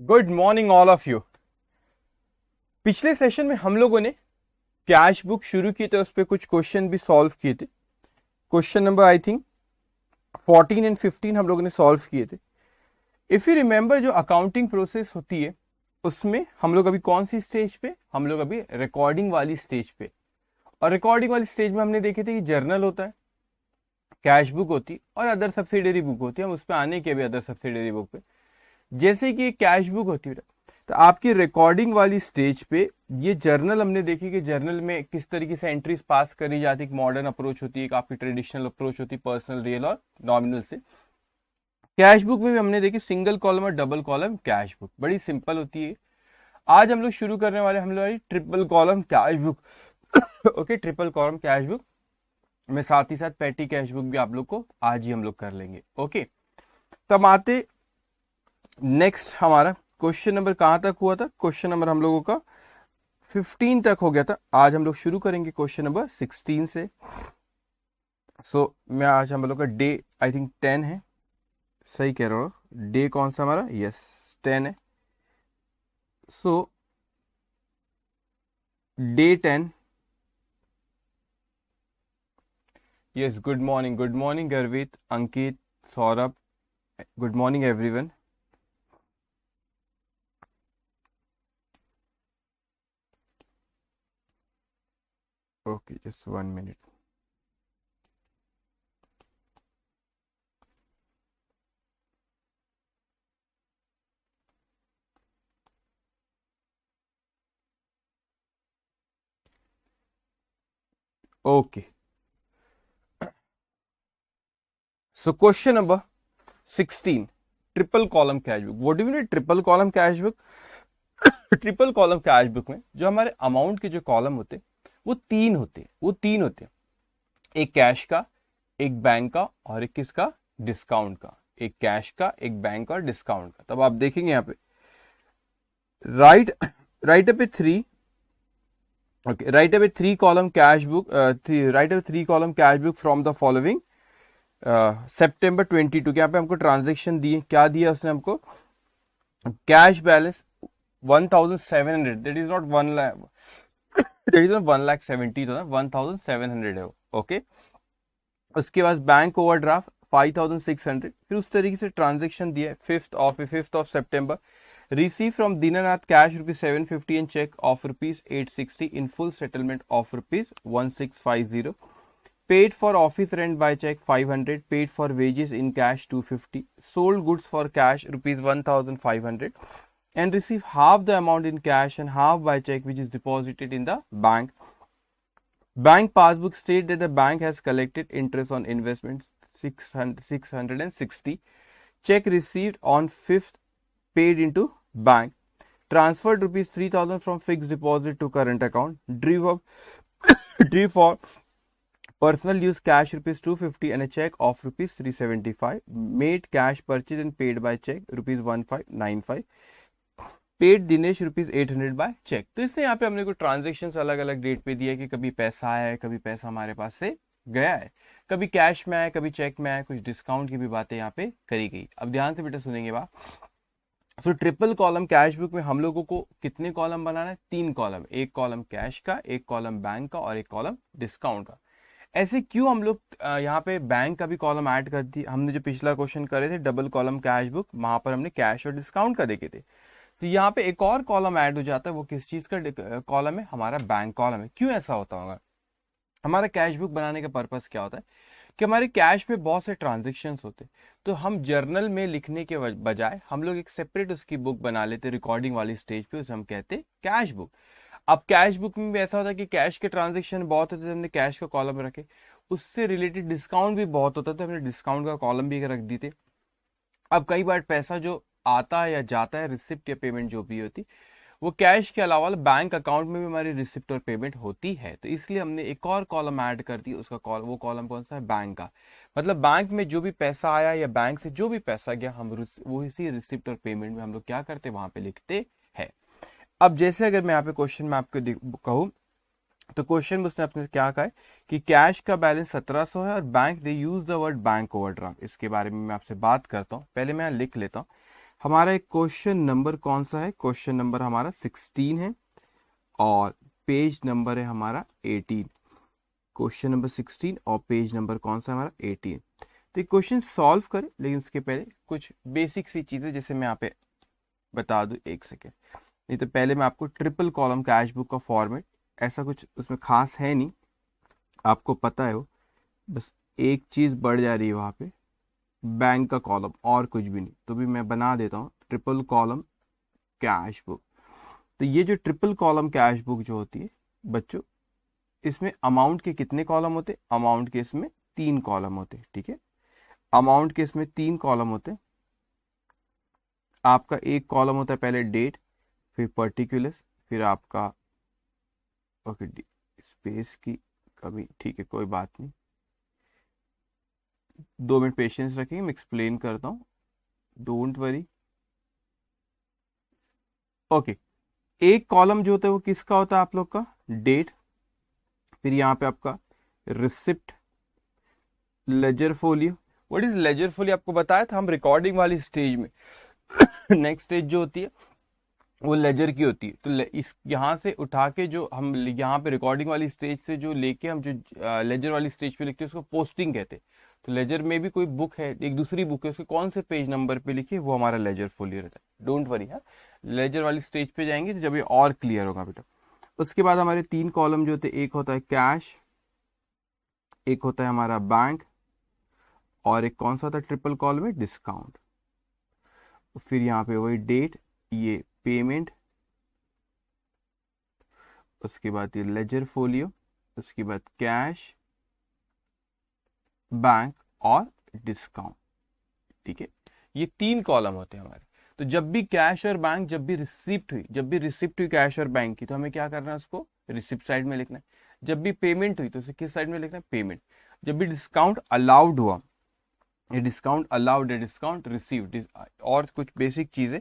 Good morning all of you. पिछले session में हम लोगों ने कैश बुक शुरू की, तो उस पर कुछ क्वेश्चन भी सॉल्व किए थे। Question number I think 14 and 15 हम लोगों ने सॉल्व किए थे। इफ यू रिमेंबर, जो अकाउंटिंग प्रोसेस होती है उसमें हम लोग अभी कौन सी स्टेज पे, हम लोग अभी रिकॉर्डिंग वाली स्टेज पे। और रिकॉर्डिंग वाली स्टेज में हमने देखे थे कि जर्नल होता है, कैश बुक होती है और अदर सब्सिडरी बुक होती है। हम उस पर आने के अभी अदर सब्सिडरी बुक पे। जैसे कि कैश बुक होती है, तो आपकी रिकॉर्डिंग वाली स्टेज पे ये जर्नल हमने देखी कि जर्नल में किस तरीके से एंट्रीज पास करी जाती है। मॉडर्न अप्रोच होती है, काफी ट्रेडिशनल अप्रोच होती है, पर्सनल, रियल और नॉमिनल से। कैश बुक में भी हमने देखी सिंगल कॉलम और डबल कॉलम कैश बुक, बड़ी सिंपल होती है। आज हम लोग शुरू करने वाले हम लोग triple column cash book. Okay, triple column cash book में साथ ही साथ पैटी कैश बुक भी आप लोग को आज ही हम लोग कर लेंगे। ओके, तब आते नेक्स्ट हमारा क्वेश्चन नंबर कहां तक हुआ था। क्वेश्चन नंबर हम लोगों का 15 तक हो गया था। आज हम लोग शुरू करेंगे क्वेश्चन नंबर 16 से। मैं आज हम लोग का डे आई थिंक 10 है, सही कह रहा हूँ। डे कौन सा हमारा? यस, 10 है। Day 10। Yes, good morning Garvit, Ankit, Saurabh, good morning everyone. Okay, just 1 minute. Okay, so question number 16, triple column cash book. What do you mean triple column cash book? Triple column cash book में जो हमारे amount के जो column होते वो तीन होते हैं। एक कैश का, एक बैंक का और एक किसका? डिस्काउंट का। एक कैश का, एक बैंक का और डिस्काउंट का। तब आप देखेंगे यहाँ पे right right up 3। Okay, right up 3 column cash book, right up 3 column cash book from the following सितंबर 22 के। यहाँ पे हमको ट्रांजेक्शन दिए, क्या दिया उसने हमको? Cash balance 1700, that is not 1 lakh, that is not 1,70,000, 1700 है। ओके, उसके बाद बैंक ओवरड्राफ्ट 5,600। फिर उस तरीके से ट्रांजेक्शन दिया 5th of September। Receive from Dinanath cash ₹750 and cheque of ₹860 in full settlement of ₹1650। Paid for office rent by cheque 500। Paid for wages in cash 250। Sold goods for cash ₹1,500 and receive half the amount in cash and half by check which is deposited in the bank. Bank passbook state that the bank has collected interest on investments 660. Check received on 5th paid into bank. Transferred ₹3,000 from fixed deposit to current account. Drew for personal use cash ₹250 and a check of ₹375. Made cash purchase and paid by check ₹1595. Paid Dinesh ₹800 by cheque. तो इससे यहाँ पे हमने को transaction अलग अलग date पे दिया कि कभी पैसा आया है, कभी पैसा हमारे पास से गया है, कभी कैश में आया, कभी चेक में आया, कुछ डिस्काउंट की भी बातें यहाँ पे करी गई। अब ध्यान से बेटा सुनेंगे बात। ट्रिपल कॉलम कैश बुक में हम लोगों को कितने कॉलम बनाना है? 3 कॉलम। एक कॉलम कैश का, एक कॉलम बैंक का और एक कॉलम डिस्काउंट का। ऐसे क्यों हम लोग यहाँ पे बैंक का भी कॉलम ऐड कर दी? हमने जो पिछला क्वेश्चन करे थे डबल कॉलम कैश बुक, वहां पर हमने कैश और डिस्काउंट का देखे थे। तो यहाँ पे एक और कॉलम ऐड हो जाता है। वो किस चीज का कॉलम है? हमारा बैंक कॉलम है। क्यों ऐसा होता होगा? हमारा कैश बुक बनाने का पर्पस क्या होता है कि हमारे कैश में बहुत से ट्रांजेक्शन होते हैं, तो हम जर्नल में लिखने के बजाय हम लोग एक सेपरेट उसकी बुक बना लेते रिकॉर्डिंग वाली स्टेज पे, उसे हम कहते हैं कैश बुक। अब कैश बुक में भी ऐसा होता है कि कैश के ट्रांजेक्शन बहुत होते थे, हमने कैश का कॉलम रखे। उससे रिलेटेड डिस्काउंट भी बहुत होता था, हमने डिस्काउंट का कॉलम भी रख दी थे। अब कई बार पैसा जो आता है या जाता है, रिसिप्ट या पेमेंट जो भी होती, वो कैश के अलावा बैंक अकाउंट में भी हमारी रिसिप्ट और पेमेंट होती है। तो इसलिए हमने एक और कॉलम ऐड कर दी। उसका वो कॉलम कौन सा है? बैंक का। मतलब बैंक में जो भी पैसा आया या बैंक से जो भी पैसा गया, हम वो इसी रिसिप्ट और पेमेंट में हम लोग क्या करते हैं? वहां पे लिखते हैं। अब जैसे अगर मैं यहाँ पे क्वेश्चन में आपको कहूँ, तो क्वेश्चन में उसने अपने क्या कहा है कि कैश का बैलेंस 1700 है और bank they use the word bank overdraft. इसके बारे में मैं आपसे बात करता हूँ। पहले मैं लिख लेता हूँ। हमारा एक क्वेश्चन नंबर कौन सा है, क्वेश्चन नंबर हमारा 16 है और पेज नंबर है हमारा 18। क्वेश्चन नंबर 16 और पेज नंबर कौन सा है हमारा 18। तो ये क्वेश्चन सॉल्व करें, लेकिन उसके पहले कुछ बेसिक सी चीजें जैसे मैं यहाँ पे बता दूं, एक सेकेंड। नहीं तो पहले मैं आपको ट्रिपल कॉलम कैश बुक का फॉर्मेट, ऐसा कुछ उसमें खास है नहीं, आपको पता है वो, बस एक चीज बढ़ जा रही है वहां पे, बैंक का कॉलम, और कुछ भी नहीं। तो भी मैं बना देता हूँ ट्रिपल कॉलम कैश बुक। तो ये जो ट्रिपल कॉलम कैश बुक जो होती है बच्चों, इसमें अमाउंट के कितने कॉलम होते? अमाउंट के इसमें 3 कॉलम होते, ठीक है। अमाउंट के इसमें 3 कॉलम होते। आपका एक कॉलम होता है पहले डेट, फिर पर्टिकुलर्स, फिर आपका ओके स्पेस की कमी, ठीक है कोई बात नहीं, 2 मिनट पेशेंस रखेंगे, मैं एक्सप्लेन करता हूँ, डोंट वरी। ओके, एक कॉलम जो होता है वो किसका होता है आप लोग का? डेट। फिर यहाँ पे आपका receipt, ledger folio. What is ledger folio आपको बताया था हम रिकॉर्डिंग वाली स्टेज में। नेक्स्ट स्टेज जो होती है वो लेजर की होती है। तो इस यहाँ से उठा के जो हम यहाँ पे रिकॉर्डिंग वाली स्टेज से जो लेके हम जो लेजर वाली स्टेज पे लिखते हैं उसको पोस्टिंग कहते हैं। तो लेजर में भी कोई बुक है, एक दूसरी बुक है, उसके कौन से पेज नंबर पे लिखिए, वो हमारा लेजर फोलियो रहता है। डोंट वरी, हाँ लेजर वाली स्टेज पे जाएंगे तो जब ये और क्लियर होगा बेटा। उसके बाद हमारे 3 कॉलम जो होते हैं, एक होता है कैश, एक होता है हमारा बैंक, और एक कौन सा होता है ट्रिपल कॉलम में? डिस्काउंट। फिर यहाँ पे वही डेट, ये पेमेंट, उसके बाद ये लेजर फोलियो, उसके बाद कैश, बैंक और डिस्काउंट, ठीक है। ये 3 कॉलम होते हैं हमारे। तो जब भी कैश और बैंक, जब भी रिसिप्ट हुई कैश और बैंक की, तो हमें क्या करना है? उसको रिसिप्ट साइड में लिखना है। जब भी पेमेंट हुई तो उसे किस साइड में लिखना है? पेमेंट। जब भी डिस्काउंट अलाउड हुआ, ये डिस्काउंट अलाउड है, डिस्काउंट रिसीव्ड, और कुछ बेसिक चीजें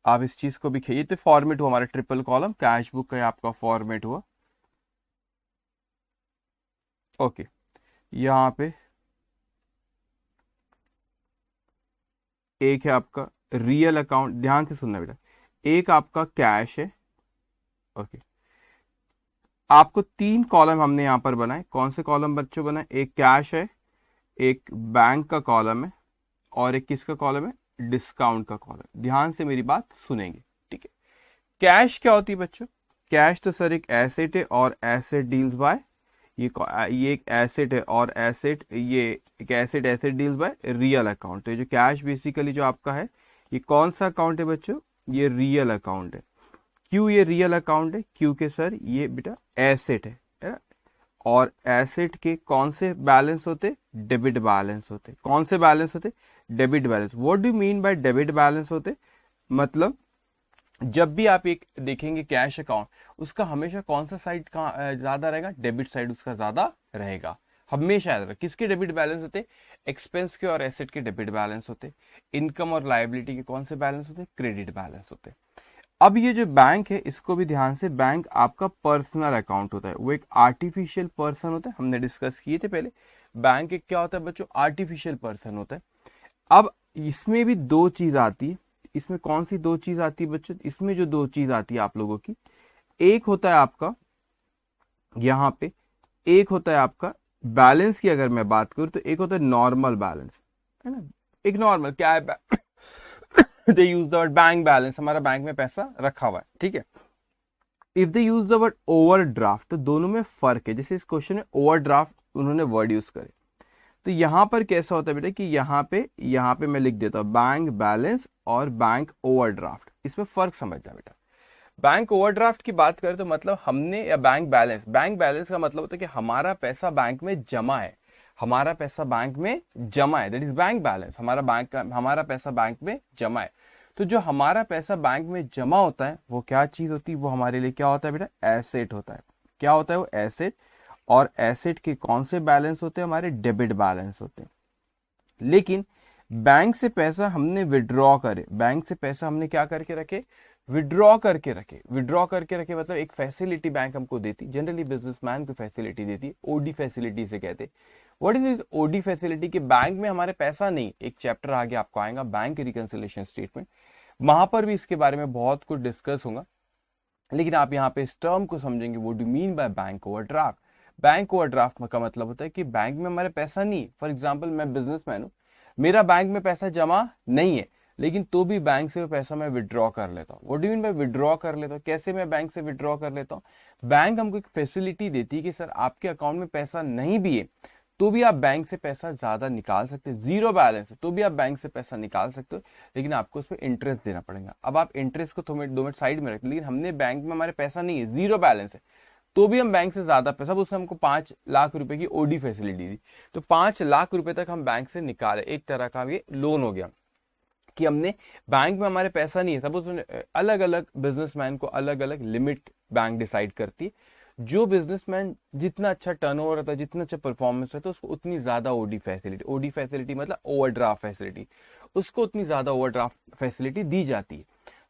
आप इस चीज को भी खेलिए। तो फॉर्मेट हुआ हमारा ट्रिपल कॉलम कैश बुक का, आपका फॉर्मेट हुआ। ओके, यहाँ पे एक है आपका रियल अकाउंट, ध्यान से सुनना बेटा। एक आपका कैश है, ओके। आपको 3 कॉलम हमने यहां पर बनाए। कौन से कॉलम बच्चों बनाए? एक कैश है, एक बैंक का कॉलम है, और एक किसका कॉलम है? डिस्काउंट का कॉलम। ध्यान से मेरी बात सुनेंगे, ठीक है। कैश क्या होती है बच्चों? कैश तो सर एक एसेट है, और एसेट डील्स बाय, ये एक एसेट है, और एसेट, ये एक asset deals by real account. तो ये जो कैश बेसिकली जो आपका है, ये कौन सा अकाउंट है बच्चों? ये रियल अकाउंट है। क्यों ये रियल अकाउंट है? क्योंकि सर ये बेटा एसेट है ना? और एसेट के कौन से बैलेंस होते? डेबिट बैलेंस होते। कौन से बैलेंस होते? Debit balance. What do mean by debit balance होते? मतलब जब भी आप एक देखेंगे कैश अकाउंट, उसका हमेशा कौन सा साइड का ज्यादा रहेगा? डेबिट साइड उसका ज्यादा रहेगा, हमेशा याद रखें। किसके डेबिट बैलेंस होते? एक्सपेंस के और एसेट के डेबिट बैलेंस होते। इनकम और लायबिलिटी के कौन से बैलेंस होते? क्रेडिट बैलेंस होते। अब ये जो बैंक है, इसको भी ध्यान से, बैंक आपका पर्सनल अकाउंट होता है, वो एक आर्टिफिशियल पर्सन होता है, हमने डिस्कस किए थे पहले। बैंक एक क्या होता है बच्चों? आर्टिफिशियल पर्सन होता है। अब इसमें भी 2 चीज आती है। इसमें कौन सी 2 चीज आती है बच्चों? इसमें जो 2 चीज आती है आप लोगों की, एक होता है आपका यहाँ पे, एक होता है आपका बैलेंस की अगर मैं बात करूं तो एक होता है नॉर्मल बैलेंस, है ना? एक नॉर्मल क्या है? They use the word bank balance, हमारा बैंक में पैसा रखा हुआ है, ठीक है। If they use the word overdraft, तो दोनों में फर्क है। जैसे इस क्वेश्चन में ओवरड्राफ्ट उन्होंने वर्ड यूज करे, तो यहां पर कैसा होता है बेटा कि यहाँ पे मैं लिख देता हूं बैंक बैलेंस और बैंक ओवरड्राफ्ट। इसमें फर्क समझना बेटा। बैंक ओवरड्राफ्ट की बात करें तो मतलब हमने, या बैंक बैलेंस का मतलब होता है कि हमारा पैसा बैंक में जमा है, हमारा पैसा बैंक में जमा है, दैट इज बैंक बैलेंस। हमारा पैसा बैंक में जमा है। तो जो हमारा पैसा बैंक में जमा होता है वो क्या चीज होती है? वो हमारे लिए क्या होता है बेटा? एसेट होता है। क्या होता है वो? एसेट। और एसेट के कौन से बैलेंस होते हैं? हमारे डेबिट बैलेंस होते हैं। लेकिन बैंक से पैसा हमने विड्रॉ करे, बैंक से पैसा हमने क्या करके रखे? विड्रॉ करके रखे मतलब एक फैसिलिटी बैंक हमको देती, जनरली बिजनेसमैन को फैसिलिटी देती, ओडी फैसिलिटी से कहते। What is this OD facility? कि बैंक में हमारे पैसा नहीं, एक चैप्टर आगे आपको आएगा बैंक रिकंसिलिएशन स्टेटमेंट। वहां पर भी इसके बारे में बहुत कुछ डिस्कस होगा, लेकिन आप यहाँ पे इस टर्म को समझेंगे, वो do mean by bank overdraft. Bank overdraft का मतलब होता है कि बैंक में हमारे पैसा नहीं है। फॉर एग्जांपल मैं बिजनेसमैन हूँ, मेरा बैंक में पैसा जमा नहीं है, लेकिन तो भी बैंक से वो पैसा मैं विड्रॉ कर लेता हूँ। What do mean bye withdraw कर लेता हूँ? कैसे मैं बैंक से विड्रॉ कर लेता हूँ? बैंक हमको एक फैसिलिटी देती है कि सर आपके अकाउंट में पैसा नहीं भी है तो भी आप बैंक से पैसा ज्यादा निकाल सकते हैं, जीरो बैलेंस है तो भी आप बैंक से पैसा निकाल सकते हो, लेकिन आपको उस पर इंटरेस्ट देना पड़ेगा। अब आप इंटरेस्ट को 2 मिनट साइड में रखते, लेकिन हमने बैंक में हमारे पैसा नहीं है, जीरो बैलेंस है, तो भी हम बैंक से ज्यादा पैसा, उसने हमको 5 लाख रुपए की ओडी फैसिलिटी दी, तो 5 लाख रुपए तक हम बैंक से निकाले। एक तरह का ये लोन हो गया कि हमने बैंक में हमारे पैसा नहीं है। सब उसने अलग अलग बिजनेसमैन को अलग अलग लिमिट बैंक डिसाइड करती है। जो बिजनेसमैन जितना अच्छा टर्नओवर होता है, जितना अच्छा परफॉर्मेंस होता है, उसको उतनी ज्यादा ओडी फैसिलिटी मतलब ओवरड्राफ्ट फैसिलिटी, उसको उतनी ज्यादा ओवरड्राफ्ट फैसिलिटी दी जाती है।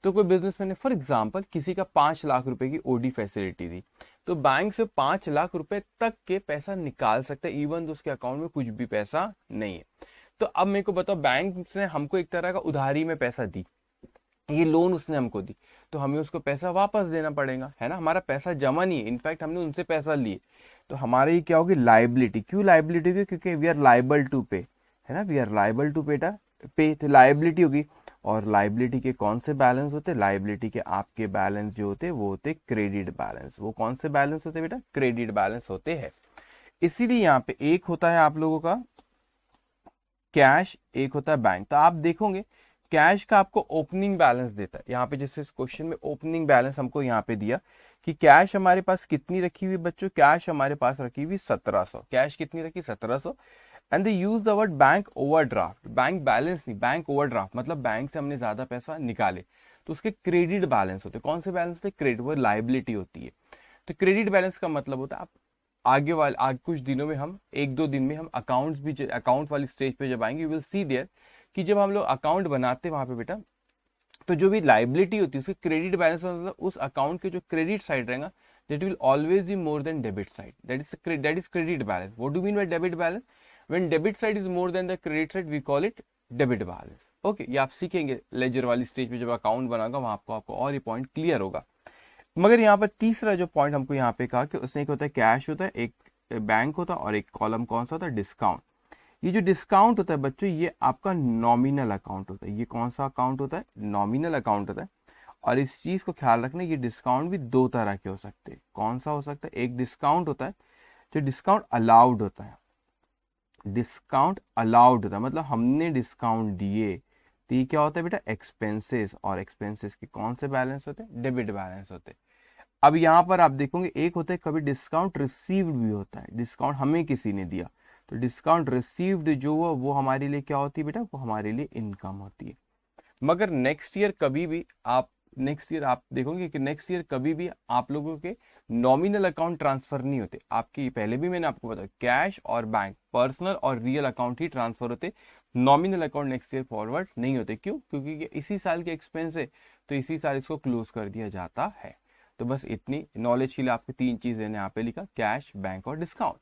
तो कोई बिजनेसमैन ने फॉर एग्जांपल किसी का 5 लाख रुपए की ओडी फैसिलिटी दी, तो बैंक से 5 लाख रुपए तक के पैसा निकाल सकते हैं, इवन तो उसके अकाउंट में कुछ भी पैसा नहीं है। तो अब मेरे को बताओ, बैंक ने हमको एक तरह का उधारी में पैसा दी, ये लोन उसने हमको दी, तो हमें उसको पैसा वापस देना पड़ेगा, है ना? हमारा पैसा जमा नहीं है, इनफैक्ट हमने उनसे पैसा लिए, तो हमारे ये क्या होगी? लाइबिलिटी। क्यों लाइबिलिटी होगी? क्योंकि वी आर लाइबल टू पे, है ना? वी आर लाइबल टू पे, तो लाइबिलिटी होगी। और लाइबिलिटी के कौन से बैलेंस होते हैं? लाइबिलिटी के आपके बैलेंस जो होते हैं वो होते क्रेडिट बैलेंस। वो कौन से बैलेंस होते हैं बेटा? क्रेडिट बैलेंस होते हैं। इसीलिए यहाँ पे एक होता है आप लोगों का कैश, एक होता है बैंक। तो आप देखोगे कैश का आपको ओपनिंग बैलेंस देता है यहाँ पे, जैसे इस क्वेश्चन में ओपनिंग बैलेंस हमको यहाँ पे दिया कि कैश हमारे पास कितनी रखी हुई बच्चों? कैश हमारे पास रखी हुई 1700। कैश कितनी रखी? 1700। And they use the word bank overdraft. Bank balance नहीं, बैंक ओवरड्राफ्ट मतलब बैंक से हमने ज्यादा पैसा निकाले, तो उसके क्रेडिट बैलेंस होते। कौन से बैलेंस होते? क्रेडिट, वो लाइबिलिटी होती है। तो क्रेडिट बैलेंस का मतलब होता है आप आगे कुछ दिनों में, हम 1-2 दिन में हम अकाउंट्स भी, अकाउंट वाली स्टेज पे जब आएंगे, यू विल सी देयर कि जब हम लोग अकाउंट बनाते हैं वहां पे बेटा, तो जो भी लाइबिलिटी होती है उसके क्रेडिट बैलेंस मतलब उस अकाउंट के जो क्रेडिट साइड रहेगा, that will always be more than debit side, that is credit balance. What do mean by debit balance? When debit side is more than the credit side we call it debit balance. Okay, ये आप सीखेंगे laser वाली stage पे जब account बनागा, वहां आपको और ये पॉइंट क्लियर होगा। मगर यहाँ पर तीसरा जो पॉइंट हमको यहाँ पे कहा कि उसने एक होता है कैश होता है, एक बैंक होता है, और एक कॉलम कौन सा होता है? डिस्काउंट। ये जो डिस्काउंट होता है बच्चों, ये आपका नॉमिनल अकाउंट होता है। ये कौन सा अकाउंट होता है? नॉमिनल अकाउंट होता है। और इस चीज को ख्याल रखना, ये डिस्काउंट भी दो तरह के हो सकते हैं। कौन सा हो सकता है? एक डिस्काउंट होता है जो डिस्काउंट अलाउड होता है। डिस्काउंट अलाउड होता है मतलब हमने डिस्काउंट दिए, तो ये क्या होता है बेटा? एक्सपेंसेस। और एक्सपेंसेस के कौन से बैलेंस होते हैं? डेबिट बैलेंस होते हैं। अब यहाँ पर आप देखोगे एक होता है कभी डिस्काउंट रिसीव्ड भी होता है, डिस्काउंट हमें किसी ने दिया, तो डिस्काउंट रिसीव्ड जो वो हमारे लिए क्या होती है बेटा? वो हमारे लिए इनकम होती है। मगर नेक्स्ट ईयर कभी भी आप देखोगे कि नेक्स्ट ईयर कभी भी आप लोगों के नॉमिनल अकाउंट ट्रांसफर नहीं होते। आपकी पहले भी मैंने आपको बताया, कैश और बैंक, पर्सनल और रियल अकाउंट ही ट्रांसफर होते, nominal account next year forward नहीं होते। क्यों? क्योंकि ये इसी साल के एक्सपेंस है, तो इसी साल इसको क्लोज कर दिया जाता है। तो बस इतनी नॉलेज के लिए आपको 3 चीजें यहाँ पे लिखा, कैश, बैंक और डिस्काउंट।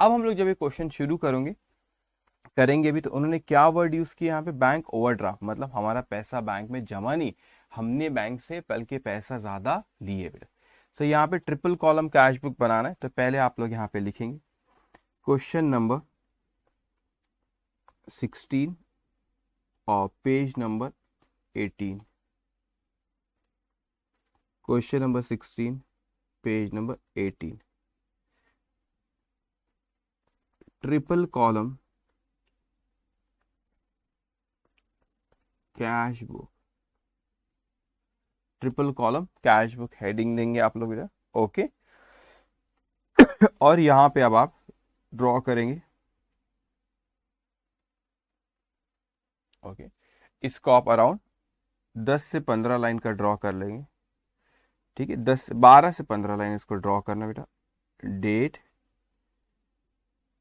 अब हम लोग जब ये क्वेश्चन शुरू करेंगे भी, तो उन्होंने क्या वर्ड यूज किया यहाँ पे? बैंक ओवरड्राफ्ट, मतलब हमारा पैसा बैंक में जमा नहीं, हमने बैंक से बल्कि पैसा ज्यादा लिए बेटा। सो यहाँ पे ट्रिपल कॉलम कैश बुक बनाना है, तो पहले आप लोग यहाँ पे लिखेंगे क्वेश्चन नंबर 16 और page number 18। Question number 16 page number 18, triple column cash book, triple column cash book heading देंगे आप लोग इधर। ओके, और यहां पे अब आप ड्रॉ करेंगे। ओके, इसको आप अराउंड 10 से 15 लाइन का ड्रॉ कर लेंगे। ठीक है, 12 से 15 लाइन इसको ड्रॉ करना बेटा। Date,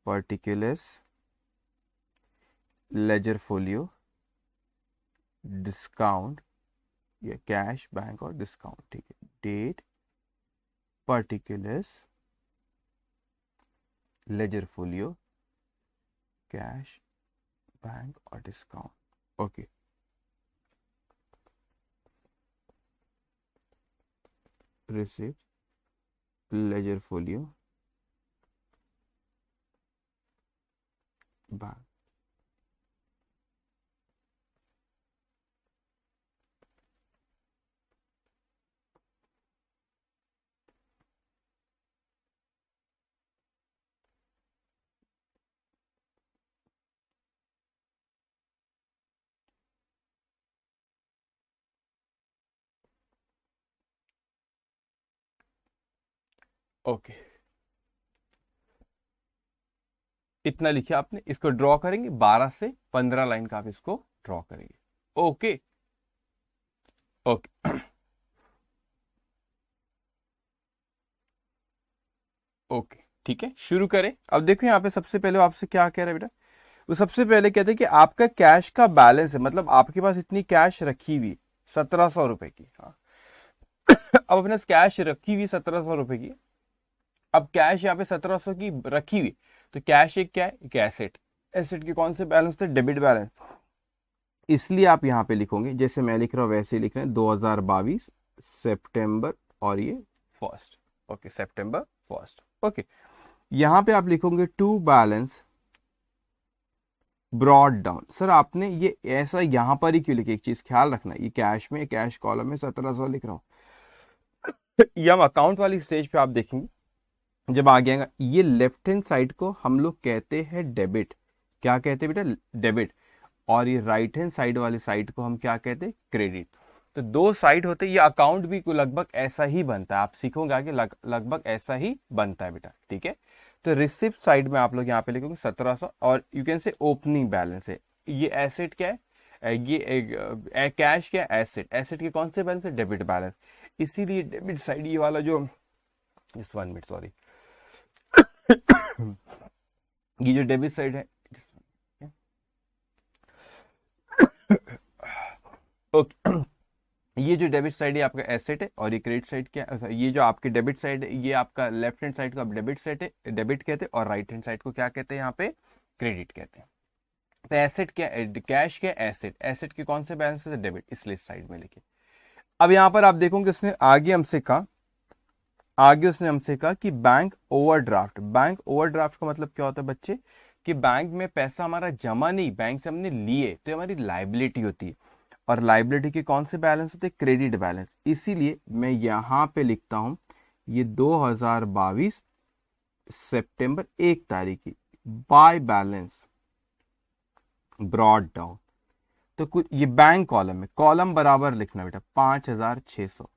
particulars, ledger folio, discount, या कैश, बैंक और डिस्काउंट। ठीक है, date, particulars, ledger folio, cash, bank और discount. Okay, receipt, ledger folio, bank. Okay, इतना लिखिए आपने, इसको ड्रॉ करेंगे 12 से 15 लाइन का आप इसको ड्रॉ करेंगे। ओके ओके ओके, ठीक है, शुरू करें। अब देखो यहाँ पे सबसे पहले आपसे क्या कह रहा है बेटा, वो सबसे पहले कहते हैं कि आपका कैश का बैलेंस है, मतलब आपके पास इतनी कैश रखी हुई 1700 रुपए की। हाँ अब अपने कैश रखी हुई 1700 रुपए की, अब कैश यहाँ पे 1700 की रखी हुई, तो कैश एक क्या है, एक एसेट। एसेट के कौन से बैलेंस थे, डेबिट बैलेंस। इसलिए आप यहाँ पे लिखोगे, जैसे मैं लिख रहा हूँ वैसे ही लिख रहे हैं, 2022 सितंबर और ये फर्स्ट। ओके, सितंबर फर्स्ट। ओके, यहाँ पे आप लिखोगे to balance brought down. Sir आपने ये ऐसा यहाँ पर ही क्यों लिखे, एक चीज ख्याल रखना, ये कैश में, कैश कॉलम में 1700 लिख रहा हूँ। ये हम अकाउंट वाली स्टेज पे आप देखेंगे जब आ गया, ये लेफ्ट हैंड साइड को हम लोग कहते हैं डेबिट। क्या कहते हैं बेटा, डेबिट। और ये राइट हैंड साइड वाली साइड को हम क्या कहते हैं, क्रेडिट। तो दो साइड होते हैं, ये अकाउंट भी लगभग ऐसा ही बनता है, आप सीखोगे आगे लगभग ऐसा ही बनता है बेटा, ठीक है। तो रिसिप्ट साइड में आप लोग यहाँ पे लिखोगे 1700, और you can say opening balance है। ये एसेट क्या है, ये कैश क्या है, एसेट। एसेट के कौन से बैलेंस है, डेबिट बैलेंस। इसीलिए डेबिट साइड ये वाला जो, इस 1 मिनट सॉरी, ये जो डेबिट साइड है, ओके, ये जो डेबिट साइड है आपका एसेट है, और ये क्रेडिट साइड क्या है, ये जो आपके डेबिट साइड है ये आपका लेफ्ट हैंड साइड को आप डेबिट साइड है, डेबिट कहते हैं, और राइट हैंड साइड को क्या कहते हैं यहाँ पे, क्रेडिट कहते हैं। तो एसेट क्या, कैश क्या, एसेट। एसेट के कौन से बैलेंस है, डेबिट, इसलिए साइड में लिखे। अब यहाँ पर आप देखोगे उसने आगे हमसे कहा, कि बैंक ओवरड्राफ्ट। बैंक ओवरड्राफ्ट का मतलब क्या होता है बच्चे, कि बैंक में पैसा हमारा जमा नहीं, बैंक से हमने लिए, तो हमारी लाइबिलिटी होती है। और लाइबिलिटी के कौन से बैलेंस होते हैं, क्रेडिट बैलेंस। इसीलिए मैं यहां पे लिखता हूं, ये 2022 सितंबर 1 तारीख की बाय बैलेंस ब्रॉड डाउन। तो कुछ ये बैंक कॉलम में, कॉलम बराबर लिखना बेटा 5600।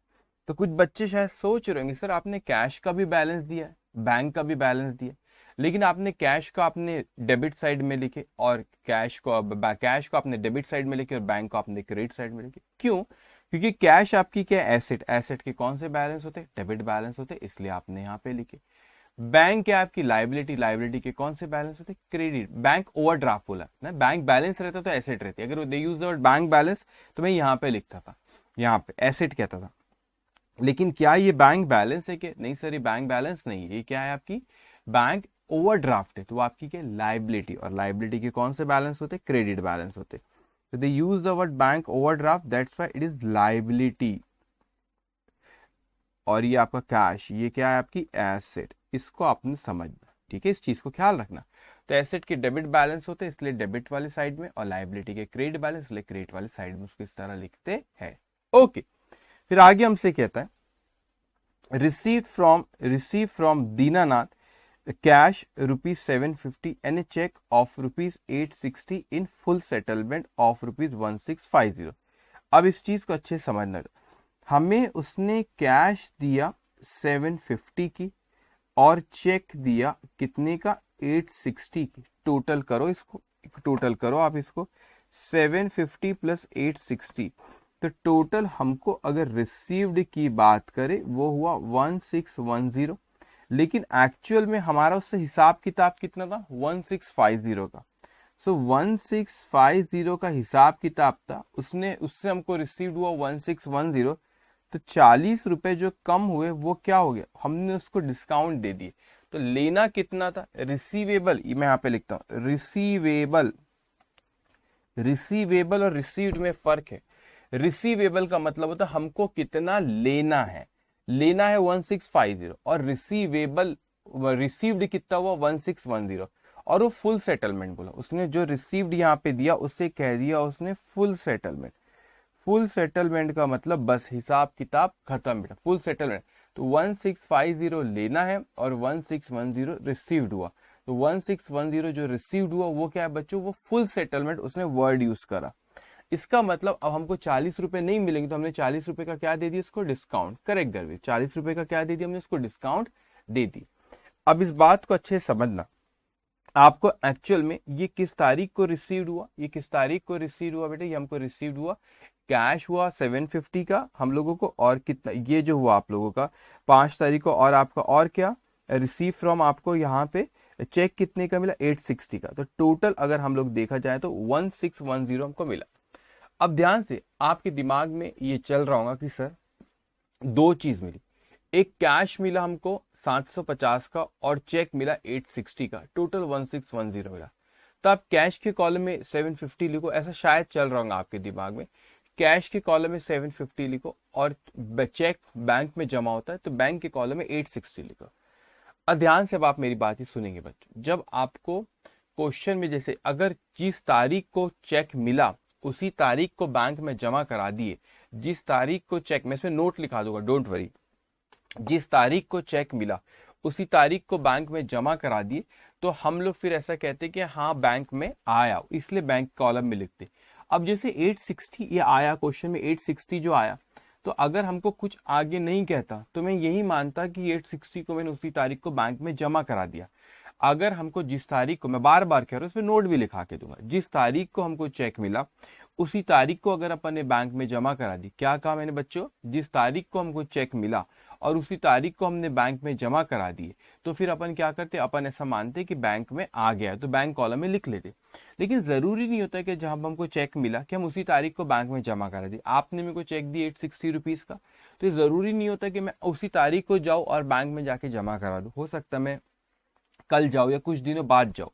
तो कुछ बच्चे शायद सोच रहे होंगे, सर आपने कैश का भी बैलेंस दिया है, बैंक का भी बैलेंस दिया, लेकिन आपने कैश का आपने डेबिट साइड में लिखे, और कैश को आपने डेबिट साइड में लिखे, और बैंक को आपने क्रेडिट साइड में लिखे। क्यों, क्योंकि कैश आपकी क्या, एसेट। एसेट के कौन से बैलेंस होते, डेबिट बैलेंस होते, इसलिए आपने यहाँ पे लिखे। बैंक क्या आपकी, लाइबिलिटी। लाइबिलिटी के कौन से बैलेंस होते, क्रेडिट। बैंक ओवरड्राफ्ट बोला ना, बैंक बैलेंस रहता तो एसेट रहती। अगर they use the word bank balance तो मैं यहाँ पे लिखता था, यहाँ पे एसेट कहता था। लेकिन क्या ये बैंक बैलेंस है क्या, नहीं सर ये बैंक बैलेंस नहीं है, ये क्या है आपकी बैंक ओवरड्राफ्ट है, तो आपकी क्या, लाइबिलिटी। और लाइबिलिटी के कौन से बैलेंस होते, क्रेडिट बैलेंस होते। तो they use the word bank overdraft, that's why it is liability. और ये आपका कैश, ये क्या है आपकी एसेट। इसको आपने समझना, ठीक है, इस चीज को ख्याल रखना। तो एसेट के डेबिट बैलेंस होते हैं, इसलिए डेबिट वाली साइड में, और लाइबिलिटी के क्रेडिट बैलेंस, इसलिए क्रेडिट वाली साइड में उसको इस तरह लिखते हैं। ओके, फिर आगे हमसे कहता है, receive from Dinanath cash ₹750 and a check of ₹860 in full settlement of ₹1650। अब इस चीज को अच्छे समझना, हमें उसने कैश दिया 750 की, और चेक दिया कितने का, 860 की। टोटल करो इसको, टोटल करो आप इसको, 750 प्लस 860, तो टोटल हमको अगर रिसीव्ड की बात करें वो हुआ 1610। लेकिन एक्चुअल में हमारा उससे हिसाब किताब कितना था, 1650 का। सो 1650 का हिसाब किताब था, उसने उससे हमको रिसीव्ड हुआ 1610। तो 40 रुपए जो कम हुए वो क्या हो गया, हमने उसको डिस्काउंट दे दिए। तो लेना कितना था, रिसीवेबल, मैं यहाँ पे लिखता हूं रिसीवेबल। रिसीवेबल और रिसीव्ड में फर्क है। रिसीवेबल का मतलब होता है हमको कितना लेना है, लेना है 1650 और रिसीव्ड कितना हुआ 1610 और वो फुल सेटलमेंट बोला उसने, जो रिसीव्ड यहाँ पे दिया उससे कह दिया उसने फुल सेटलमेंट। फुल सेटलमेंट का मतलब बस हिसाब किताब खत्म बेटा, फुल सेटलमेंट। तो 1650 लेना है और 1610 रिसीव्ड हुआ। तो 1610 जो रिसीव्ड हुआ वो क्या है बच्चों, वो फुल सेटलमेंट उसने वर्ड यूज करा। इसका मतलब अब हमको 40 रुपए नहीं मिलेंगे तो हमने 40 रुपए का क्या दे दिया इसको, डिस्काउंट। करेक्ट गर्वी, 40 रुपए का क्या दे दिया हमने इसको, डिस्काउंट दे दी। अब इस बात को अच्छे से समझना, आपको एक्चुअल में ये किस तारीख को रिसीव्ड हुआ, ये किस तारीख को रिसीव हुआ बेटे, ये हमको रिसीव्ड हुआ, कैश हुआ 750 का हम लोगों को, और कितना ये जो हुआ आप लोगों का 5 तारीख को, और आपका और क्या रिसीव फ्रॉम आपको यहाँ पे चेक कितने का मिला 860 का। तो टोटल अगर हम लोग देखा जाए तो 1610 हमको मिला। अब ध्यान से आपके दिमाग में ये चल रहा होगा कि सर दो चीज मिली, एक कैश मिला हमको 750 का और चेक मिला 860 का, टोटल 1610 मिला। तो आप कैश के कॉलम में 750 लिखो, ऐसा शायद चल रहा होगा आपके दिमाग में, कैश के कॉलम में 750 लिखो और चेक बैंक में जमा होता है तो बैंक के कॉलम में 860 लिखो। अब ध्यान से अब आप मेरी बात ही सुनेंगे बच्चों, जब आपको क्वेश्चन में जैसे अगर जिस तारीख को चेक मिला उसी तारीख को बैंक में जमा करा दिए, जिस तारीख को चेक, मैं इसमें नोट लिखा दूंगा डोंट वरी, जिस तारीख को चेक मिला उसी तारीख को बैंक में जमा करा दिए, तो हम लोग फिर ऐसा कहते कि हाँ बैंक में आया, इसलिए बैंक कॉलम में लिखते। अब जैसे 860 ये आया क्वेश्चन में, 860 जो आया, तो अगर हमको कुछ आगे नहीं कहता तो मैं यही मानता कि 860 को मैंने उसी तारीख को बैंक में जमा करा दिया। अगर हमको जिस तारीख को, मैं बार बार कह रहा हूँ इसमें नोट भी लिखा के दूंगा, जिस तारीख को हमको चेक मिला उसी तारीख को अगर अपन ने बैंक में जमा करा दी, क्या कहा मैंने बच्चों, जिस तारीख को हमको चेक मिला और उसी तारीख को हमने बैंक में जमा करा दिए, तो फिर अपन क्या करते, अपन ऐसा मानते कि बैंक में आ गया तो बैंक कॉलम में लिख लेते। लेकिन जरूरी नहीं होता कि जब हमको चेक मिला कि हम उसी तारीख को बैंक में जमा करा दिए। आपने मेरे को चेक दी 860 रुपीज का, तो ये जरूरी नहीं होता कि मैं उसी तारीख को जाऊं और बैंक में जाके जमा करा दूं, हो सकता मैं कल जाऊं या कुछ दिनों बाद जाऊं।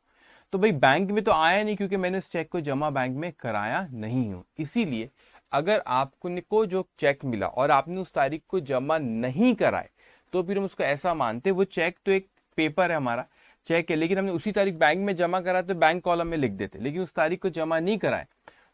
तो भाई बैंक में तो आया नहीं क्योंकि मैंने उस चेक को जमा बैंक में कराया नहीं हूं। इसीलिए अगर आपको जो चेक मिला और आपने उस तारीख को जमा नहीं कराए तो फिर हम उसको ऐसा मानते, वो चेक तो एक पेपर है हमारा, चेक है, लेकिन हमने उसी तारीख बैंक में जमा करा तो बैंक कॉलम में लिख देते, लेकिन उस तारीख को जमा नहीं कराए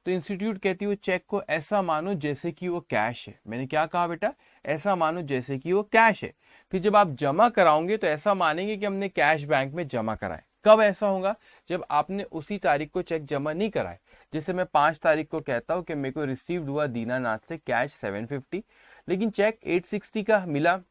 तो इंस्टीट्यूट कहती है वो चेक को ऐसा मानो जैसे कि वो कैश है। मैंने क्या कहा बेटा, ऐसा मानो जैसे कि वो कैश है। फिर जब आप जमा कराओगे तो ऐसा मानेंगे कि हमने कैश बैंक में जमा कराए। कब ऐसा होगा, जब आपने उसी तारीख को चेक जमा नहीं कराए। जैसे मैं 5 तारीख को कहता हूं कि मेरे को रिसीव्ड हुआ दीनानाथ से कैश 750, लेकिन चेक 860 का मिला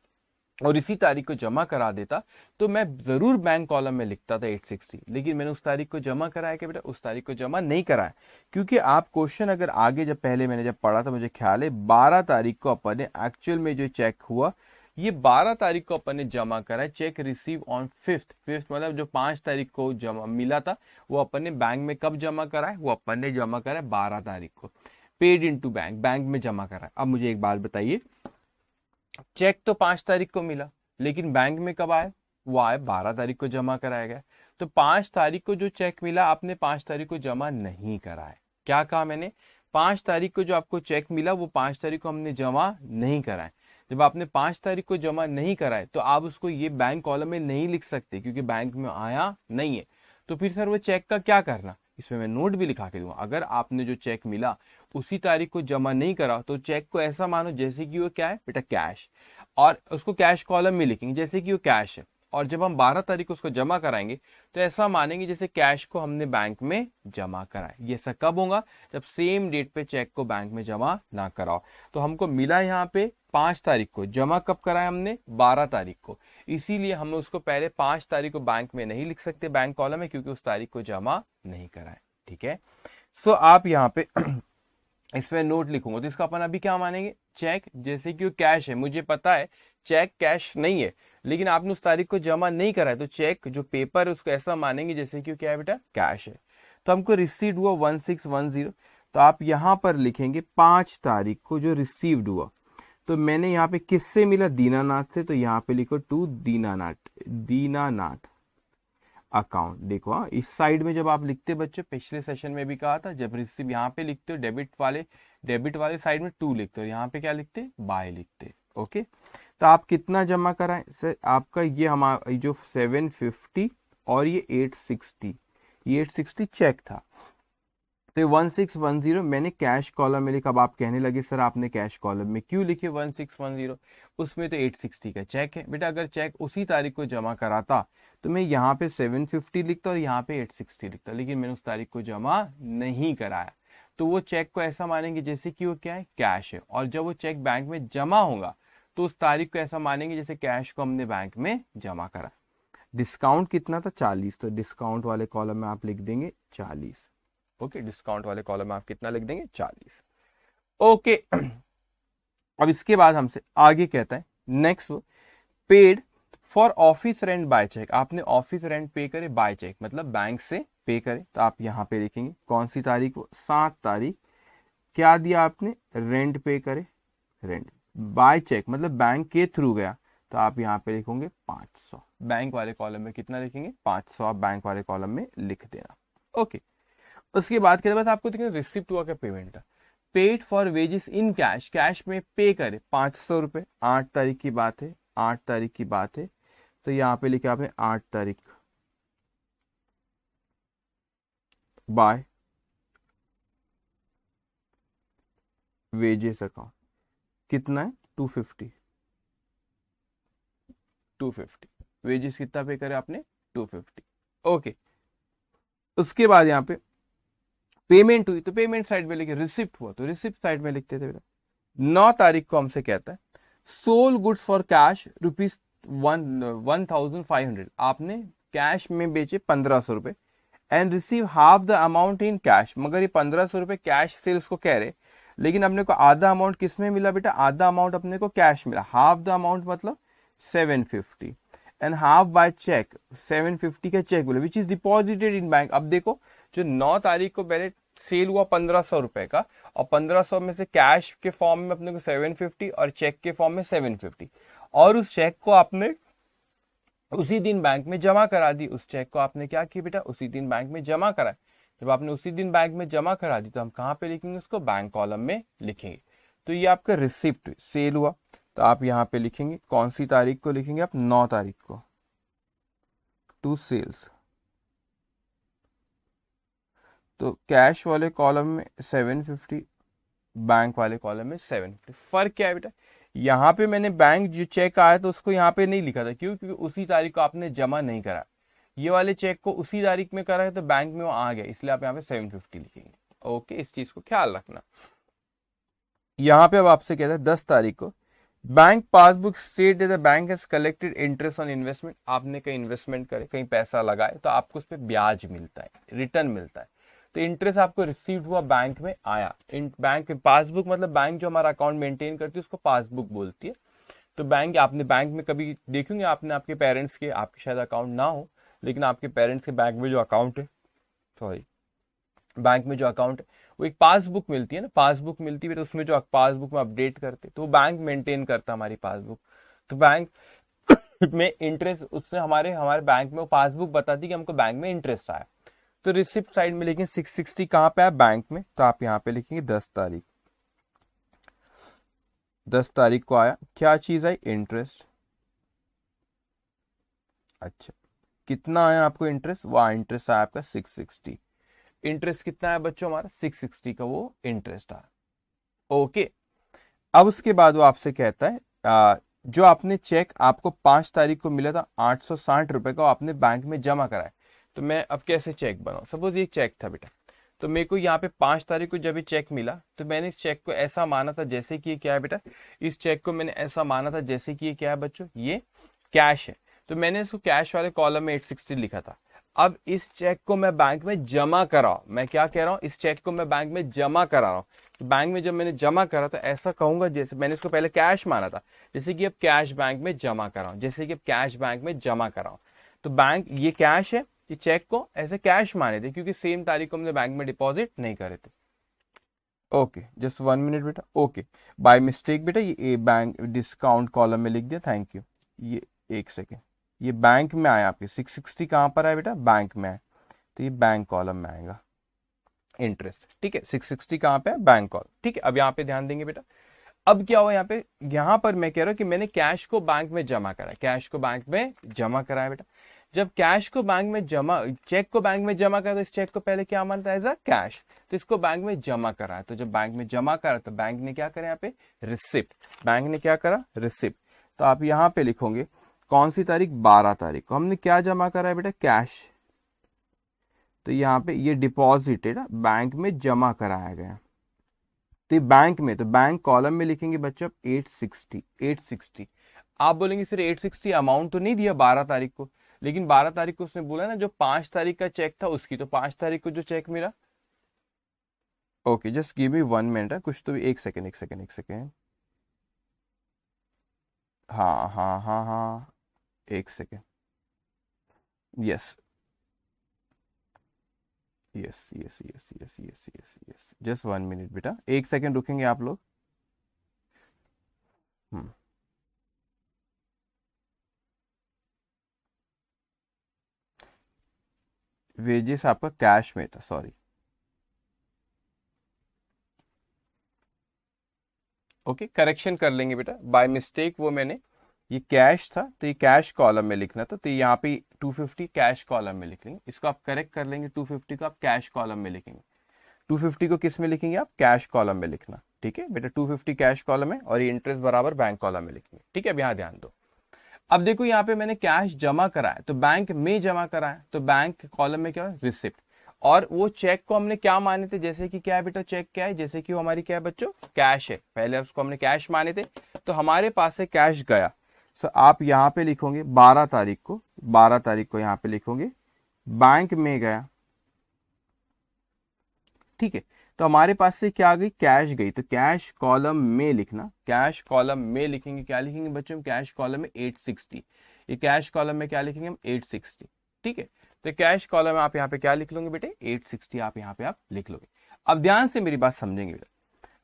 और इसी तारीख को जमा करा देता तो मैं जरूर बैंक कॉलम में लिखता था 860, लेकिन मैंने उस तारीख को जमा कराया कि बेटा उस तारीख को जमा नहीं कराया। क्योंकि आप क्वेश्चन अगर आगे जब पहले मैंने जब पढ़ा था मुझे ख्याल है 12 तारीख को अपन ने एक्चुअल में जो चेक हुआ ये 12 तारीख को अपन ने जमा करा, चेक रिसीव ऑन 5th मतलब जो 5 तारीख को जमा मिला था वो अपन ने बैंक में कब जमा करा है, वो अपन ने जमा करा है 12 तारीख को, पेड इनटू बैंक, बैंक में जमा करा है। अब मुझे एक बात बताइए, चेक तो 5 तारीख को मिला लेकिन बैंक में कब आए, वो आए 12 तारीख को जमा कराया गया। तो 5 तारीख को जो चेक मिला आपने 5 तारीख को जमा नहीं कराया। क्या कहा मैंने, 5 तारीख को जो आपको चेक मिला वो 5 तारीख को हमने जमा नहीं कराया। जब आपने 5 तारीख को जमा नहीं कराए तो आप उसको ये बैंक कॉलम में नहीं लिख सकते क्योंकि बैंक में आया नहीं है। तो फिर सर वो चेक का क्या करना, इसमें मैं नोट भी लिखा के दूंगा। अगर आपने जो चेक मिला उसी तारीख को जमा नहीं करा तो चेक को ऐसा मानो जैसे कि वो क्या है बेटा, कैश, और उसको कैश कॉलम में लिखेंगे जैसे कि वो कैश है। और जब हम 12 तारीख को उसको जमा कराएंगे तो ऐसा मानेंगे जैसे कैश को हमने बैंक में जमा कराए। ये ऐसा कब होगा, जब सेम डेट पे चेक को बैंक में जमा ना कराओ। तो हमको मिला यहाँ पे 5 तारीख को, जमा कब कराया हमने 12 तारीख को, इसीलिए हम उसको पहले 5 तारीख को बैंक में नहीं लिख सकते बैंक कॉलम में क्योंकि उस तारीख को जमा नहीं कराए। ठीक है, सो आप यहाँ पे इसमें नोट लिखूंगा तो इसका अपन अभी क्या मानेंगे, चेक जैसे कि वो कैश है। मुझे पता है चेक कैश नहीं है लेकिन आपने उस तारीख को जमा नहीं कराया तो चेक जो पेपर है उसको ऐसा मानेंगे जैसे कि क्या है बेटा, कैश है। तो हमको रिसीव्ड हुआ 1610, तो आप यहां पर लिखेंगे 5 तारीख को जो रिसीव्ड हुआ। तो मैंने यहाँ पे किससे मिला, दीनानाथ से, तो यहाँ पे लिखो टू दीनानाथ अकाउंट। देखो हाँ, इस साइड में जब आप लिखते बच्चों, पिछले सेशन में भी कहा था जब रिसीव यहाँ पे लिखते हो डेबिट वाले साइड में 2 लिखते हो, यहाँ पे क्या लिखते, बाय लिखते। ओके, तो आप कितना जमा कराएं सर, आपका ये हमारा जो 750 और ये 860, ये 860 चेक था, तो ये 1610 मैंने कैश कॉलम में लिखा। अब आप कहने लगे सर आपने कैश कॉलम में क्यों लिखे 1610, उसमें तो 860 का चेक है बेटा। अगर चेक उसी तारीख को जमा कराता तो मैं यहाँ पे 750 लिखता और यहाँ पे 860 लिखता, लेकिन मैंने उस तारीख को जमा नहीं कराया, तो वो चेक को ऐसा मानेंगे जैसे कि वो क्या है, कैश है। और जब वो चेक बैंक में जमा होगा तो उस तारीख को ऐसा मानेंगे जैसे कैश को हमने बैंक में जमा करा। डिस्काउंट कितना था, 40, तो डिस्काउंट वाले कॉलम में आप लिख देंगे 40। ओके, डिस्काउंट वाले कॉलम में आप कितना लिख देंगे, 40। ओके, अब इसके बाद हमसे आगे कहता है next, paid for office rent by cheque. आपने ऑफिस रेंट पे करे बाय चेक, मतलब बैंक से पे करे, तो आप यहां पे लिखेंगे कौन सी तारीख को, 7 तारीख। क्या दिया आपने, रेंट पे करे, रेंट बाय चेक मतलब बैंक के थ्रू गया, तो आप यहाँ पे लिखोगे 500। बैंक वाले कॉलम में कितना लिखेंगे, 500, आप बैंक वाले कॉलम में लिख देना। ओके, उसके बाद के बाद आपको देखिए रिसिप्ट हुआ क्या, पेमेंट का। Paid for wages in cash, cash में पे करे 500 रुपए, 8 तारीख की बात है, 8 तारीख की बात है, तो यहाँ पे लिखा आपने 8 तारीख बाय वेजेस अकाउंट, कितना है 250, 250 वेजेस कितना पे करे आपने, 250। ओके, उसके बाद यहाँ पे पेमेंट हुई तो पेमेंट साइड में लिखे, रिसिप्ट हुआ तो रिसिप्ट साइड में लिखते थे बेटा। 9 तारीख को हमसे कहता है sold goods for cash rupees 1500, आपने कैश में बेचे 1500 रुपए, and receive half the amount in cash. मगर ये 1500 रुपए कैश सेल्स को कह रहे, लेकिन अपने को आधा अमाउंट किस में मिला बेटा, आधा अमाउंट अपने को कैश मिला, हाफ द अमाउंट मतलब 750, एंड हाफ बाय चेक, 750 का चेक बोले which is deposited in bank. अब देखो जो 9 तारीख को पहले सेल हुआ 1500 रुपए का, और 1500 में से कैश के फॉर्म में अपने को 750 और चेक के फॉर्म में 750, और उस चेक को आपने उसी दिन बैंक में जमा करा दी। उस चेक को आपने क्या किया बेटा, उसी दिन बैंक में जमा करा। जब आपने उसी दिन बैंक में जमा करा दी तो हम कहां पे लिखेंगे उसको, बैंक कॉलम में लिखेंगे। तो ये आपका रिसिप्ट सेल हुआ, तो आप यहां पे लिखेंगे कौन सी तारीख को लिखेंगे आप, 9 तारीख को, टू सेल्स। तो कैश वाले कॉलम में 750, बैंक वाले कॉलम में 750। फर्क क्या है बेटा, यहाँ पे मैंने बैंक जो चेक आया तो उसको यहाँ पे नहीं लिखा था, क्यों, क्योंकि उसी तारीख को आपने जमा नहीं करा। ये वाले चेक को उसी तारीख में करा है तो बैंक में वो आ गया, इसलिए आप यहाँ पे 750 लिखेंगे। ओके, इस चीज को ख्याल रखना। यहाँ पे अब आपसे कहता है 10 तारीख को bank passbook state the bank has collected interest on investment. आपने कहीं इन्वेस्टमेंट करे, कहीं पैसा लगाए, तो आपको उस पर ब्याज मिलता है, रिटर्न मिलता है। तो इंटरेस्ट आपको रिसीव हुआ, बैंक में आया। बैंक पासबुक मतलब बैंक जो हमारा अकाउंट मेंटेन करती है उसको पासबुक बोलती है। तो बैंक, आपने बैंक में कभी देखेंगे आपने आपके पेरेंट्स के, आपके शायद अकाउंट ना हो, लेकिन आपके पेरेंट्स के बैंक में जो अकाउंट है, सॉरी बैंक में जो अकाउंट है, वो एक पासबुक मिलती है ना, पासबुक मिलती है, तो उसमें जो पासबुक में अपडेट करते, तो वो बैंक मेंटेन करता है हमारी पासबुक। तो बैंक में इंटरेस्ट, उससे हमारे हमारे बैंक में वो पासबुक बताती है कि हमको बैंक में इंटरेस्ट आया। तो रिसिप्ट साइड में लिखेंगे 660 कहां पे है, बैंक में, तो आप यहां पे लिखेंगे 10 तारीख, 10 तारीख को आया, क्या चीज आई, इंटरेस्ट। अच्छा, कितना आया आपको इंटरेस्ट, वो इंटरेस्ट आया आपका 660। इंटरेस्ट कितना है बच्चों हमारा, 660 का वो इंटरेस्ट आया। ओके, अब उसके बाद वो आपसे कहता है जो आपने चेक आपको 5 तारीख को मिला था 860 रुपए का, आपने बैंक में जमा कराया। तो मैं अब कैसे चेक बनाऊं, सपोज ये चेक था बेटा, तो मेरे को यहाँ पे 5 तारीख को जब ये चेक मिला तो मैंने इस चेक को ऐसा माना था जैसे कि ये क्या है बेटा, इस चेक को मैंने ऐसा माना था जैसे कि ये क्या है बच्चों, ये कैश है। तो मैंने इसको कैश वाले कॉलम में 860 लिखा था। अब इस चेक को मैं बैंक में जमा करा, मैं क्या कह रहा हूं, इस चेक को मैं बैंक में जमा करा रहा हूं। तो बैंक में जब मैंने जमा करा तो ऐसा कहूंगा जैसे मैंने इसको पहले कैश माना था, जैसे कि अब कैश बैंक में जमा करा हूं, जैसे कि अब कैश बैंक में जमा करा हूं। तो बैंक, ये कैश है, ये चेक को ऐसे कैश माने थे क्योंकि सेम तारीख को हमने बैंक में डिपॉजिट नहीं करे थे। ओके, जस्ट 1 मिनट बेटा। ओके, बाय मिस्टेक बेटा ये बैंक डिस्काउंट कॉलम में लिख दिया, थैंक यू। ये 1 सेकेंड, ये बैंक में आया आपके 660 कहां पर आया बेटा, बैंक में आया, तो ये बैंक कॉलम में आएगा इंटरेस्ट। ठीक है, 660 कहां पे है, बैंक कॉलम। ठीक है, अब यहाँ पे ध्यान देंगे बेटा, अब क्या हुआ यहाँ पे, यहाँ पर मैं कह रहा हूं कि मैंने कैश को बैंक में जमा करा, कैश को बैंक में जमा कराया बेटा। जब कैश को बैंक में जमा, चेक को बैंक में जमा करा तो इस चेक को पहले क्या मानता है, एज अ कैश, तो इसको बैंक में जमा करा। तो जब बैंक में जमा करा तो बैंक ने क्या करा यहाँ पे, रिसिप्ट, बैंक ने क्या करा, रिसिप्ट। तो आप यहाँ पे लिखोगे कौन सी तारीख, 12 तारीख को हमने क्या जमा करा है बेटा, कैश। तो यहाँ पे ये डिपॉजिटेड बैंक में जमा कराया गया। तो बैंक में, तो बैंक कॉलम में लिखेंगे बच्चों 860, 860। आप बोलेंगे सर 860 अमाउंट तो नहीं दिया 12 तारीख को, लेकिन 12 तारीख को उसने बोला ना जो 5 तारीख का चेक था उसकी, तो 5 तारीख को जो चेक मिला। Okay just give me 1 minute है, कुछ तो भी, एक सेकेंड एक सेकेंड एक सेकेंड, हाँ हाँ हाँ हाँ, एक second, yes yes yes yes yes yes yes yes, just 1 minute बेटा, एक सेकेंड रुकेंगे आप लोग। हम्म, वेजेस आपका कैश में था, सॉरी। ओके करेक्शन कर लेंगे बेटा, बाय मिस्टेक वो मैंने, ये कैश था तो ये कैश कॉलम में लिखना था, तो यहाँ पे 250 कैश कॉलम में लिख लेंगे, इसको आप करेक्ट कर लेंगे, 250 को आप कैश कॉलम में लिखेंगे। 250 को किस में लिखेंगे आप, कैश कॉलम में लिखना, ठीक है बेटा। 250 कैश कॉलम है और ये इंटरेस्ट बराबर बैंक कॉलम में लिखेंगे, ठीक है। अब यहाँ ध्यान दो, अब देखो यहाँ पे मैंने कैश जमा कराया तो बैंक में जमा कराया, तो बैंक कॉलम में क्या है, रिसिप्ट। और वो चेक को हमने क्या माने थे, जैसे कि क्या है बेटा, चेक क्या है, जैसे कि वो हमारी क्या है बच्चों, कैश है, पहले उसको हमने कैश माने थे, तो हमारे पास से कैश गया। सो आप यहाँ पे लिखोगे 12 तारीख को, 12 तारीख को यहाँ पे लिखोगे बैंक में गया, ठीक है। तो हमारे पास से क्या आ गई, कैश गई, तो कैश कॉलम में लिखना, कैश कॉलम में लिखेंगे, क्या लिखेंगे बच्चों, कैश कॉलम में 860, ये कैश कॉलम में क्या लिखेंगे हम, 860, ठीक है। तो कैश कॉलम में आप यहाँ पे क्या लिख लोगे बेटे, 860 आप यहाँ पे आप लिख लोगे। अब ध्यान से मेरी बात समझेंगे बेटा,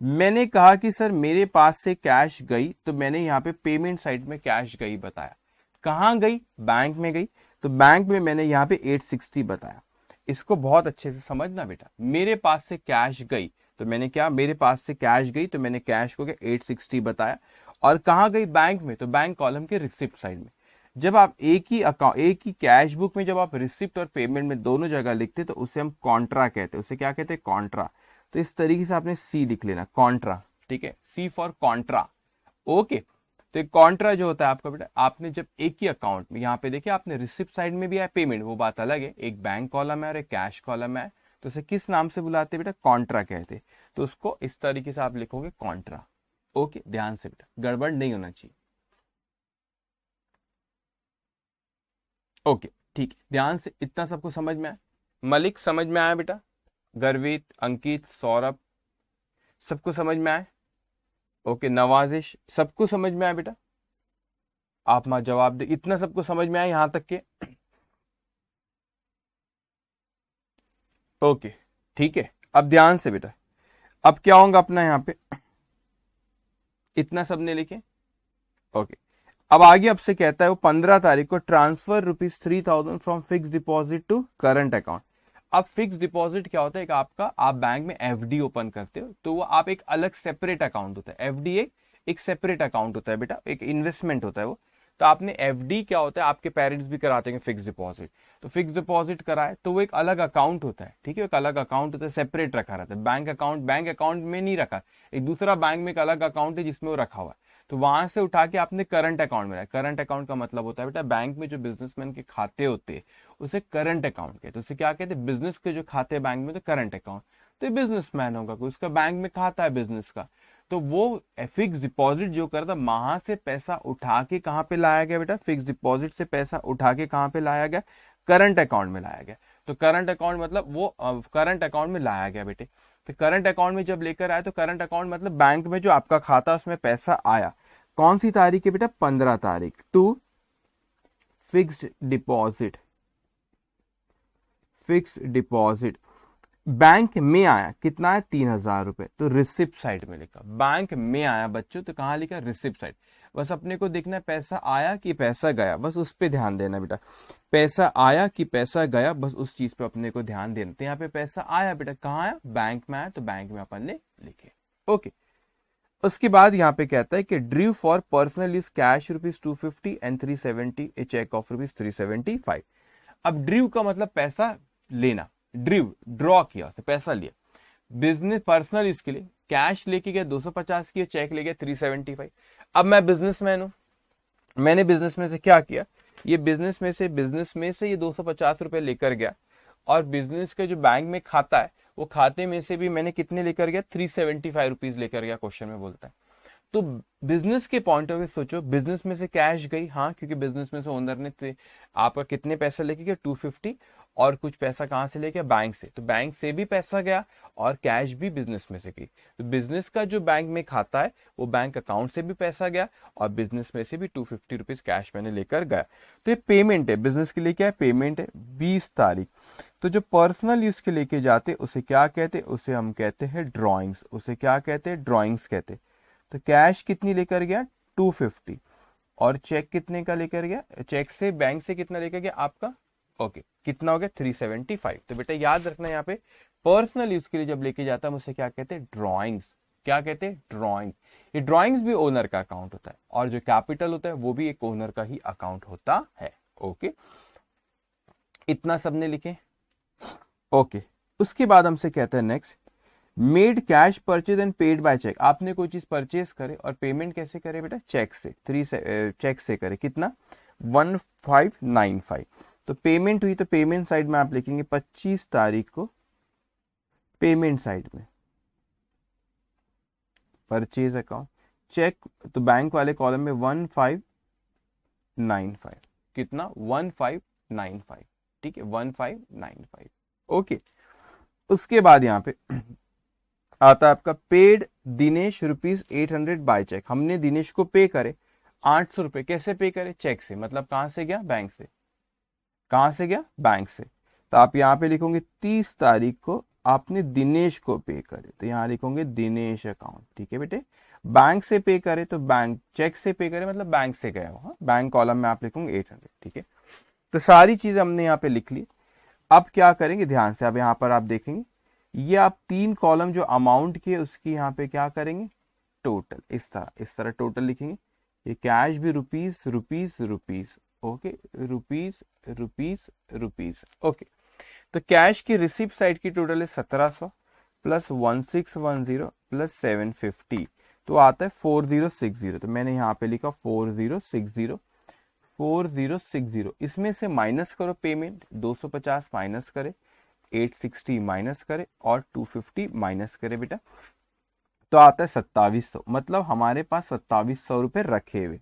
मैंने कहा कि सर मेरे पास से कैश गई, तो मैंने यहाँ पे पेमेंट साइड में कैश गई बताया, कहाँ गई, बैंक में गई, तो बैंक में मैंने यहाँ पे 860 बताया। इसको बहुत अच्छे से समझना बेटा, मेरे पास से कैश गई तो मैंने क्या, मेरे पास से कैश गई तो मैंने कैश को क्या 860 बताया, और कहाँ गई, बैंक में, तो बैंक कॉलम के रिसिप्ट साइड में। जब आप एक ही अकाउंट, एक ही कैश बुक में जब आप रिसिप्ट और पेमेंट में दोनों जगह लिखते तो उसे हम कॉन्ट्रा कहते हैं, उसे क्या कहते हैं, कॉन्ट्रा। तो इस तरीके से आपने सी लिख लेना, कॉन्ट्रा, ठीक है, सी फॉर कॉन्ट्रा। ओके, तो एक कॉन्ट्रा जो होता है आपका बेटा, आपने जब एक ही अकाउंट में, यहाँ पे देखिए आपने रिसिप्ट साइड में भी है पेमेंट, वो बात अलग है, एक बैंक कॉलम है और एक कैश कॉलम है, तो उसे किस नाम से बुलाते हैं बेटा, कॉन्ट्रा कहते हैं। तो उसको इस तरीके से आप लिखोगे कॉन्ट्रा। ओके ध्यान से बेटा, गड़बड़ नहीं होना चाहिए। ओके ठीक है, ध्यान से, इतना सबको समझ में आया, मलिक समझ में आया बेटा, गर्वित, अंकित, सौरभ, सबको समझ में आया। ओके नवाजिश, सबको समझ में आया बेटा, आप मां जवाब दे, इतना सबको समझ में आया यहां तक के। ओके ठीक है, अब ध्यान से बेटा, अब क्या होगा अपना यहाँ पे, इतना सबने लिखे। ओके, अब आगे आपसे कहता है वो 15 तारीख को transfer ₹3000 from fix deposit to current account. अब फिक्स डिपॉजिट क्या होता है, एक आपका, आप बैंक में एफडी ओपन करते हो तो वो आप एक अलग सेपरेट अकाउंट होता है, एफडी एक सेपरेट अकाउंट होता है बेटा, एक इन्वेस्टमेंट होता है वो। तो आपने एफडी क्या होता है, आपके पेरेंट्स भी कराते हैं फिक्स डिपॉजिट, तो फिक्स डिपॉजिट कराए तो वो एक अलग अकाउंट होता है, ठीक है, एक अलग अकाउंट होता है, सेपरेट रखा रहता है, बैंक अकाउंट में नहीं रखा, एक दूसरा बैंक में एक अलग अकाउंट है जिसमें वो रखा हुआ है, तो वहां से उठा के आपने करंट अकाउंट में रखा। करंट अकाउंट का मतलब होता है बेटा, बैंक में जो बिजनेसमैन के खाते होते हैं उसे करंट अकाउंट कहते हैं, उसे क्या कहते हैं, बिजनेस के जो खाते हैं बैंक में तो करंट अकाउंट। तो ये बिजनेसमैन होगा, कोई उसका बैंक में खाता है बिजनेस का, तो वो फिक्स डिपॉजिट जो करता, वहां से पैसा उठा के कहां पे लाया गया बेटा, फिक्स डिपॉजिट से पैसा उठा के कहां पे लाया गया, करंट अकाउंट में लाया गया। तो करंट अकाउंट मतलब वो करंट अकाउंट में लाया गया बेटे। तो करंट अकाउंट में जब लेकर आया तो करंट अकाउंट मतलब बैंक में जो आपका खाता उसमें पैसा आया, कौन सी तारीख है बेटा, 15 तारीख, to fixed deposit, fixed deposit bank में आया, कितना है, 3000 रुपए, तो रिसिप्ट साइड में लिखा, बैंक में आया बच्चों, तो कहां लिखा, रिसिप्ट साइड। बस अपने को देखना है पैसा आया कि पैसा गया, बस उस पे ध्यान देना बेटा, पैसा आया कि पैसा गया, बस उस चीज पे अपने को ध्यान देना। तो यहाँ पे पैसा आया बेटा, कहाँ आया, बैंक में आया, तो बैंक में अपन ने लिखे। ओके, उसके बाद यहाँ पे कहता है कि drew for personal use cash ₹250 and 370 a cheque of ₹375। अब ड्रीव का मतलब पैसा लेना, ड्रीव ड्रॉ किया तो पैसा लिया, बिजनेस पर्सनल यूज के लिए कैश लेके गया 250 की, चेक ले गया 375। अब मैं बिजनेसमैन हूं, मैंने बिजनेस में से क्या किया, ये बिजनेस में से ये 250 रुपए लेकर गया, और बिजनेस का जो बैंक में खाता है वो खाते में से भी मैंने कितने लेकर गया, 375 रुपीज लेकर गया, क्वेश्चन में बोलता है। तो बिजनेस के पॉइंट ऑफ व्यू सोचो, बिजनेस में से कैश गई, हाँ क्योंकि बिजनेस में से ओनर ने आपका कितने पैसे लेके गया, 250, और कुछ पैसा कहां से लेके, बैंक से, तो बैंक से भी पैसा गया और कैश भी बिजनेस में से गई। तो बिजनेस का जो बैंक में खाता है वो बैंक अकाउंट से भी पैसा गया और बिजनेस में से भी 250 रुपीज कैश मैंने लेकर गया। तो ये पेमेंट है, बिजनेस के लिए क्या है, पेमेंट है 20 तारीख। तो जो पर्सनल यूज के लेके जाते उसे क्या कहते, उसे हम कहते हैं ड्रॉइंग्स, उसे क्या कहते हैं, ड्रॉइंग्स कहते। तो कैश कितनी लेकर गया, 250, और चेक कितने का लेकर गया, चेक से बैंक से कितना लेकर गया आपका, ओके कितना हो गया, 375। तो बेटा याद रखना यहाँ पे पर्सनल यूज के लिए जब लेके जाता है उसे क्या कहते हैं, ड्रॉइंग्स। क्या कहते हैं, ड्रॉइंग। ये ड्रॉइंग्स भी ओनर का अकाउंट होता है, और जो कैपिटल होता है वो भी एक ओनर का ही अकाउंट होता है। ओके, इतना सबने लिखे। ओके, उसके बाद हमसे कहते हैं next, made cash purchase and paid by cheque. आपने कोई चीज परचेज करे और पेमेंट कैसे करे बेटा, चेक से, चेक से करे, कितना, 1595। तो पेमेंट हुई, तो पेमेंट साइड में आप लिखेंगे 25 तारीख को, पेमेंट साइड में परचेज अकाउंट, चेक तो बैंक वाले कॉलम में 1595, कितना, 1595, ठीक है 1595। ओके, उसके बाद यहां पे आता है आपका पेड दिनेश ₹800 बाय चेक। हमने दिनेश को पे करे 800 रुपए, कैसे पे करे, चेक से, मतलब कहां से गया, बैंक से, कहां से गया, बैंक से। तो आप यहां पे लिखोगे 30 तारीख को आपने दिनेश को पे करे, तो यहां लिखोगे दिनेश अकाउंट, ठीक है बेटे। बैंक से पे करे तो बैंक, चेक से पे करे मतलब बैंक से गया हो, बैंक कॉलम में आप लिखोगे 800, ठीक है। तो सारी चीजें हमने यहाँ पे लिख ली। अब क्या करेंगे, ध्यान से, अब यहाँ पर आप देखेंगे, ये आप 3 कॉलम जो अमाउंट की है उसकी यहाँ पे क्या करेंगे, टोटल, इस तरह टोटल लिखेंगे। ये कैश भी rupees rupees rupees, okay, rupees rupees rupees, okay. तो कैश की रिसिप्ट साइड की टोटल है 1700 प्लस 1610 प्लस 750, तो आता है 4060। तो मैंने यहाँ पे लिखा 4060, 4060। इसमें से माइनस करो पेमेंट, 250 माइनस करे, 860 माइनस करे और 250 माइनस करे बेटा, तो आता है 2700। मतलब हमारे पास 2700 रुपए रखे हुए।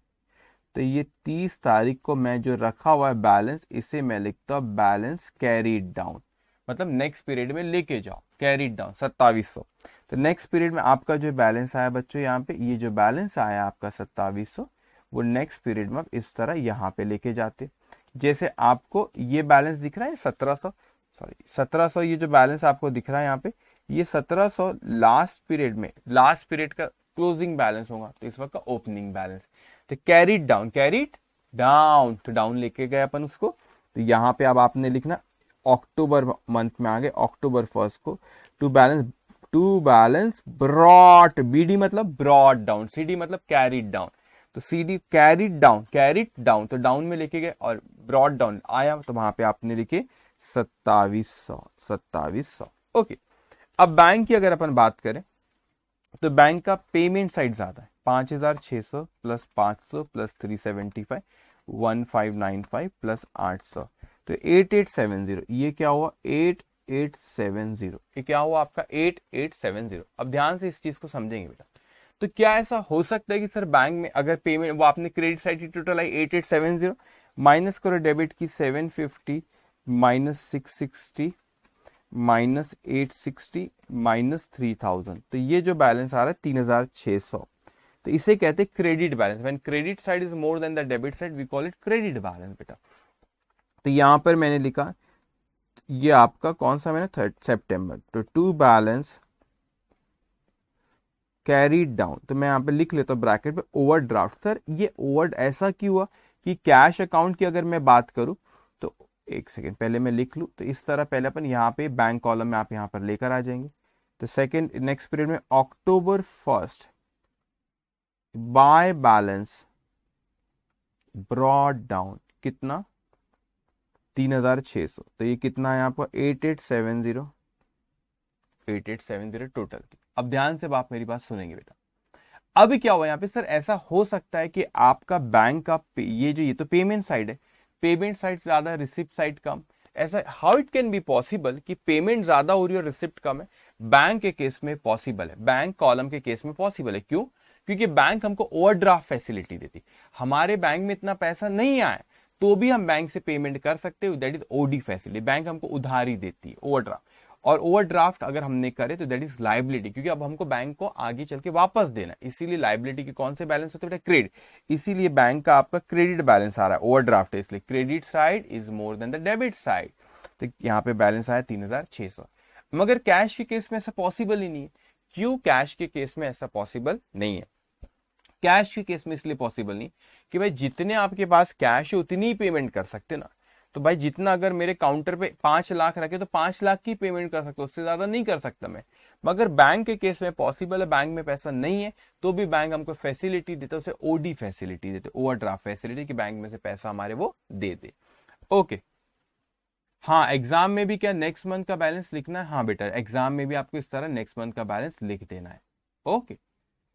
तो ये 30 तारीख को मैं जो रखा हुआ है बैलेंस, इसे मैं लिखता हूं बैलेंस कैरीड डाउन, मतलब नेक्स्ट पीरियड में लेके जाओ, कैरीड डाउन 2700। तो नेक्स्ट पीरियड में आपका जो बैलेंस आया बच्चों, यहाँ पे ये जो बैलेंस आया आपका 2700, वो नेक्स्ट पीरियड में आप इस तरह यहाँ पे लेके जाते। जैसे आपको ये बैलेंस दिख रहा है 1700, ये जो बैलेंस आपको दिख रहा है यहाँ पे, ये 1700 लास्ट पीरियड में, लास्ट पीरियड का क्लोजिंग बैलेंस होगा, तो इस वक्त का ओपनिंग बैलेंस। तो कैरीड डाउन, कैरीड डाउन, तो डाउन लेके गए अपन उसको। तो यहाँ पे अब आपने लिखना अक्टूबर मंथ में आ गए, अक्टूबर 1 को, टू बैलेंस ब्रॉट, बीडी मतलब ब्रॉट डाउन, सीडी मतलब कैरीड डाउन। तो सीडी कैरीड डाउन, तो डाउन में लेके गए और ब्रॉट डाउन आया, तो वहां पे आपने लिखे 2700। ओके, अब बैंक की अगर अपन बात करें तो बैंक का पेमेंट साइड ज्यादा है, 5600 प्लस 500 प्लस 375, 1595 प्लस 800, तो 8870। ये क्या हुआ, 8870, ये क्या हुआ आपका 8870। अब ध्यान से इस चीज को समझेंगे बेटा। तो क्या ऐसा हो सकता है कि सर बैंक में अगर पेमेंट, वो आपने क्रेडिट साइड की टोटल आई 8870, माइनस करो डेबिट की 750 माइनस 660 माइनस 860 माइनस 3000, तो ये जो बैलेंस आ रहा है 3600। तो इसे कहते हैं credit balance. When credit side is more than the debit side we call it credit balance बेटा। तो यहां पर मैंने लिखा, ये आपका कौन सा महीना, 3 सितंबर, तो टू बैलेंस कैरीड डाउन, तो मैं यहां पे लिख लेता हूं ब्रैकेट पे ओवरड्राफ्ट। सर ये ओवर ऐसा क्यों हुआ कि कैश अकाउंट की अगर मैं बात करूं, तो एक सेकेंड पहले मैं लिख लूं, तो इस तरह पहले अपन यहाँ पे बैंक कॉलम में आप यहाँ पर लेकर आ जाएंगे। तो सेकेंड नेक्स्ट पीरियड में अक्टूबर 1 बाय बैलेंस ब्रॉड डाउन कितना 3600, तो ये कितना है आपका 8870 टोटल। अब ध्यान से आप मेरी बात सुनेंगे बेटा। अब क्या हुआ यहाँ पे सर, ऐसा हो सकता है कि आपका बैंक का ये तो पेमेंट साइड है, पेमेंट साइड ज्यादा है, रिसिप्ट साइड कम। ऐसा how it can be possible कि पेमेंट ज्यादा हो रही है और रिसिप्ट कम है? बैंक के केस में पॉसिबल है, बैंक कॉलम के केस में पॉसिबल है। क्यों? क्योंकि बैंक हमको ओवरड्राफ्ट फैसिलिटी देती। हमारे बैंक में इतना पैसा नहीं आया तो भी हम बैंक से पेमेंट कर सकते हो, that is OD facility. Bank हमको उधारी देती है, ओवरड्राफ्ट। और ओवरड्राफ्ट अगर हमने करे तो दैट इज लाइबिलिटी, क्योंकि अब हमको बैंक को आगे चल के वापस देना है। इसीलिए लाइबिलिटी के कौन से बैलेंस होते हैं? क्रेडिट। इसीलिए बैंक का आपका क्रेडिट बैलेंस आ रहा है, ओवरड्राफ्ट है इसलिए credit side is more than the debit side. तो यहाँ पे बैलेंस आया 3600। मगर कैश के केस में ऐसा पॉसिबल ही नहीं है। क्यों कैश के केस में ऐसा पॉसिबल नहीं है? कैश के केस में इसलिए पॉसिबल नहीं कि भाई जितने आपके पास कैश है उतनी ही पेमेंट कर सकते ना। तो भाई जितना अगर मेरे काउंटर पे 5 लाख रखे तो 5 लाख की पेमेंट कर सकता, उससे ज्यादा नहीं कर सकता मैं। मगर बैंक के केस में पॉसिबल है, बैंक में पैसा नहीं है तो भी बैंक हमको फैसिलिटी देता है, उसे ओडी फैसिलिटी देते, ओवरड्राफ्ट फैसिलिटी, कि बैंक में से पैसा हमारे वो दे दे। ओके। हाँ, एग्जाम में भी क्या नेक्स्ट मंथ का बैलेंस लिखना है? हाँ बेटा, एग्जाम में भी आपको इस तरह नेक्स्ट मंथ का बैलेंस लिख देना है। ओके।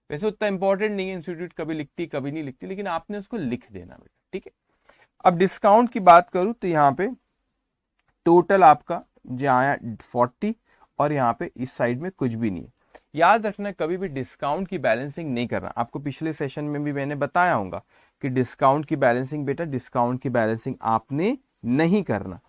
वैसे उतना इंपॉर्टेंट नहीं है, इंस्टीट्यूट कभी लिखती कभी नहीं लिखती, लेकिन आपने उसको लिख देना बेटा, ठीक है। अब डिस्काउंट की बात करूं तो यहाँ पे टोटल आपका जो आया 40, और यहाँ पे इस साइड में कुछ भी नहीं है। याद रखना कभी भी डिस्काउंट की बैलेंसिंग नहीं करना। आपको पिछले सेशन में भी मैंने बताया होगा कि डिस्काउंट की बैलेंसिंग बेटा, डिस्काउंट की बैलेंसिंग आपने नहीं करना।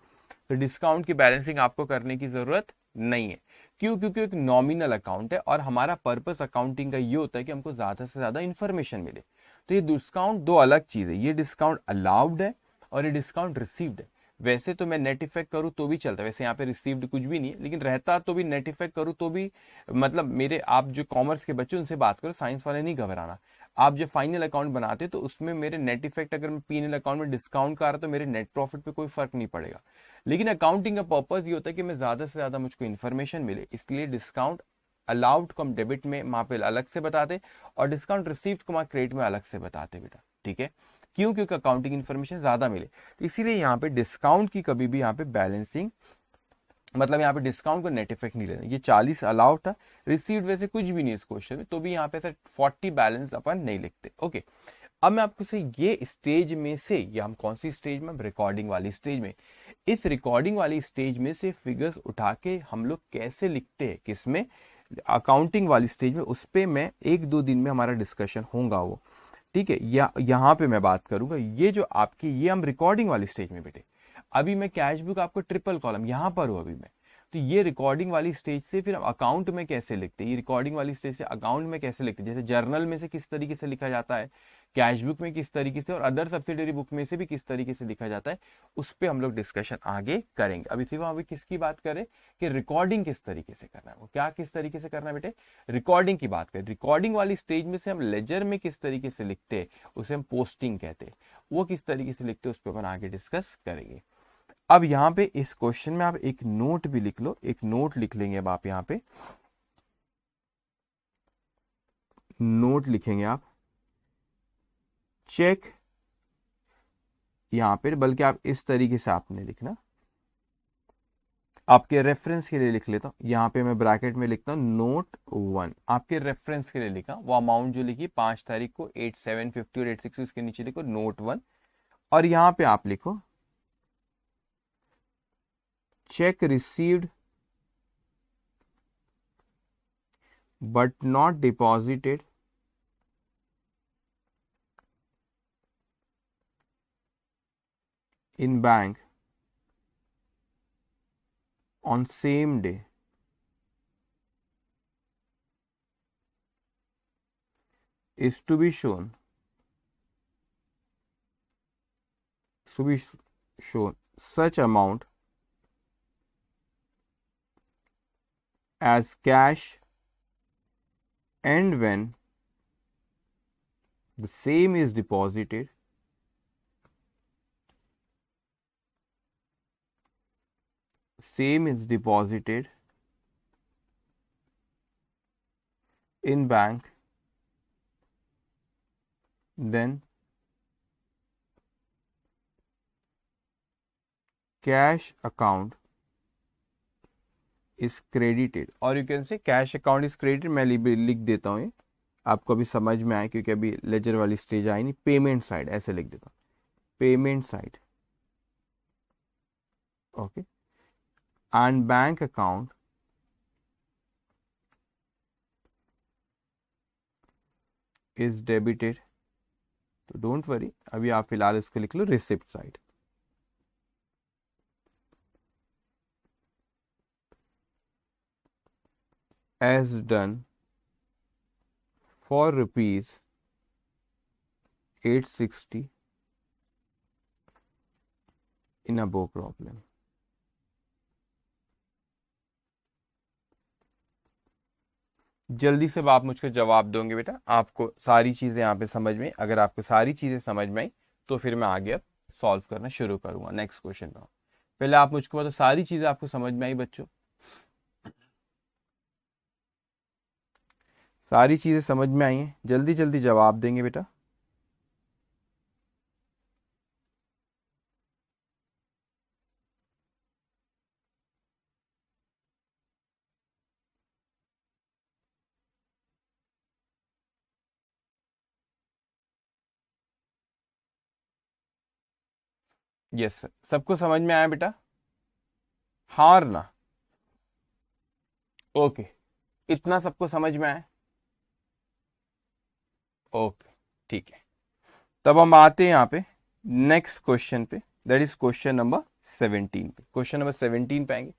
तो डिस्काउंट की बैलेंसिंग आपको करने की जरूरत नहीं है। क्यों? क्योंकि एक नॉमिनल अकाउंट है और हमारा पर्पस अकाउंटिंग का ये होता है कि हमको ज्यादा से ज्यादा इंफॉर्मेशन मिले। तो ये डिस्काउंट दो अलग चीज है, ये डिस्काउंट अलाउड है और ये डिस्काउंट रिसीव्ड है। वैसे तो मैं नेट इफेक्ट करूँ तो भी चलता है, वैसे यहाँ पे रिसीव्ड कुछ भी नहीं है, लेकिन रहता तो भी नेट इफेक्ट करूँ तो भी, मतलब मेरे आप जो कॉमर्स के बच्चे उनसे बात करो, साइंस वाले नहीं घबराना। आप जो फाइनल अकाउंट बनाते तो उसमें मेरे नेट इफेक्ट अगर मैं पीएनएल अकाउंट में डिस्काउंट का आ रहा तो मेरे नेट प्रॉफिट पे कोई फर्क नहीं पड़ेगा। लेकिन अकाउंटिंग का पर्पस ये होता है कि मैं ज्यादा से ज्यादा मुझको इन्फॉर्मेशन मिले, इसलिए डिस्काउंट अलाउड को हम डेबिट में वहां पे अलग से बताते और डिस्काउंट रिसीव्ड को वहां क्रेडिट में अलग से बताते बेटा, ठीक है। क्यों? क्योंकि अकाउंटिंग इन्फॉर्मेशन ज्यादा मिले, तो इसीलिए यहाँ पे डिस्काउंट की कभी भी यहाँ पे बैलेंसिंग, मतलब यहाँ पे डिस्काउंट को नेट इफेक्ट नहीं लेना। ये 40 अलाउड था, रिसीव्ड वैसे कुछ भी नहीं इस क्वेश्चन में, तो भी यहाँ पे सर 40 बैलेंस अपन नहीं लिखते। ओके। अब मैं आपको से ये स्टेज में से, ये हम कौन सी स्टेज में? रिकॉर्डिंग वाली स्टेज में। इस रिकॉर्डिंग वाली स्टेज में से फिगर्स उठा के हम लोग कैसे लिखते हैं, किसमें? अकाउंटिंग वाली स्टेज में। उस पे मैं 1-2 दिन में हमारा डिस्कशन होगा वो, ठीक है। यहाँ पे मैं बात करूंगा ये जो आपकी, ये हम रिकॉर्डिंग वाली स्टेज में बेटे। अभी मैं कैश बुक आपको ट्रिपल कॉलम यहां पर हूं अभी मैं। तो ये रिकॉर्डिंग वाली स्टेज से फिर हम अकाउंट में कैसे लिखते हैं, ये रिकॉर्डिंग वाली स्टेज से अकाउंट में कैसे लिखते हैं, जैसे जर्नल में से किस तरीके से लिखा जाता है, कैश बुक में किस तरीके से, और अदर सब्सिडरी बुक में से भी किस तरीके से लिखा जाता है, उस पर हम लोग डिस्कशन आगे करेंगे। अभी सिर्फ अभी किसकी बात करें कि रिकॉर्डिंग किस तरीके से करना है, वो क्या किस तरीके से करना है बेटे, रिकॉर्डिंग की बात करें। रिकॉर्डिंग वाली स्टेज में से हम लेजर में किस तरीके से लिखते हैं, उसे हम पोस्टिंग कहते हैं, वो किस तरीके से लिखते हैं उस पर अपन आगे डिस्कस करेंगे। अब यहाँ पे इस क्वेश्चन में आप एक नोट भी लिख लो, एक नोट लिख लेंगे। अब आप यहाँ पे नोट लिखेंगे आप, चेक, यहां पे बल्कि आप इस तरीके से आपने लिखना, आपके रेफरेंस के लिए लिख लेता हूं। यहां पे मैं ब्रैकेट में लिखता हूं नोट 1, आपके रेफरेंस के लिए लिखा। वो अमाउंट जो लिखी 5 तारीख को 8750 और 860, उसके नीचे लिखो नोट 1, और यहां पे आप लिखो check received but not deposited in bank on same day is to be shown such amount as cash, and when the same is deposited in bank then cash account is credited, और you can say cash account is credited. मैं लिख देता हूँ, ये आपको अभी समझ में आए क्योंकि अभी लेजर वाली स्टेज आई नहीं। पेमेंट साइड ऐसे लिख देता हूँ, payment side, okay, and bank account is debited. तो डोंट वरी, अभी आप फिलहाल इसको लिख लो receipt side. As done for rupees 860 in above problem. जल्दी से आप मुझको जवाब दोगे बेटा, आपको सारी चीजें यहाँ पे समझ में। अगर आपको सारी चीजें समझ में आई तो फिर मैं आगे अब सॉल्व करना शुरू करूंगा नेक्स्ट क्वेश्चन में। पहले आप मुझको बताओ, सारी चीजें आपको समझ में आई बच्चों? सारी चीजें समझ में आई हैं? जल्दी जल्दी जवाब देंगे बेटा। यस सर, सबको समझ में आया बेटा? हार ना, ओके, इतना सबको समझ में आया? ओके, ठीक है। तब हम आते हैं यहाँ पे नेक्स्ट क्वेश्चन पे, दैट इज क्वेश्चन नंबर 17 पे। क्वेश्चन नंबर 17 पे आएंगे।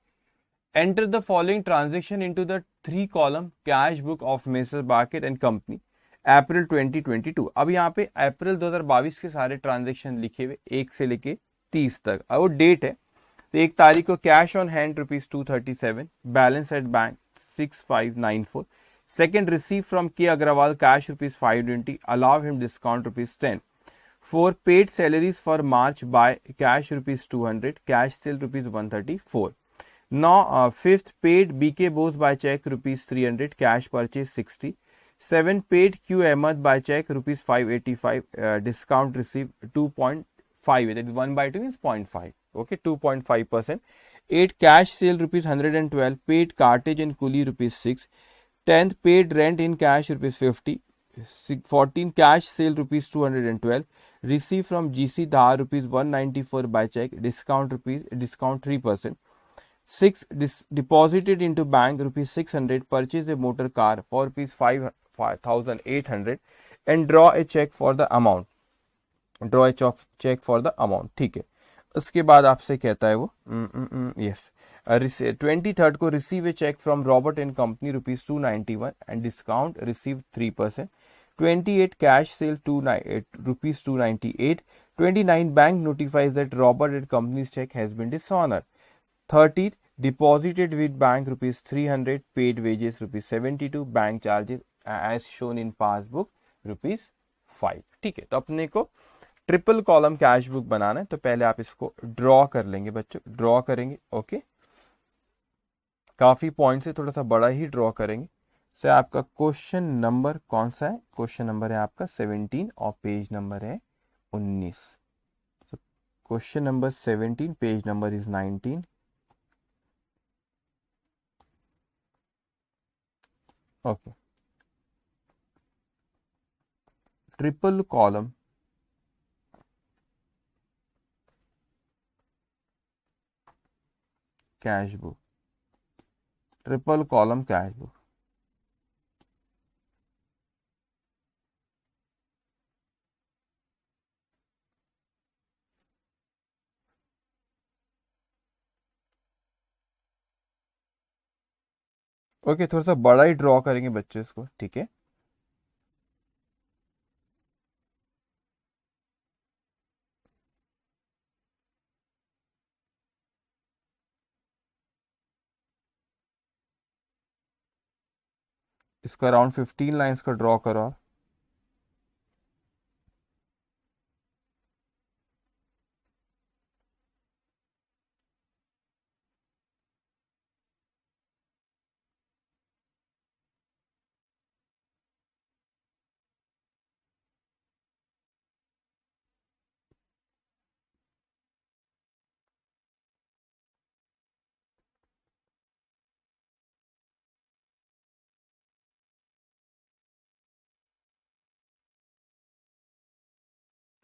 Enter the following transaction into the 3 column cash book of Messrs Baket and company April 2022। अब यहाँ पे अप्रैल 2022 के सारे ट्रांजेक्शन लिखे हुए 1 से लेके 30 तक, और वो डेट है। तो 1 तारीख को cash on hand ₹237, balance at bank 6594। Second, receive from K Agarwal cash ₹520, allow him discount ₹10। 4, paid salaries for March by cash ₹200, cash sale ₹134। Now, fifth, paid BK Bose by check ₹300, cash purchase 60. 7, paid Q Ahmed by check ₹585, discount received 2.5, that is 1 by 2 means 0.5, okay, 2.5%. 8, cash sale ₹112, paid cartage and coolie ₹6. 10th, paid rent in cash ₹50. 14, cash sale ₹212, received from GC Dhar ₹194 by check, discount 3%. 6, deposited into bank ₹600, purchase a motor car for ₹5,800 and draw a check for the amount, ठीक है। उसके बाद आपसे कहता है वो, yes, 23rd को receive a cheque from Robert and company ₹291 and discount receive 3%। 28, cash sale ₹298। 29, bank notifies that Robert and company's cheque has been dishonoured. 30, deposited with bank ₹300, paid wages ₹72, bank charges as shown in passbook ₹5। ठीक है, तो अपने को triple column cash book बनाना है, तो पहले आप इसको ड्रॉ कर लेंगे बच्चों, ड्रॉ करेंगे, ओके। काफी पॉइंट से थोड़ा सा बड़ा ही ड्रॉ करेंगे। से आपका क्वेश्चन नंबर कौन सा है? क्वेश्चन नंबर है आपका 17 और पेज नंबर है 19। Question number 17, page number is 19। Okay, triple column cash book, triple column cash book. Okay, थोड़ा सा बड़ा ही ड्रॉ करेंगे बच्चे इसको, ठीक है। इसका अराउंड 15 लाइंस का ड्रॉ करो।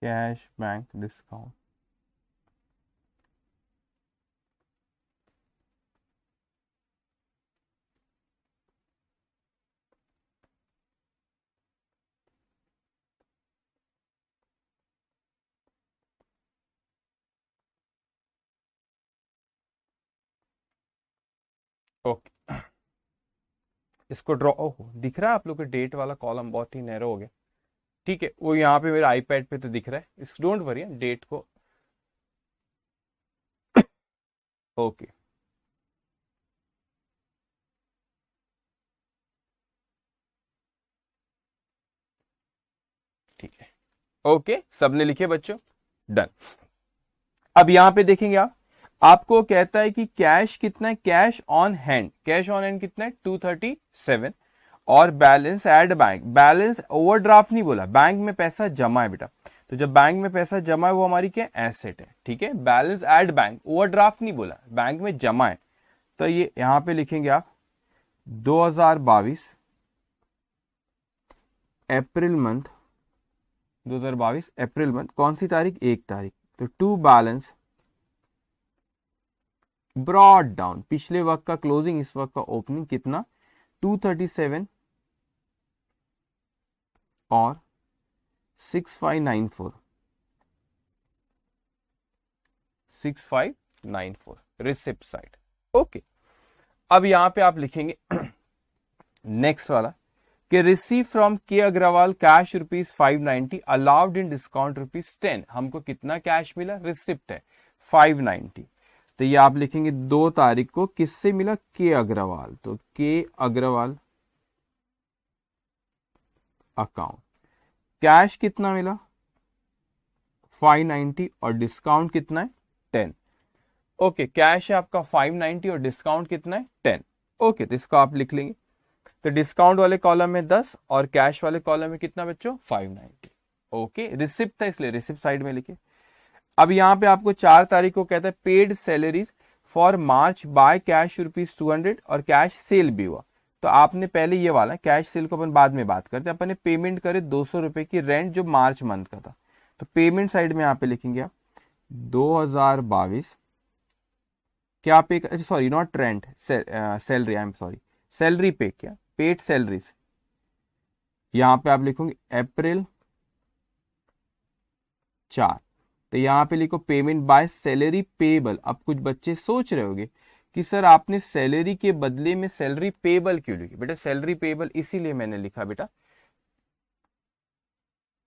Cash bank discount. ओके, इसको ड्रॉ, ओहो दिख रहा है आप लोग के डेट वाला कॉलम बहुत ही नैरो हो गया। ठीक है, वो यहाँ पे मेरे आईपैड पे तो दिख रहा है, इस डोंट वरी, डेट को। ओके, ठीक है, ओके सबने लिखे बच्चों, डन। अब यहां पे देखेंगे आप, आपको कहता है कि कैश कितना है, cash on hand, cash on hand कितना है 237, और balance at bank, balance overdraft नहीं बोला, बैंक में पैसा जमा है बेटा, तो जब बैंक में पैसा जमा है वो हमारी क्या एसेट है, ठीक है, बैलेंस एट बैंक, ओवरड्राफ्ट नहीं बोला, बैंक में जमा है, तो ये यहां पे लिखेंगे आप 2022 अप्रैल मंथ, 2022 अप्रैल मंथ, कौन सी तारीख, 1 तारीख, तो टू बैलेंस ब्रॉड डाउन, पिछले वक्त का क्लोजिंग इस वक्त का ओपनिंग कितना 237 और 6594, 6594 रिसिप्ट साइड। ओके, अब यहां पे आप लिखेंगे नेक्स्ट वाला कि receive from K Agarwal cash ₹590 allowed in discount ₹10, हमको कितना कैश मिला, रिसिप्ट है 590, तो ये आप लिखेंगे 2 तारीख को किससे मिला, के अग्रवाल, तो के अग्रवाल अकाउंट, कैश कितना मिला 590 और डिस्काउंट कितना है 10। ओके, कैश है आपका 590 और डिस्काउंट कितना है 10। ओके, तो इसको आप लिख लेंगे, तो डिस्काउंट वाले कॉलम में 10 और कैश वाले कॉलम में कितना बच्चों 590। ओके, रिसिप्ट था इसलिए रिसिप्ट साइड में लिखे। अब यहां पे आपको 4 तारीख को कहता है paid salaries for March by cash ₹200 और कैश सेल भी हुआ, तो आपने पहले ये वाला कैश सेल को अपन बाद में बात करते हैं, अपन ने पेमेंट करे ₹200 की रेंट जो मार्च मंथ का था, तो पेमेंट साइड में यहां पे लिखेंगे आप 2022 क्या पे, sorry not rent, salary, I am sorry, salary पे, क्या पेड सैलरीज, यहां पे आप लिखोगे अप्रैल 4, तो यहां पे लिखो पेमेंट बाय सैलरी पेबल। अब कुछ बच्चे सोच रहे होंगे कि सर आपने सैलरी के बदले में सैलरी पेबल क्यों लिखी, बेटा सैलरी पेबल इसीलिए मैंने लिखा बेटा,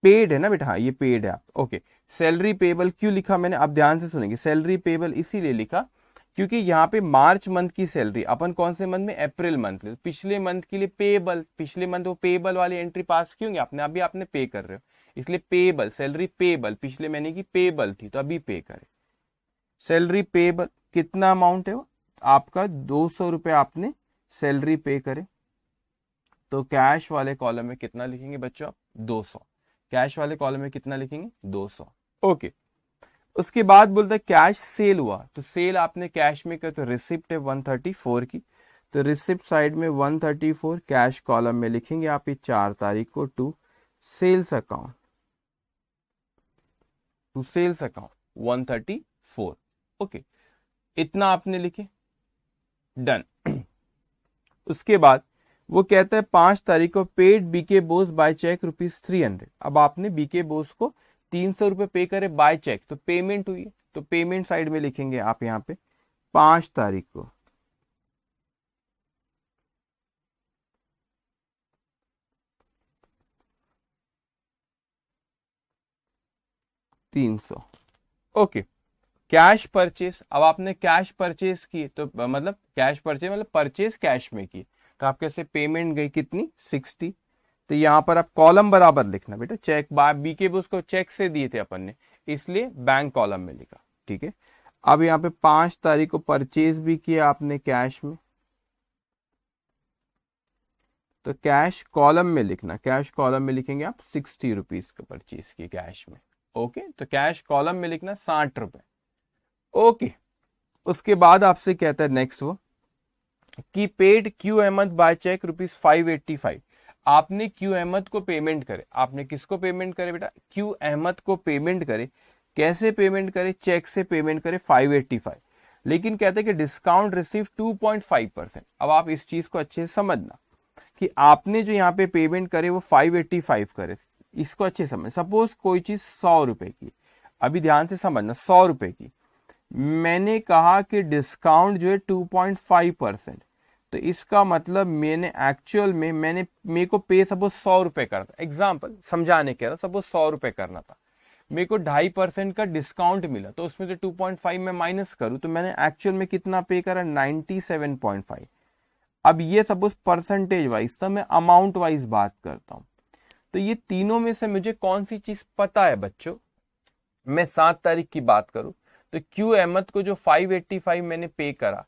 पेड है ना बेटा, हाँ ये पेड है आप, ओके, सैलरी पेबल क्यों लिखा मैंने, आप ध्यान से सुनेंगे, सैलरी पेबल इसीलिए लिखा क्योंकि यहाँ पे मार्च मंथ की सैलरी अपन कौन से मंथ में, अप्रैल मंथ में, पिछले मंथ के लिए पेबल, पिछले मंथ वो पेबल वाली एंट्री पास क्यों होंगे आपने, अभी आपने पे कर रहे हो, इसलिए पेबल, सैलरी पेबल, पिछले महीने की पेबल थी तो अभी पे करे, सैलरी पेबल कितना अमाउंट है वो आपका 200 रुपए आपने सैलरी पे करे, तो कैश वाले कॉलम में कितना लिखेंगे बच्चों आप 200, कैश वाले कॉलम में कितना लिखेंगे 200। ओके, उसके बाद बोलता है कैश सेल हुआ, तो सेल आपने कैश में किया तो रिसिप्ट है 134 की, तो रिसिप्ट साइड में 134 कैश कॉलम में लिखेंगे आप ये 4 तारीख को to sales account, to sales account 134। Okay, इतना आपने लिखे, डन। उसके बाद वो कहता है 5 तारीख को paid B K Bose by cheque ₹300, अब आपने बीके बोस को 300 रुपए पे करे बाय चेक, तो पेमेंट हुई है, तो पेमेंट साइड में लिखेंगे आप यहां पे 5 तारीख को 300। ओके, कैश परचेस, अब आपने कैश परचेस की तो मतलब कैश परचेस मतलब परचेस कैश में की, तो आपके से पेमेंट गई कितनी 60, तो यहां पर आप कॉलम बराबर लिखना बेटा, चेक बाय बीके बोस को चेक से दिए थे अपन ने, इसलिए बैंक कॉलम में लिखा, ठीक है। अब यहाँ पे 5 तारीख को परचेज भी किया आपने कैश में, तो कैश कॉलम में लिखना, कैश कॉलम में लिखेंगे आप 60 रुपीज का परचेज किए कैश में। ओके, तो कैश कॉलम में लिखना 60 रुपए। ओके, उसके बाद आपसे कहता है नेक्स्ट वो कि paid Q Ahmed by cheque ₹585, आपने क्यू अहमद को पेमेंट करे, आपने किसको पेमेंट करे बेटा, क्यू अहमद को पेमेंट करे। कैसे पेमेंट करे, चेक से पेमेंट करे 585, लेकिन कहते हैं कि डिस्काउंट रिसीव 2.5%। अब आप इस चीज को अच्छे से समझना कि आपने जो यहाँ पे पेमेंट करे वो 585 करे, इसको अच्छे से समझ। सपोज कोई चीज 100 रुपए की, अभी ध्यान से समझना, 100 रुपए की मैंने कहा कि डिस्काउंट जो है 2.5%, तो इसका मतलब मैंने एक्चुअल में मेरे को पे सपोज 100 रुपए करना था, एग्जाम्पल समझाने के रहा, सपोज 100 रुपए करना था, मेरे को 2.5% का डिस्काउंट मिला, तो उसमें से 2.5 में माइनस करूं तो मैंने एक्चुअल में कितना पे करा, 97.5। अब ये सपोज परसेंटेज वाइज था, मैं अमाउंट वाइज बात करता हूं, तो ये तीनों में से मुझे कौन सी चीज पता है बच्चों। मैं 7 तारीख की बात करूं तो क्यू अहमद को जो 585 मैंने पे करा,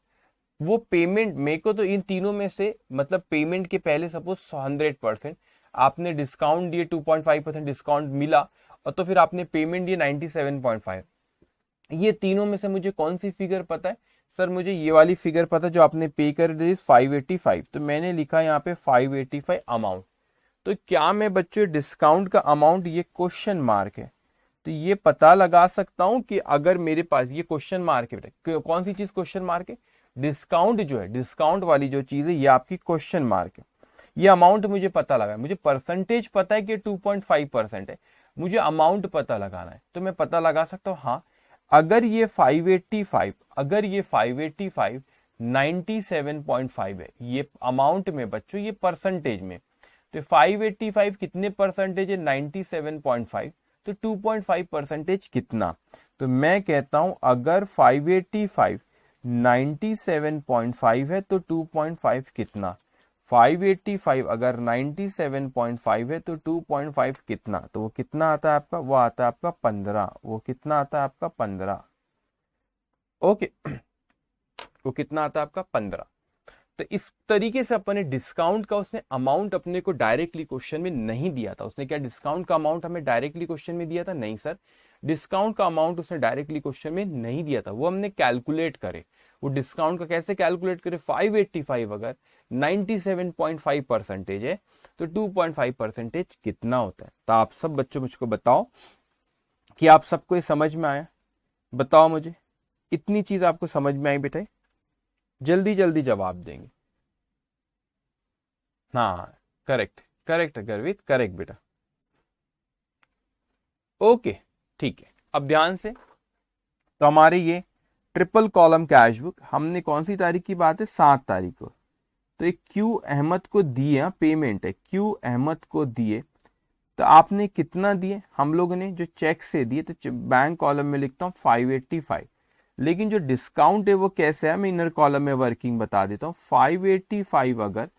वो पेमेंट मेरे को तो इन तीनों में से मतलब पेमेंट के पहले सपोज 100%, आपने डिस्काउंट दिए 2.5% डिस्काउंट मिला, और तो फिर आपने पेमेंट दिए 97.5। ये तीनों में से मुझे कौन सी फिगर पता है, सर मुझे ये वाली फिगर पता है जो आपने पे कर दी 585, तो मैंने लिखा यहाँ पे 585 अमाउंट। तो क्या मैं बच्चों डिस्काउंट का अमाउंट, ये क्वेश्चन मार्क है, तो ये पता लगा सकता हूं कि अगर मेरे पास ये क्वेश्चन मार्क है, कौन सी चीज क्वेश्चन मार्क है, डिस्काउंट जो है, डिस्काउंट वाली जो चीज है ये आपकी क्वेश्चन मार्क है। ये अमाउंट मुझे पता लगा, मुझे परसेंटेज पता है कि 2.5% है, मुझे अमाउंट पता लगाना है, तो मैं पता लगा सकता हूँ हाँ, अगर ये 585, अगर ये 585 97.5 है, ये अमाउंट में बच्चों, ये परसेंटेज में, तो 585 कितने परसेंटेज है, 97.5, तो 2.5% कितना। तो मैं कहता हूं अगर 585 97.5 है तो 2.5 कितना, 585 अगर 97.5 है तो 2.5 कितना, तो वो कितना आता है आपका, वो आता है आपका 15, वो कितना आता है आपका 15। ओके, वो कितना आता है आपका 15। तो इस तरीके से अपने डिस्काउंट का, उसने अमाउंट अपने को डायरेक्टली क्वेश्चन में नहीं दिया था, उसने क्या डिस्काउंट का अमाउंट हमें डायरेक्टली क्वेश्चन में दिया था, नहीं सर, डिस्काउंट का अमाउंट उसने डायरेक्टली क्वेश्चन में नहीं दिया था, वो हमने कैलकुलेट करे। वो डिस्काउंट का कैसे कैलकुलेट करे, 585 अगर 97.5% है तो 2.5% कितना होता है। तो आप सब बच्चों मुझको बताओ कि आप सबको ये समझ में आया, बताओ मुझे, इतनी चीज आपको समझ में आई बेटा, जल्दी जल्दी जवाब देंगे। हाँ करेक्ट करेक्ट गर्वित, करेक्ट बेटा। ओके ठीक है, अब ध्यान से, तो हमारे ये ट्रिपल कॉलम कैश बुक हमने कौन सी तारीख की बात है, 7 तारीख को, तो एक क्यू अहमद को दिए, पेमेंट है क्यू अहमद को दिए, तो आपने कितना दिए, हम लोगों ने जो चेक से दिए, तो बैंक कॉलम में लिखता हूं 585, लेकिन जो डिस्काउंट है वो कैसे है, मैं इनर कॉलम में वर्किंग बता देता हूं। 585 अगर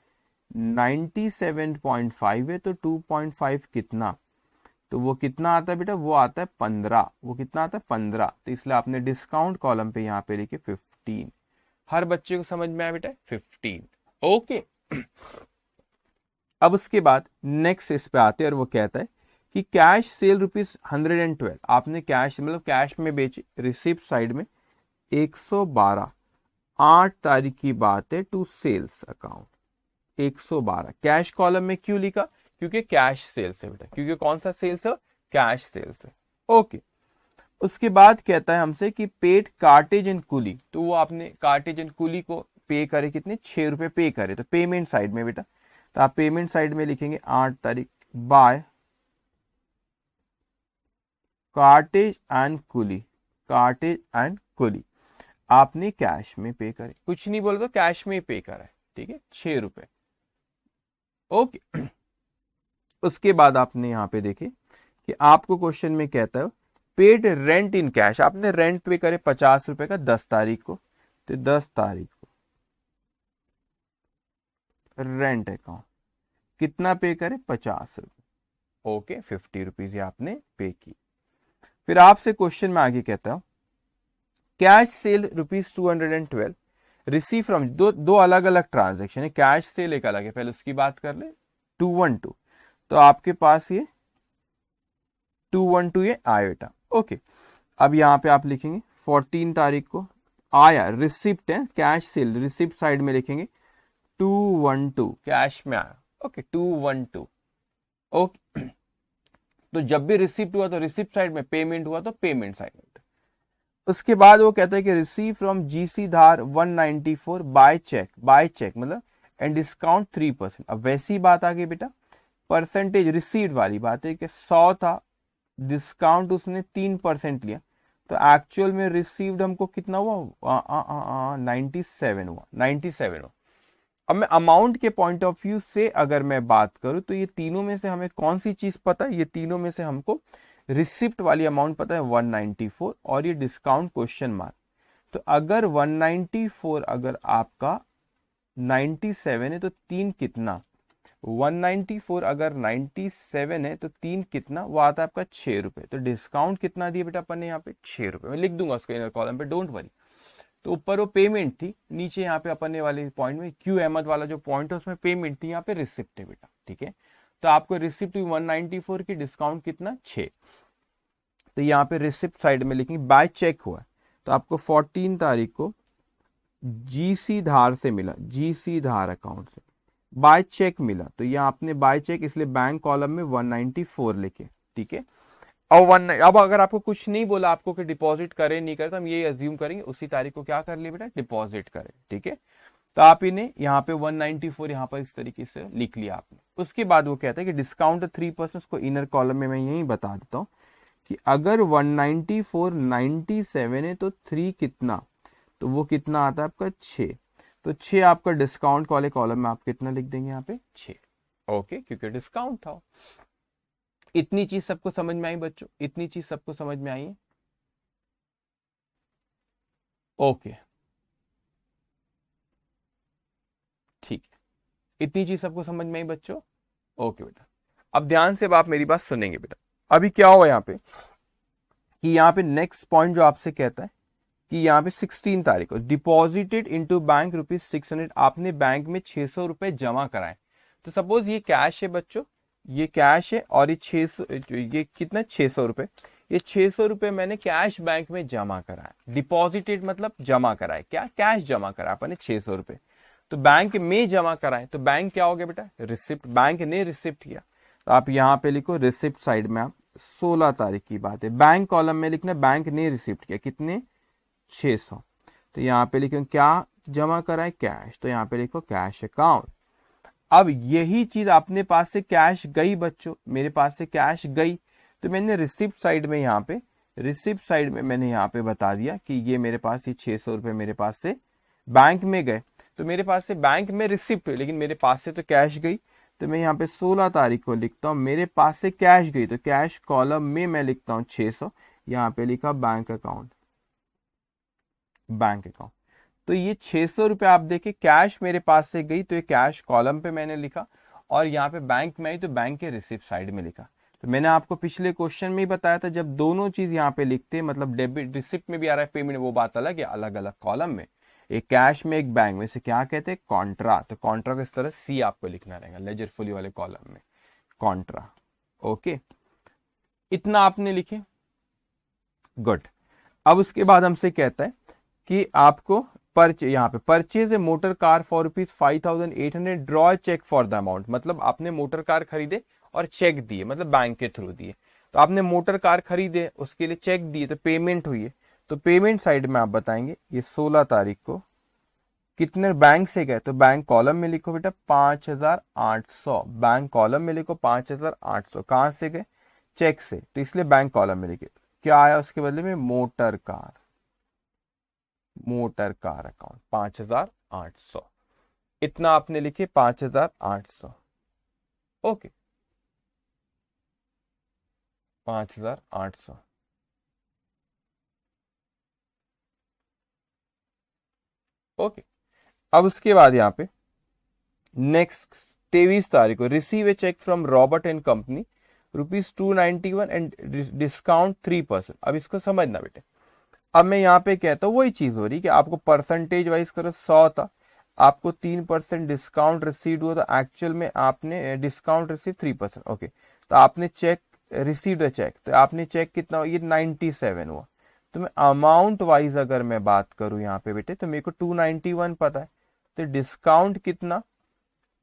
97.5 है तो 2.5 कितना, तो वो कितना आता है बेटा, वो आता है 15, वो कितना आता है 15, तो इसलिए आपने डिस्काउंट कॉलम पे यहाँ पे लिखे 15। हर बच्चे को समझ में आया बेटा 15। ओके, अब उसके बाद नेक्स्ट इस पे आते हैं, और वो कहता है कि कैश सेल ₹112, आपने कैश मतलब कैश में बेचे, रिसिप्ट साइड में 112, 8 तारीख की बात है, to sales account 112, cash column में क्यों लिखा, क्योंकि कैश सेल्स है बेटा, क्योंकि कौन सा सेल्स है, कैश सेल्स है। ओके, उसके बाद कहता है हमसे कि पेड कार्टेज एंड कुली, तो वो आपने कार्टेज एंड कुली को पे करे, कितने 6 रुपए पे करे, तो पेमेंट साइड में बेटा, तो आप पेमेंट साइड में लिखेंगे 8 तारीख by cartage and coolie, cartage and coolie आपने कैश में पे करे, कुछ नहीं बोला तो कैश में पे करा है, ठीक है 6 रुपए। ओके, उसके बाद आपने यहां पे देखे कि आपको क्वेश्चन में कहता है पेड रेंट इन कैश, आपने रेंट पे करे 50 रुपए का 10 तारीख को, तो 10 तारीख को रेंट अकाउंट कितना पे करे, 50 रुपए। ओके, 50 रुपीज आपने पे की। फिर आपसे क्वेश्चन में आगे कहता हूं कैश सेल ₹212 रिसीव फ्रॉम, दो अलग अलग ट्रांजेक्शन है, कैश सेल एक अलग है, पहले उसकी बात कर ले, 212, तो आपके पास ये 212 ये आया बेटा। ओके, अब यहां पे आप लिखेंगे 14 तारीख को आया, रिसिप्ट है कैश सेल, रिसिप्ट साइड में लिखेंगे 212 कैश में आया, ओके 212। ओके, तो जब भी रिसिप्ट हुआ तो रिसिप्ट साइड में, पेमेंट हुआ तो पेमेंट साइड में। उसके बाद वो कहता है कि receive from G C Dhar 194 by cheque, by cheque मतलब एंड डिस्काउंट 3%। अब वैसी बात आ गई बेटा, परसेंटेज रिसीव्ड वाली बात है कि 100 था, डिस्काउंट उसने 3% लिया, तो एक्चुअल में रिसीव्ड हमको कितना हुआ, 97 हुआ, 97 हुआ। अब मैं अमाउंट के पॉइंट ऑफ व्यू से अगर मैं बात करूं तो ये तीनों में से हमें कौन सी चीज पता है, ये तीनों में से हमको रिसिप्ट वाली अमाउंट पता है 194 और ये डिस्काउंट क्वेश्चन मार्क। तो अगर 194 अगर आपका 97 है तो तीन कितना, 194 अगर 97 है तो तीन कितना, वो आता है आपका 6 रुपए। तो डिस्काउंट कितना दिया बेटा अपन ने यहाँ पे, 6 रुपए। मैं लिख दूंगा उसको इनर कॉलम पे, डोंट वरी। तो ऊपर वो पेमेंट थी, नीचे यहाँ पे अपन ने वाले पॉइंट में क्यू अहमद वाला जो पॉइंट है उसमें पेमेंट थी, यहाँ पे रिसिप्ट है बेटा, ठीक है। तो आपको रिसिप्ट 194 की, डिस्काउंट कितना 6। तो यहाँ पे रिसिप्ट साइड में लिखेंगे बाय चेक हुआ, तो आपको 14 तारीख को जीसी धार से मिला, जीसी धार अकाउंट से बाय चेक मिला, तो यहाँ आपने बाय चेक इसलिए बैंक कॉलम में 194 लिखे, ठीक है। अब अगर आपको कुछ नहीं बोला आपको कि डिपॉजिट करे नहीं करे, तो हम ये अज्यूम करेंगे उसी तारीख को क्या कर लिए बेटा, डिपॉजिट करे, ठीक है। तो आप इन्हें यहाँ पे 194 यहाँ पर इस तरीके से लिख लिया आपने। उसके बाद वो कहता है कि डिस्काउंट 3%, को इनर कॉलम में मैं यही बता देता हूँ कि अगर 194 97 है तो 3 कितना, तो वो कितना आता है आपका 6। तो 6 आपका डिस्काउंट वाले कॉलम में आप कितना लिख देंगे यहाँ पे 6, ओके, क्योंकि डिस्काउंट था। इतनी चीज सबको समझ में आई बच्चों, इतनी चीज सबको समझ में आई है, ओके ठीक है, इतनी चीज सबको समझ में आई बच्चों, ओके बेटा। अब ध्यान से आप मेरी बात सुनेंगे बेटा। अभी क्या हुआ यहाँ पे कि यहाँ पे नेक्स्ट पॉइंट जो आपसे कहता है कि यहाँ पे 16 तारीख को डिपॉजिटेड इनटू बैंक ₹600, आपने बैंक में 600 रुपए जमा कराए। तो सपोज ये कैश है बच्चों, ये कैश है और ये 600, ये कितना 600 रुपए, ये 600 रुपए मैंने कैश बैंक में जमा कराया। डिपॉजिटेड मतलब जमा कराए, क्या कैश जमा करा अपने 600 रुपए, तो बैंक में जमा कराए, तो बैंक क्या हो गया बेटा, रिसिप्ट, बैंक ने रिसिप्ट किया। तो आप यहाँ पे लिखो रिसिप्ट साइड में, आप 16 तारीख की बात है, बैंक कॉलम में लिखना बैंक ने रिसिप्ट किया कितने 600। तो यहाँ पे लिखो क्या जमा कराए, कैश, तो यहाँ पे लिखो कैश अकाउंट। अब यही चीज अपने पास से कैश गई बच्चों, मेरे पास से कैश गई, तो मैंने रिसिप्ट साइड में यहाँ पे, रिसिप्ट साइड में मैंने यहाँ पे बता दिया कि ये मेरे पास ये 600 रुपए मेरे पास से बैंक में गए, तो मेरे पास से बैंक में रिसिप्ट हुई, लेकिन मेरे पास से तो कैश गई। तो मैं यहाँ पे 16 तारीख को लिखता हूँ मेरे पास से कैश गई, तो कैश कॉलम में मैं लिखता हूँ 600, यहाँ पे लिखा बैंक अकाउंट, बैंक अकाउंट। तो ये 600 रुपए आप देखिए कैश मेरे पास से गई, तो ये कैश कॉलम पे मैंने लिखा, और यहाँ पे बैंक में आई तो बैंक के रिसिप्ट साइड में लिखा। तो मैंने आपको पिछले क्वेश्चन में ही बताया था, जब दोनों चीज यहाँ पे लिखते मतलब डेबिट रिसिप्ट में भी आ रहा है पेमेंट, वो बात अलग है, अलग अलग कॉलम में, एक कैश में एक बैंक में, से क्या कहते हैं कॉन्ट्रा। तो कॉन्ट्रा को इस तरह सी आपको लिखना रहेगा लेजर फुली वाले कॉलम में, कॉन्ट्रा, ओके। इतना आपने लिखे, गुड। अब उसके बाद हमसे कहता है कि आपको यहाँ पे purchase a motor car for ₹5,800, draw cheque for the amount, मतलब आपने मोटर कार खरीदे और चेक दिए, मतलब बैंक के थ्रू दिए। तो आपने मोटर कार खरीदे, उसके लिए चेक दिए, तो पेमेंट हुई है। तो पेमेंट साइड में आप बताएंगे ये 16 तारीख को कितने बैंक से गए, तो बैंक कॉलम में लिखो बेटा 5,800, बैंक कॉलम में लिखो 5,800, कहां से गए चेक से, तो इसलिए बैंक कॉलम में लिखे। क्या आया उसके बदले में, motor car, motor car account 5,800, इतना आपने लिखे 5,800, ओके 5,800, ओके। अब उसके बाद यहाँ पे नेक्स्ट 23 तारीख को receive a cheque from Robert and company ₹291 and discount 3%। अब इसको समझना बेटे, अब मैं यहाँ पे कहता हूँ वही चीज हो रही कि आपको परसेंटेज वाइज करो 100 था, आपको 3% डिस्काउंट रिसीव हुआ, तो एक्चुअल में आपने डिस्काउंट रिसीव 3%, ओके। तो आपने चेक रिसीव्ड अ चेक, तो आपने चेक कितना, ये 97 हुआ। तो मैं अमाउंट वाइज अगर मैं बात करूं यहाँ पे बेटे, तो मेरे को 291 पता है, तो डिस्काउंट कितना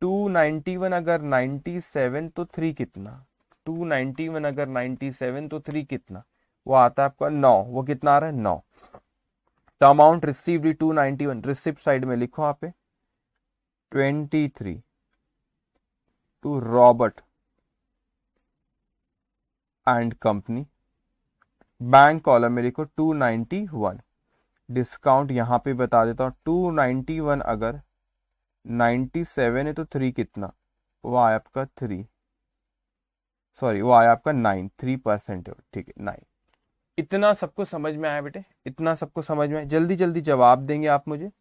291 अगर 97 तो 3 कितना, 291 अगर 97 तो 3 कितना, वो आता है आपका 9। वो कितना आ रहा है 9। The amount received 291, receipt side में लिखो आप 23 to Robert and company, bank column में लिखो 291। डिस्काउंट यहां पे बता देता हूं, 291 अगर 97 है तो 3 कितना, वो आया आपका 3, सॉरी वो आया आपका 9, 3% है, ठीक है 9। इतना सबको समझ में आया बेटे, इतना सबको समझ में आया? जल्दी जल्दी जवाब देंगे आप मुझे,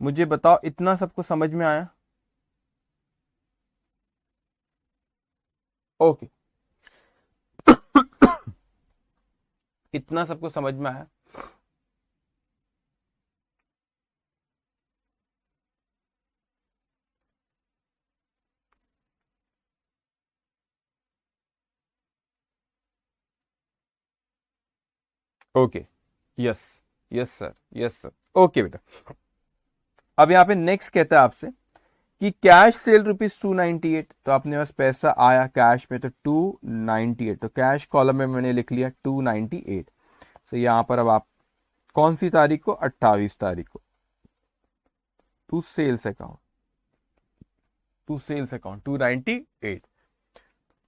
मुझे बताओ इतना सबको समझ में आया? ओके इतना सबको समझ में आया? Okay, yes, yes sir, yes sir, okay बेटा। अब यहाँ पे नेक्स्ट कहता है आपसे कि कैश सेल ₹298, तो अपने पास पैसा आया कैश में तो 298, तो कैश कॉलम में मैंने लिख लिया 298। तो यहाँ पर अब आप कौन सी तारीख को, 28 तारीख को, to sales account, to sales account 298।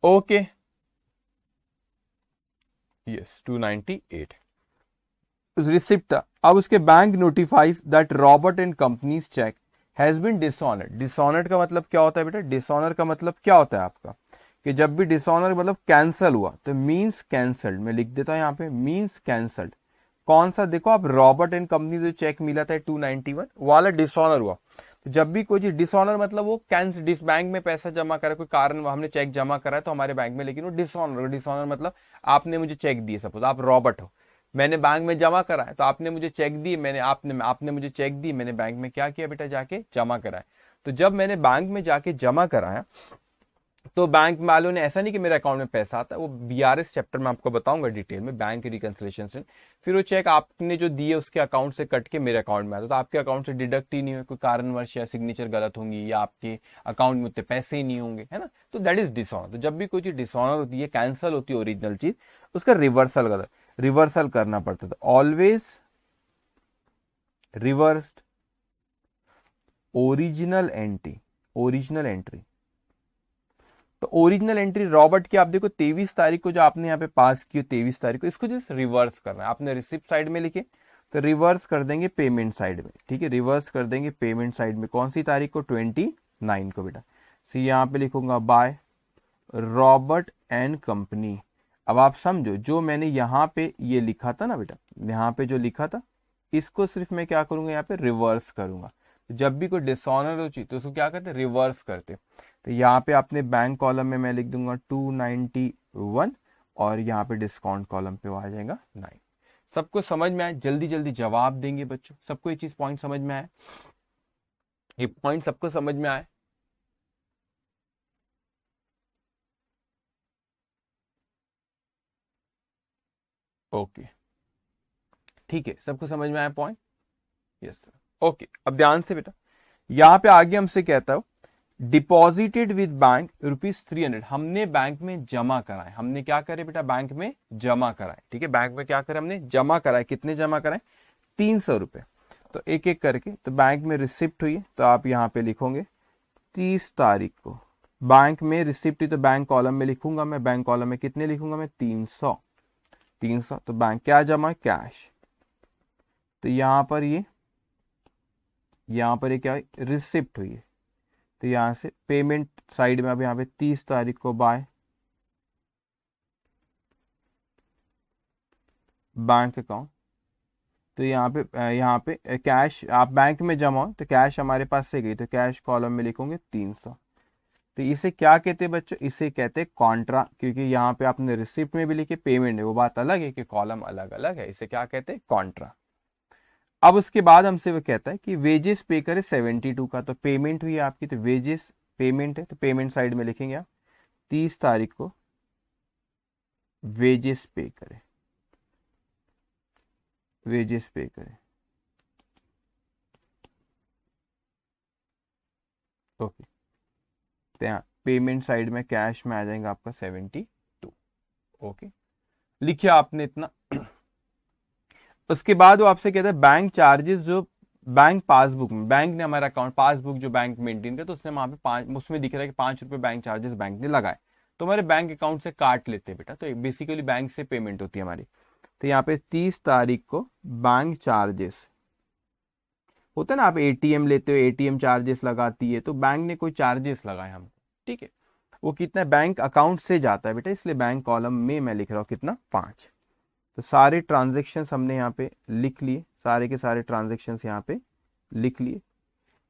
Okay, yes 298 receipt. अब उसके bank notifies that Robert and company's cheque has been dishonoured. Dishonoured का मतलब क्या होता है बेटा, डिसऑनर का मतलब क्या होता है आपका, कि जब भी डिसऑनर मतलब कैंसल हुआ तो मींस कैंसल्ड, मैं लिख देता हूं यहाँ पे मींस कैंसल्ड। कौन सा, देखो आप रॉबर्ट एंड कंपनी जो चेक मिला था 291 वाला डिसऑनर हुआ। तो जब भी कोई चीज डिसऑनर मतलब वो कैंसिल, डिस बैंक में पैसा जमा करा, कोई कारण हमने चेक जमा करा है तो हमारे बैंक में, लेकिन वो डिसऑनर, डिसऑनर मतलब आपने मुझे चेक दिए, सपोज आप रॉबर्ट हो, मैंने बैंक में जमा करा है तो आपने मुझे चेक दी, मैंने आपने आपने मुझे चेक दी, मैंने बैंक में क्या किया बेटा, जाके जमा कराया। तो जब मैंने बैंक में जाके जमा कराया तो बैंक वालों ने, ऐसा नहीं कि मेरे अकाउंट में पैसा आता है, वो बीआरएस चैप्टर में आपको बताऊंगा डिटेल में, बैंक रिकंसिलिएशन से, फिर वो चेक आपने जो दिए उसके अकाउंट से कट के मेरे अकाउंट में आता, तो आपके अकाउंट से डिडक्ट ही नहीं हुआ, कोई कारणवश या सिग्नेचर गलत होंगी या आपके अकाउंट में उतने पैसे ही नहीं होंगे, है ना, तो दैट इज डिसऑनर। तो जब भी कोई चीज डिसऑनर होती है, कैंसल होती है ओरिजिनल चीज, उसका रिवर्सल करना पड़ता था, always reversed original entry, original entry. तो ओरिजिनल एंट्री रॉबर्ट की आप देखो 23 तारीख को जो आपने यहाँ पे पास की 23 तारीख को, इसको जस्ट रिवर्स करना है, आपने रिसिप्ट साइड में लिखे तो रिवर्स कर देंगे पेमेंट साइड में, ठीक है, रिवर्स कर देंगे पेमेंट साइड में, कौन सी तारीख को, 29 को बेटा। सी यहाँ पे लिखूंगा बाय रॉबर्ट एंड कंपनी। अब आप समझो जो मैंने यहाँ पे ये लिखा था ना बेटा, यहाँ पे जो लिखा था इसको सिर्फ मैं क्या करूंगा, यहाँ पे रिवर्स करूंगा। तो जब भी कोई डिसऑनर हो तो उसको क्या करते, रिवर्स करते। तो यहाँ पे आपने बैंक कॉलम में मैं लिख दूंगा 291 और यहाँ पे डिस्काउंट कॉलम पे वो आ जाएगा 9। सबको समझ में आया? जल्दी जल्दी जवाब देंगे बच्चों, सबको ये चीज पॉइंट समझ में आया? ये पॉइंट सबको समझ में आया? ओके, ठीक है, सबको समझ में आया पॉइंट? Yes sir, okay. अब ध्यान से बेटा, यहाँ पे आगे हमसे कहता है डिपॉजिटेड विद बैंक ₹300, हमने बैंक में जमा कराए, हमने क्या करे बेटा, बैंक में जमा कराए, ठीक है, बैंक में क्या करे, हमने जमा कराए, कितने जमा कराए, 300 रुपए। तो एक एक करके, तो बैंक में रिसिप्ट हुई, तो आप यहाँ पे लिखोगे 30 तारीख को बैंक में रिसिप्ट हुई, तो बैंक कॉलम में लिखूंगा मैं, बैंक कॉलम में कितने लिखूंगा मैं, 300, 300। तो बैंक क्या जमा, कैश। तो यहाँ पर ये क्या रिसिप्ट हुई है, तो यहां से पेमेंट साइड में अब यहाँ पे 30 तारीख को बाय बैंक अकाउंट। तो यहाँ पे कैश आप बैंक में जमा हो तो कैश हमारे पास से गई, तो कैश कॉलम में लिखोगे 300। तो इसे क्या कहते हैं बच्चों, इसे कहते हैं कॉन्ट्रा, क्योंकि यहाँ पे आपने रिसिप्ट में भी लिखे, पेमेंट है, वो बात अलग है कि कॉलम अलग अलग है, इसे क्या कहते हैं, कॉन्ट्रा। अब उसके बाद हमसे वो कहता है कि वेजेस पे करे 72 का, तो पेमेंट हुई आपकी, तो वेजेस पेमेंट है, तो पेमेंट साइड में लिखेंगे आप 30 तारीख को वेजेस पे करे, वेजेस पे करे। ओके, तो यहाँ पेमेंट साइड में कैश में आ जाएगा आपका 72। ओके, लिखिए आपने इतना। उसके बाद वो आपसे कहता है बैंक चार्जेस, जो बैंक पासबुक में, बैंक ने हमारा अकाउंट पासबुक जो बैंक मेंटेन करता है, तो उसने वहां पे उसमें दिख रहा है कि 5 रुपए बैंक चार्जेस बैंक ने लगाए, तो हमारे बैंक अकाउंट से काट लेते हैं बेटा, तो बेसिकली बैंक से पेमेंट होती है हमारी। तो यहाँ पे 30 तारीख को बैंक चार्जेस होता है ना, आप एटीएम लेते हो, एटीएम चार्जेस लगाती है, तो बैंक ने कोई चार्जेस लगाए हम, ठीक है, वो कितना बैंक अकाउंट से जाता है बेटा, इसलिए बैंक कॉलम में मैं लिख रहा हूँ कितना, 5। तो सारे ट्रांजेक्शन हमने यहाँ पे लिख लिए, सारे के सारे ट्रांजेक्शन यहाँ पे लिख लिए।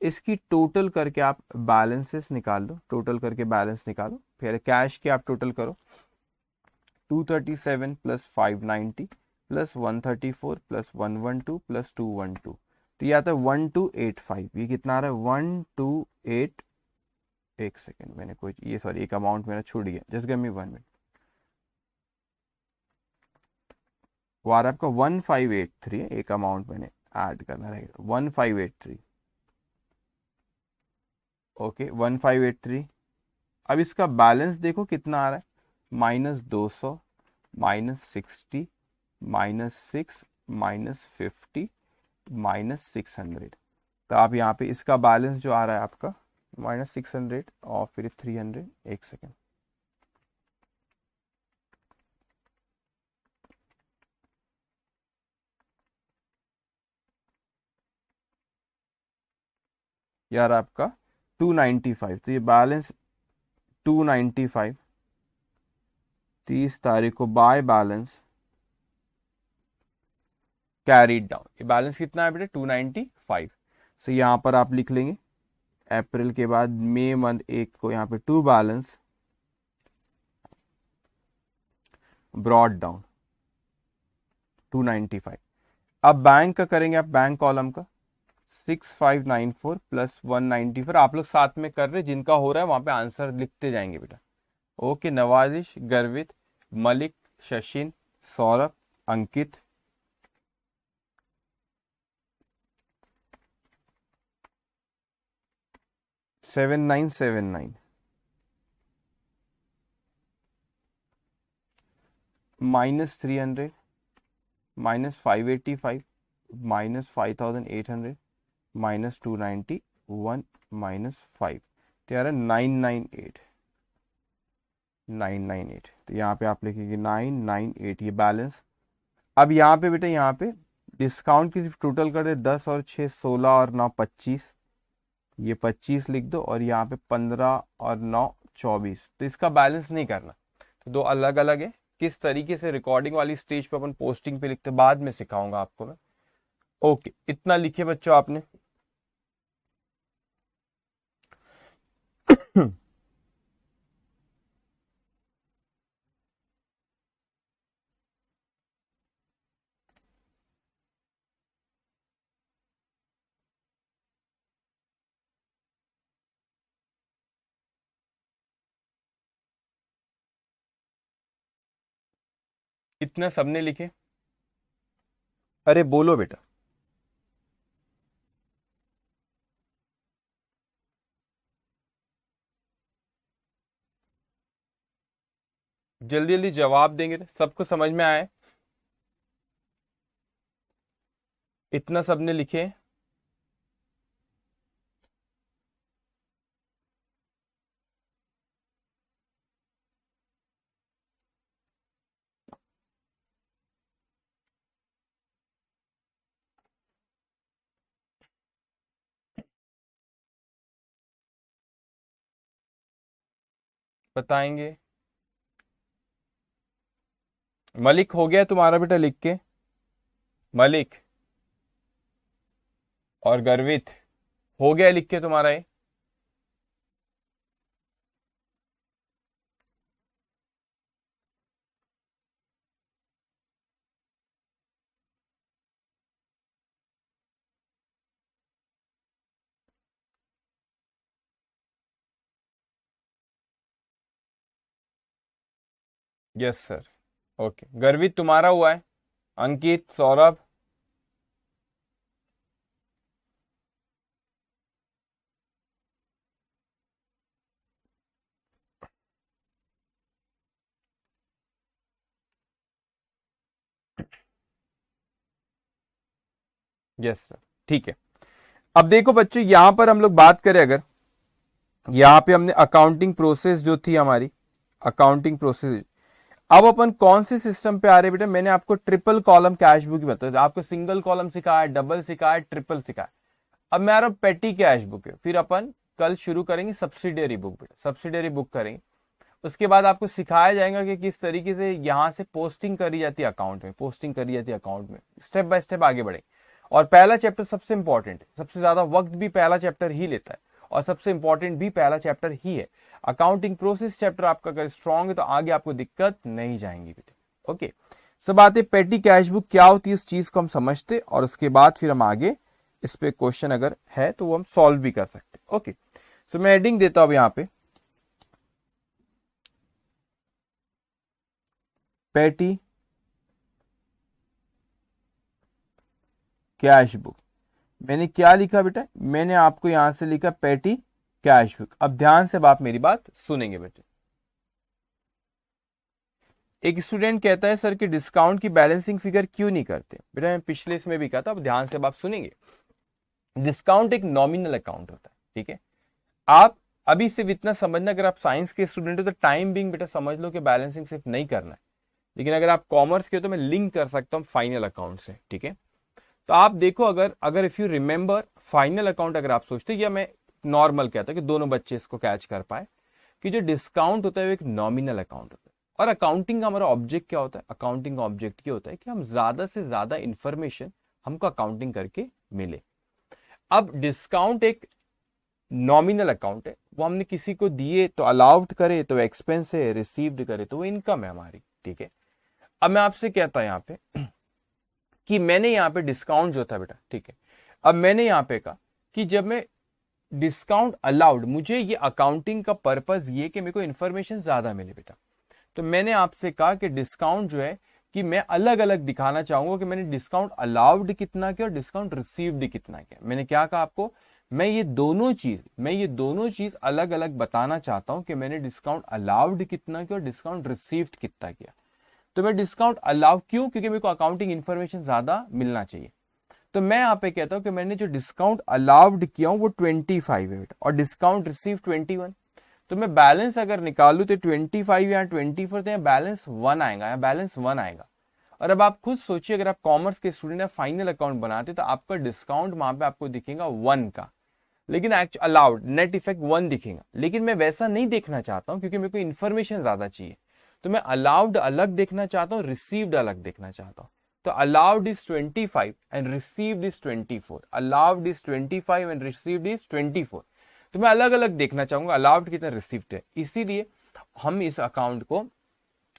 इसकी टोटल करके आप बैलेंसेस निकाल लो, टोटल करके बैलेंस निकालो, फिर कैश के आप टोटल करो, 237 प्लस 590 प्लस 134 प्लस 112 प्लस 212, तो ये आता है 1285। ये कितना आ रहा है, 128। एक सेकेंड, मैंने कोई ये सॉरी एक अमाउंट मेरा छूट गया, जस्ट गिव मी 1 मिनट। वो आ रहा है आपका 1583 है, एक अमाउंट मैंने ऐड करना रहेगा, 1583। ओके 1583। अब इसका बैलेंस देखो कितना आ रहा है, -200 -60 -6 -50 -600। तो आप यहाँ पे इसका बैलेंस जो आ रहा है आपका -600 और फिर 300। एक सेकेंड, यार आपका 295, तो ये बैलेंस 295, 30 तारीख को बाय बैलेंस कैरीड डाउन। ये बैलेंस कितना है बेटा, 295। सो यहाँ पर आप लिख लेंगे अप्रैल के बाद मई मंथ 1 को यहाँ पे टू बैलेंस ब्रॉड डाउन 295। अब बैंक का करेंगे आप, बैंक कॉलम का 6594 प्लस 194, आप लोग साथ में कर रहे, जिनका हो रहा है वहां पे आंसर लिखते जाएंगे बेटा। ओके, नवाजिश, गर्वित, मलिक, शशिन, सौरभ, अंकित, -7979 -300 -585 -5800 -291 -5, तो यार 998 998। तो यहाँ पे आप लिखेंगे 998, ये बैलेंस। अब यहाँ पे बेटा, यहाँ पे डिस्काउंट की टोटल कर दे, 10 और 6 16 और 9 25, ये 25 लिख दो, और यहाँ पे 15 और 9 24, तो इसका बैलेंस नहीं करना, तो दो अलग अलग है। किस तरीके से रिकॉर्डिंग वाली स्टेज पे अपन पोस्टिंग पे लिखते बाद में सिखाऊंगा आपको मैं। ओके, इतना लिखे बच्चों आपने। इतना सबने लिखे, अरे बोलो बेटा। जल्दी जल्दी जवाब देंगे, सबको समझ में आए, इतना सबने लिखे। बताएंगे, मलिक हो गया तुम्हारा बेटा लिख के, मलिक और गर्वित हो गया लिख के तुम्हारा ये। Yes sir. ओके, गर्वित तुम्हारा हुआ है, अंकित, सौरभ, यस सर, ठीक है। अब देखो बच्चों, यहां पर हम लोग बात करें, अगर यहां पे हमने अकाउंटिंग प्रोसेस जो थी हमारी, अकाउंटिंग प्रोसेस, अब अपन कौन से सिस्टम पे आ रहे हैं बेटा? मैंने आपको ट्रिपल कॉलम कैश बुक बताया, आपको सिंगल कॉलम सिखाया, डबल सिखाया, ट्रिपल सिखाया। अब मैं आ रहा हूं पेटी कैश बुक है, फिर अपन कल शुरू करेंगे सब्सिडियरी बुक बेटा, सब्सिडियरी बुक करेंगे। उसके बाद आपको सिखाया जाएगा कि किस तरीके से यहां से पोस्टिंग करी जाती है अकाउंट में, पोस्टिंग करी जाती है अकाउंट में, स्टेप बाय स्टेप आगे बढ़े। और पहला चैप्टर सबसे इंपॉर्टेंट है, सबसे ज्यादा वक्त भी पहला चैप्टर ही लेता है, और सबसे इंपॉर्टेंट भी पहला चैप्टर ही है। अकाउंटिंग प्रोसेस चैप्टर आपका अगर स्ट्रांग है तो आगे आपको दिक्कत नहीं जाएंगी बेटे। ओके, सब आते पेटी कैश बुक क्या होती है, इस चीज को हम समझते, और उसके बाद फिर हम आगे इस पे क्वेश्चन अगर है तो वो हम सॉल्व भी कर सकते। ओके, सो मैं हेडिंग देता हूं यहां पे, पेटी कैश बुक। मैंने क्या लिखा बेटा? मैंने आपको यहां से लिखा पेटी कैश बुक। अब ध्यान से आप मेरी बात सुनेंगे बेटे। एक स्टूडेंट कहता है सर कि डिस्काउंट की बैलेंसिंग फिगर क्यों नहीं करते? बेटा मैं पिछले इसमें भी कहा था, अब ध्यान से आप सुनेंगे। डिस्काउंट एक नॉमिनल अकाउंट होता है, ठीक है। आप अभी सिर्फ इतना समझना, अगर आप साइंस के स्टूडेंट हो तो टाइम बिंग बेटा समझ लो कि बैलेंसिंग सिर्फ नहीं करना है, लेकिन अगर आप कॉमर्स के हो तो मैं लिंक कर सकता हूं फाइनल अकाउंट से, ठीक है। तो आप देखो, अगर अगर if you remember final account, अगर आप सोचते, या मैं नॉर्मल कहता कि दोनों बच्चे इसको कैच कर पाए, कि जो डिस्काउंट होता है वो एक नॉमिनल अकाउंट होता है। और अकाउंटिंग का हमारा ऑब्जेक्ट क्या होता है? अकाउंटिंग का ऑब्जेक्ट ये होता है कि हम ज्यादा से ज्यादा इंफॉर्मेशन हमको अकाउंटिंग करके मिले। अब डिस्काउंट एक नॉमिनल अकाउंट है, वो हमने किसी को दिए तो अलाउड करे तो एक्सपेंस है, रिसीव्ड करे तो वो इनकम है हमारी, ठीक है। अब मैं आपसे कहता यहां पे कि मैंने यहां पे डिस्काउंट जो था बेटा, ठीक है, अब मैंने यहां पे कहा कि जब मैं डिस्काउंट अलाउड, मुझे ये अकाउंटिंग का पर्पस ये कि मेरे को इंफॉर्मेशन ज्यादा मिले बेटा, तो मैंने आपसे कहा कि डिस्काउंट जो है कि मैं अलग अलग दिखाना चाहूंगा कि मैंने डिस्काउंट अलाउड कितना किया और डिस्काउंट रिसीव्ड कितना किया। मैंने क्या कहा आपको? मैं ये दोनों चीज अलग अलग बताना चाहता हूं कि मैंने डिस्काउंट अलाउड कितना किया और डिस्काउंट रिसीव्ड कितना किया। तो मैं डिस्काउंट अलाउ क्यों? क्योंकि मेरे को अकाउंटिंग इंफॉर्मेशन ज्यादा मिलना चाहिए। तो मैं यहाँ पे कहता हूं कि मैंने जो डिस्काउंट अलाउड किया हूं वो 25 है बेटा, और डिस्काउंट रिसीव 21। तो मैं बैलेंस अगर निकालू तो 25 या 24, तो बैलेंस 1 आएगा, या बैलेंस 1 आएगा। और अब आप खुद सोचिए, अगर आप कॉमर्स के स्टूडेंट या फाइनल अकाउंट बनाते तो आपका डिस्काउंट वहां पे आपको दिखेगा 1 का, लेकिन अलाउड नेट इफेक्ट 1 दिखेगा। लेकिन मैं वैसा नहीं देखना चाहता हूं, क्योंकि मेरे को इन्फॉर्मेशन ज्यादा चाहिए। तो मैं अलाउड अलग देखना चाहता हूं, रिसीव्ड अलग देखना चाहता हूं। तो allowed is 25 and received is 24, allowed is 25 and received is 24। तो मैं अलग अलग देखना चाहूंगा अलाउड कितना, रिसीव्ड है। इसीलिए हम इस अकाउंट को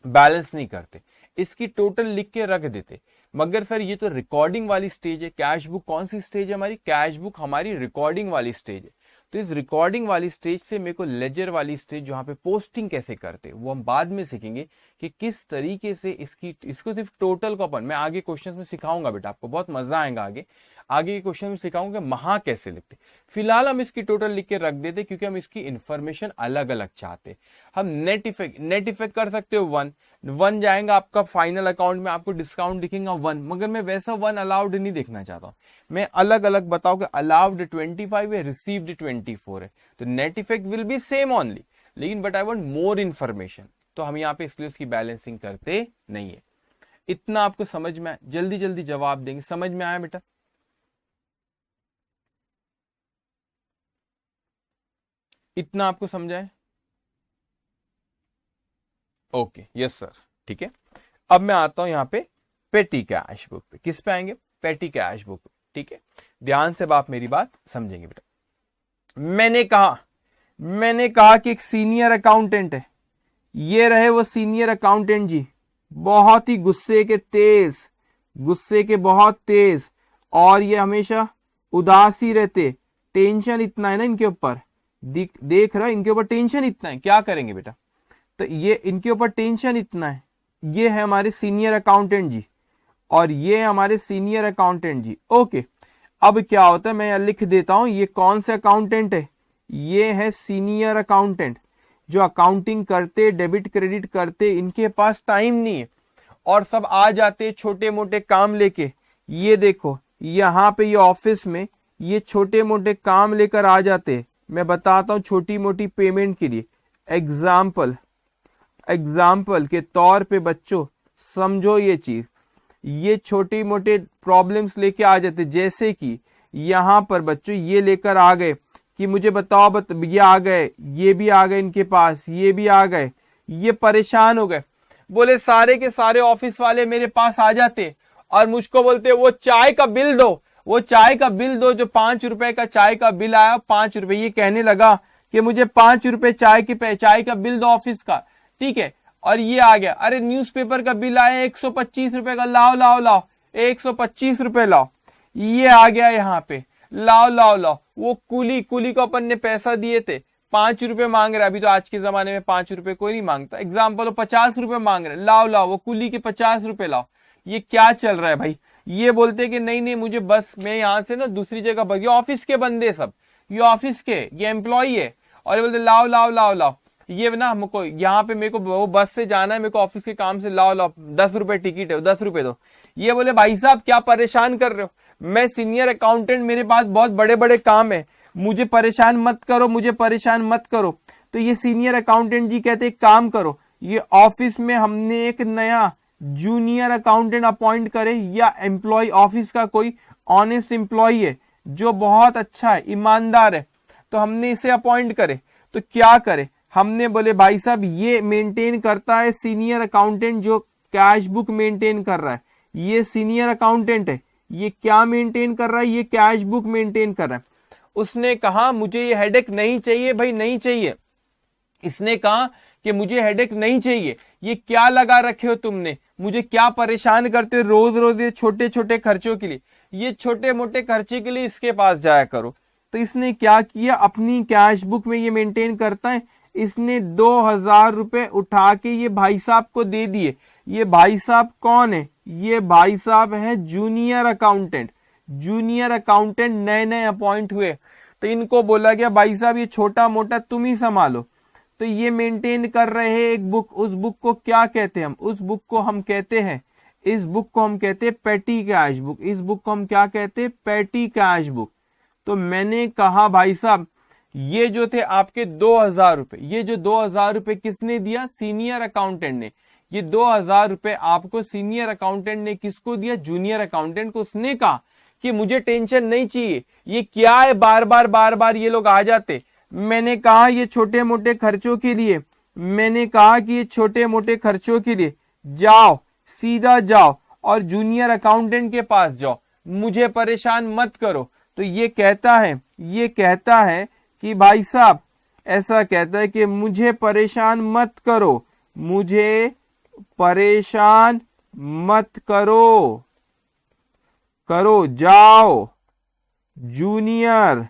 बैलेंस नहीं करते, इसकी टोटल लिख के रख देते। मगर सर ये तो रिकॉर्डिंग वाली स्टेज है। कैश बुक कौन सी स्टेज है हमारी? कैश बुक हमारी रिकॉर्डिंग वाली स्टेज है। तो इस रिकॉर्डिंग वाली स्टेज से मेरे को लेजर वाली स्टेज जहां पे पोस्टिंग कैसे करते वो हम बाद में सीखेंगे कि किस तरीके से इसको सिर्फ टोटल को अपन, मैं आगे क्वेश्चन में सिखाऊंगा बेटा, आपको बहुत मजा आएगा आगे के क्वेश्चन में सिखाऊंगा महा कैसे लिखते। फिलहाल हम इसकी टोटल लिख के रख देते, क्योंकि हम इसकी इंफॉर्मेशन अलग अलग चाहते। हम नेट इफेक्ट कर सकते हो 1 जाएगा आपका फाइनल अकाउंट में, आपको डिस्काउंट दिखेगा 1, मगर मैं वैसा 1 अलाउड नहीं देखना चाहता हूं। मैं अलग अलग बताओ कि अलाउड 25 है, रिसीव्ड 24 है, तो net effect will be same only, लेकिन but I want more information. तो हम यहाँ पे इसलिए उसकी बैलेंसिंग करते नहीं है। इतना आपको समझ में आया? जल्दी जल्दी जवाब देंगे। समझ में आया बेटा? इतना आपको समझा है? ओके, यस सर, ठीक है। अब मैं आता हूं यहाँ पे पेटी कैश बुक पे। किस पे आएंगे? पेटी कैश बुक पे, ठीक है। ध्यान से आप मेरी बात समझेंगे बेटा। मैंने कहा कि एक सीनियर अकाउंटेंट है, ये रहे वो सीनियर अकाउंटेंट जी, बहुत ही गुस्से के बहुत तेज, और ये हमेशा उदास ही रहते। टेंशन इतना है ना इनके ऊपर, देख रहा है इनके ऊपर टेंशन इतना है। क्या करेंगे बेटा? तो ये इनके ऊपर टेंशन इतना है। ये है हमारे सीनियर अकाउंटेंट जी, और ये हमारे सीनियर अकाउंटेंट जी। ओके, अब क्या होता है, मैं लिख देता हूं ये कौन से अकाउंटेंट है। ये है सीनियर अकाउंटेंट, जो अकाउंटिंग करते, डेबिट क्रेडिट करते। इनके पास टाइम नहीं है और सब आ जाते छोटे मोटे काम लेके। ये देखो, यहाँ पे ये ऑफिस में ये छोटे मोटे काम लेकर आ जाते हैं। मैं बताता हूँ छोटी मोटी पेमेंट के लिए। एग्जाम्पल के तौर पे बच्चों समझो ये चीज, ये छोटी मोटे प्रॉब्लम्स लेके आ जाते, जैसे कि यहाँ पर बच्चों ये लेकर आ गए कि मुझे बताओ ये आ गए, ये भी आ गए इनके पास, ये भी आ गए, ये परेशान हो गए, बोले सारे के सारे ऑफिस वाले मेरे पास आ जाते और मुझको बोलते वो चाय का बिल दो, वो चाय का बिल दो, जो 5 रुपए का चाय का बिल आया 5 रुपए, ये कहने लगा कि मुझे 5 रुपए चाय का बिल दो ऑफिस का, ठीक है। और ये आ गया, अरे न्यूज़पेपर का बिल आया 125 रुपए का, लाओ लाओ लाओ 125 रुपए लाओ, ये आ गया यहाँ पे, लाओ लाओ लाओ। वो कुली को अपन ने पैसा दिए थे, 5 रुपए मांग रहा है, अभी तो आज के जमाने में 5 रुपए कोई नहीं मांगता, एग्जाम्पल वो 50 रुपए मांग रहे, लाओ लाओ वो कुली के 50 रुपए लाओ। ये क्या चल रहा है भाई? ये बोलते कि नहीं नहीं मुझे बस मैं यहाँ से ना दूसरी जगह भाग, ये ऑफिस के बंदे सब, ये ऑफिस के, ये एम्प्लॉई है, और ये बोलते लाओ लाओ लाओ लाओ, ये ना हमको यहाँ पे मेरे को वो बस से जाना है, मेरे को ऑफिस के काम से, लाओ लाओ 10 रुपए टिकट है, 10 रुपए दो। ये बोले भाई साहब क्या परेशान कर रहे हो, मैं सीनियर अकाउंटेंट, मेरे पास बहुत बड़े बड़े काम है, मुझे परेशान मत करो, मुझे परेशान मत करो। तो ये सीनियर अकाउंटेंट जी कहते काम करो, ये ऑफिस में हमने एक नया जूनियर अकाउंटेंट अपॉइंट करे, या एम्प्लॉय ऑफिस का कोई ऑनेस्ट एम्प्लॉय है जो बहुत अच्छा है, ईमानदार है, तो हमने इसे अपॉइंट करे। तो क्या करे, हमने बोले भाई साहब ये मेंटेन करता है सीनियर अकाउंटेंट, जो कैश बुक मेंटेन कर रहा है, ये सीनियर अकाउंटेंट है, ये क्या मेंटेन कर रहा है, ये कैश बुक मेंटेन कर रहा है। उसने कहा मुझे ये हेडेक नहीं चाहिए भाई, नहीं चाहिए। इसने कहा कि मुझे हेडेक नहीं चाहिए, ये क्या लगा रखे हो तुमने, मुझे क्या परेशान करते हो रोज रोज ये छोटे छोटे खर्चों के लिए, ये छोटे मोटे खर्चे के लिए इसके पास जाया करो। तो इसने क्या किया, अपनी कैश बुक में ये मेंटेन करता है, इसने 2000 रुपए उठा के ये भाई साहब को दे दिए। ये भाई साहब कौन है, ये भाई साहब है जूनियर अकाउंटेंट, जूनियर अकाउंटेंट नए नए अपॉइंट हुए। तो इनको बोला गया भाई साहब ये छोटा मोटा तुम ही संभालो। तो ये मेंटेन कर रहे हैं एक बुक, उस बुक को क्या कहते हैं हम, उस बुक को हम कहते हैं, इस बुक को हम कहते हैं पेटी कैश बुक, इस बुक को हम क्या कहते हैं, पेटी कैश बुक। तो मैंने कहा भाई साहब ये जो थे आपके 2000 रुपए, ये जो 2000 रुपए किसने दिया, सीनियर अकाउंटेंट ने। ये 2000 रुपए आपको सीनियर अकाउंटेंट ने किसको दिया, जूनियर अकाउंटेंट को। उसने कहा कि मुझे टेंशन नहीं चाहिए, ये क्या है बार बार ये लोग आ जाते। मैंने कहा ये छोटे मोटे खर्चों के लिए, मैंने कहा कि ये छोटे मोटे खर्चों के लिए जाओ, सीधा जाओ और जूनियर अकाउंटेंट के पास जाओ, मुझे परेशान मत करो। तो ये कहता है कि भाई साहब ऐसा कहता है कि मुझे परेशान मत करो, मुझे परेशान मत करो, जाओ जूनियर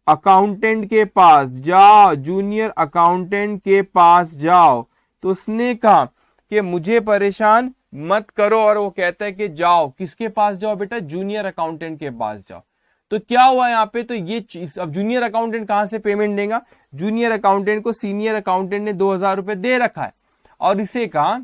अकाउंटेंट के पास जाओ, जूनियर अकाउंटेंट के पास जाओ। तो उसने कहा कि मुझे परेशान मत करो, और वो कहता है कि जाओ, किसके पास जाओ बेटा, जूनियर अकाउंटेंट के पास जाओ। तो क्या हुआ यहाँ पे, तो ये चीज, अब जूनियर अकाउंटेंट कहां से पेमेंट देगा, जूनियर अकाउंटेंट को सीनियर अकाउंटेंट ने 2000 रुपए दे रखा है, और इसे कहा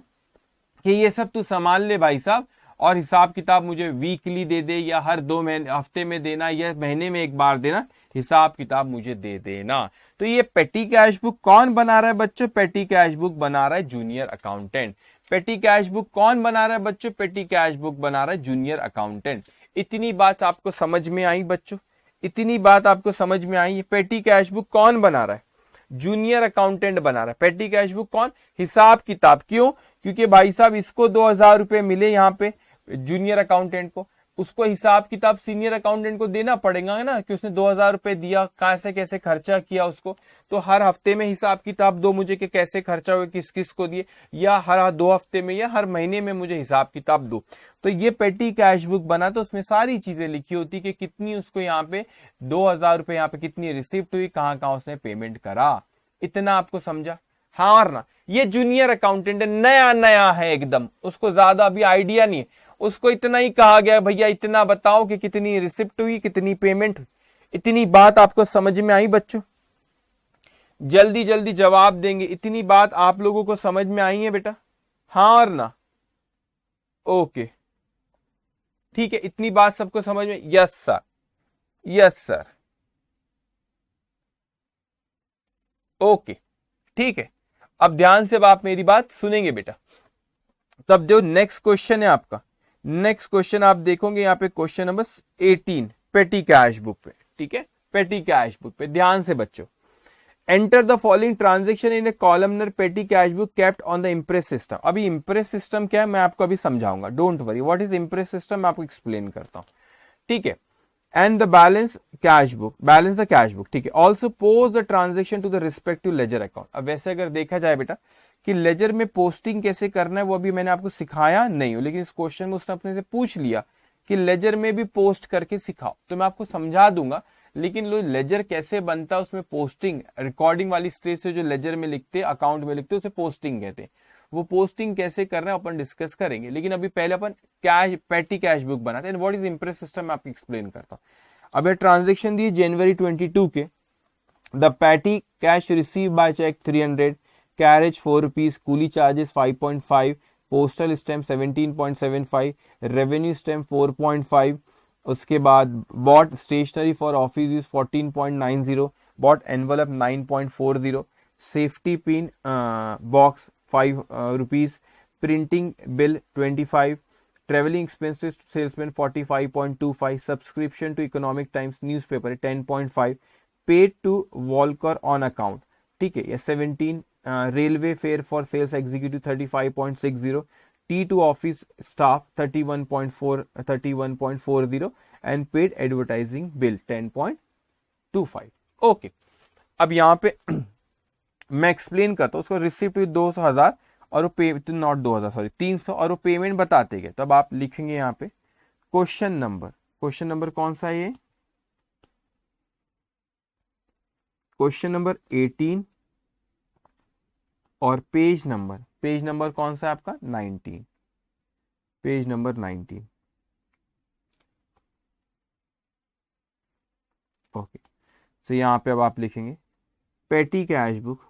कि ये सब तू संभाल ले भाई साहब, और हिसाब किताब मुझे वीकली दे दे, या हर 2 हफ्ते में देना, या महीने में एक बार देना, हिसाब किताब मुझे दे देना। तो ये पेटी कैश बुक कौन बना रहा है बच्चों, पेटी कैश बुक बना रहा है जूनियर अकाउंटेंट। पेटी कैश बुक कौन बना रहा है बच्चों, पेटी कैश बुक बना रहा है जूनियर अकाउंटेंट। इतनी बात आपको समझ में आई बच्चों, इतनी बात आपको समझ में आई। पेटी कैश बुक कौन बना रहा है, जूनियर अकाउंटेंट बना रहा है। पेटी कैश बुक कौन, हिसाब किताब। क्यों, क्योंकि भाई साहब इसको 2000 रुपए मिले यहाँ पे जूनियर अकाउंटेंट को, उसको हिसाब किताब सीनियर अकाउंटेंट को देना पड़ेगा ना, कि उसने 2000 रुपए दिया, कैसे कैसे खर्चा किया उसको। तो हर हफ्ते में हिसाब किताब दो मुझे कि कैसे खर्चा हुए, किस किस को दिए, या हर 2 हफ्ते में या हर महीने में मुझे हिसाब किताब दो। तो ये पेटी कैश बुक बना, तो उसमें सारी चीजें लिखी होती कि कितनी उसको यहाँ पे 2000 रुपए यहाँ पे कितनी रिसिप्ट हुई, कहाँ कहाँ उसने पेमेंट करा। इतना आपको समझा, हाँ और ना। ये जूनियर अकाउंटेंट नया नया है एकदम, उसको ज्यादा अभी आइडिया नहीं है, उसको इतना ही कहा गया भैया इतना बताओ कि कितनी रिसिप्ट हुई, कितनी पेमेंट हुई। इतनी बात आपको समझ में आई बच्चों, जल्दी जल्दी जवाब देंगे। इतनी बात आप लोगों को समझ में आई है बेटा, हाँ और ना, ओके। ठीक है, इतनी बात सबको समझ में? Yes sir, yes sir, okay, ठीक है। अब ध्यान से अब आप मेरी बात सुनेंगे बेटा। तब जो नेक्स्ट क्वेश्चन है आपका, नेक्स्ट क्वेश्चन आप देखोगे यहाँ पे क्वेश्चन नंबर 18 पेटी कैश बुक पे, ठीक है, पेटी कैश बुक पे ध्यान से बच्चों। Enter the following transaction in a columnar petty cash book kept on the imprest system. अभी इम्प्रेस सिस्टम क्या है मैं आपको अभी समझाऊंगा, don't worry. What is imprest system मैं आपको एक्सप्लेन करता हूं, ठीक है। And the balance cash book, balance the cash book, ठीक है। Also post the transaction to the respective ledger account. अब वैसे अगर देखा जाए बेटा कि लेजर में पोस्टिंग कैसे करना है वो अभी मैंने आपको सिखाया नहीं हो, लेकिन इस क्वेश्चन में उसने अपने से पूछ लिया कि लेजर में भी पोस्ट करके सिखाओ, तो मैं आपको समझा दूंगा। लेकिन लो लेजर कैसे बनता है उसमें पोस्टिंग रिकॉर्डिंग वाली स्टेज से जो लेजर में लिखते अकाउंट में लिखते उसे पोस्टिंग कहते हैं। वो पोस्टिंग कैसे करना है अपन डिस्कस करेंगे, लेकिन अभी पहले अपन कैश पेटी कैश बुक बनाते हैं। व्हाट इज इंप्रेस सिस्टम मैं आपको एक्सप्लेन करता हूँ। अब ये ट्रांजेक्शन दी जनवरी 22 के, the petty cash receive by cheque 300, carriage 4 rupees, coolie charges 5.5, postal stamp 17.75, revenue stamp 4.5, उसके बाद bought stationery for office is 14.90, bought envelope 9.40, safety pin box 5 rupees, printing bill 25, traveling expenses to salesman 45.25, subscription to economic times newspaper 10.5, paid to Volcker on account, ठीक है, या 17, railway fare for sales executive 35.60, T2 office staff 31.40 and paid advertising bill 10.25। Okay, अब यहाँ पे मैं explain करता हूँ उसको। रिसिप्ट विद 200,000 और वो पे नॉट 2,000 सॉरी 300 और वो पेमेंट बताते गए। तब आप लिखेंगे यहाँ पे क्वेश्चन नंबर कौन सा है ये, क्वेश्चन नंबर 18 और पेज नंबर कौन सा है आपका 19, पेज नंबर 19। ओके, तो यहाँ पे अब आप लिखेंगे पेटी कैश बुक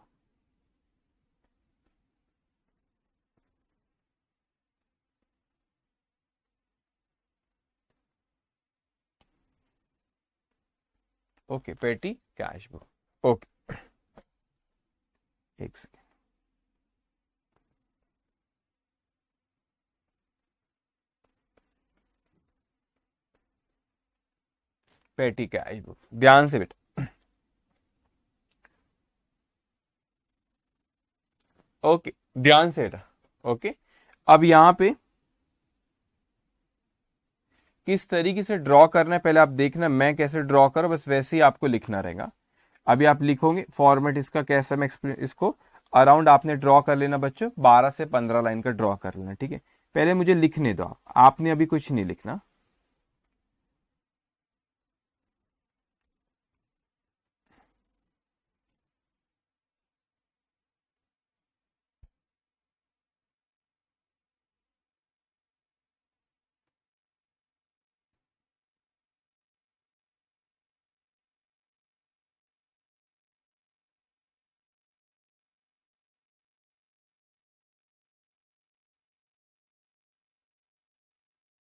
ओके, पेटी कैश बुक। ओके, एक सेकेंड, पेटी कैश बुक ध्यान से बेटा। ओके, ध्यान से बेटा। ओके, अब यहां पे किस तरीके से ड्रॉ करना है पहले आप देखना, मैं कैसे ड्रॉ करूं बस वैसे ही आपको लिखना रहेगा। अभी आप लिखोगे फॉर्मेट इसका कैसा, मैं एक्सप्लेन इसको अराउंड आपने ड्रॉ कर लेना बच्चों, 12 से 15 लाइन का ड्रॉ कर लेना, ठीक है। पहले मुझे लिखने दो, आपने अभी कुछ नहीं लिखना।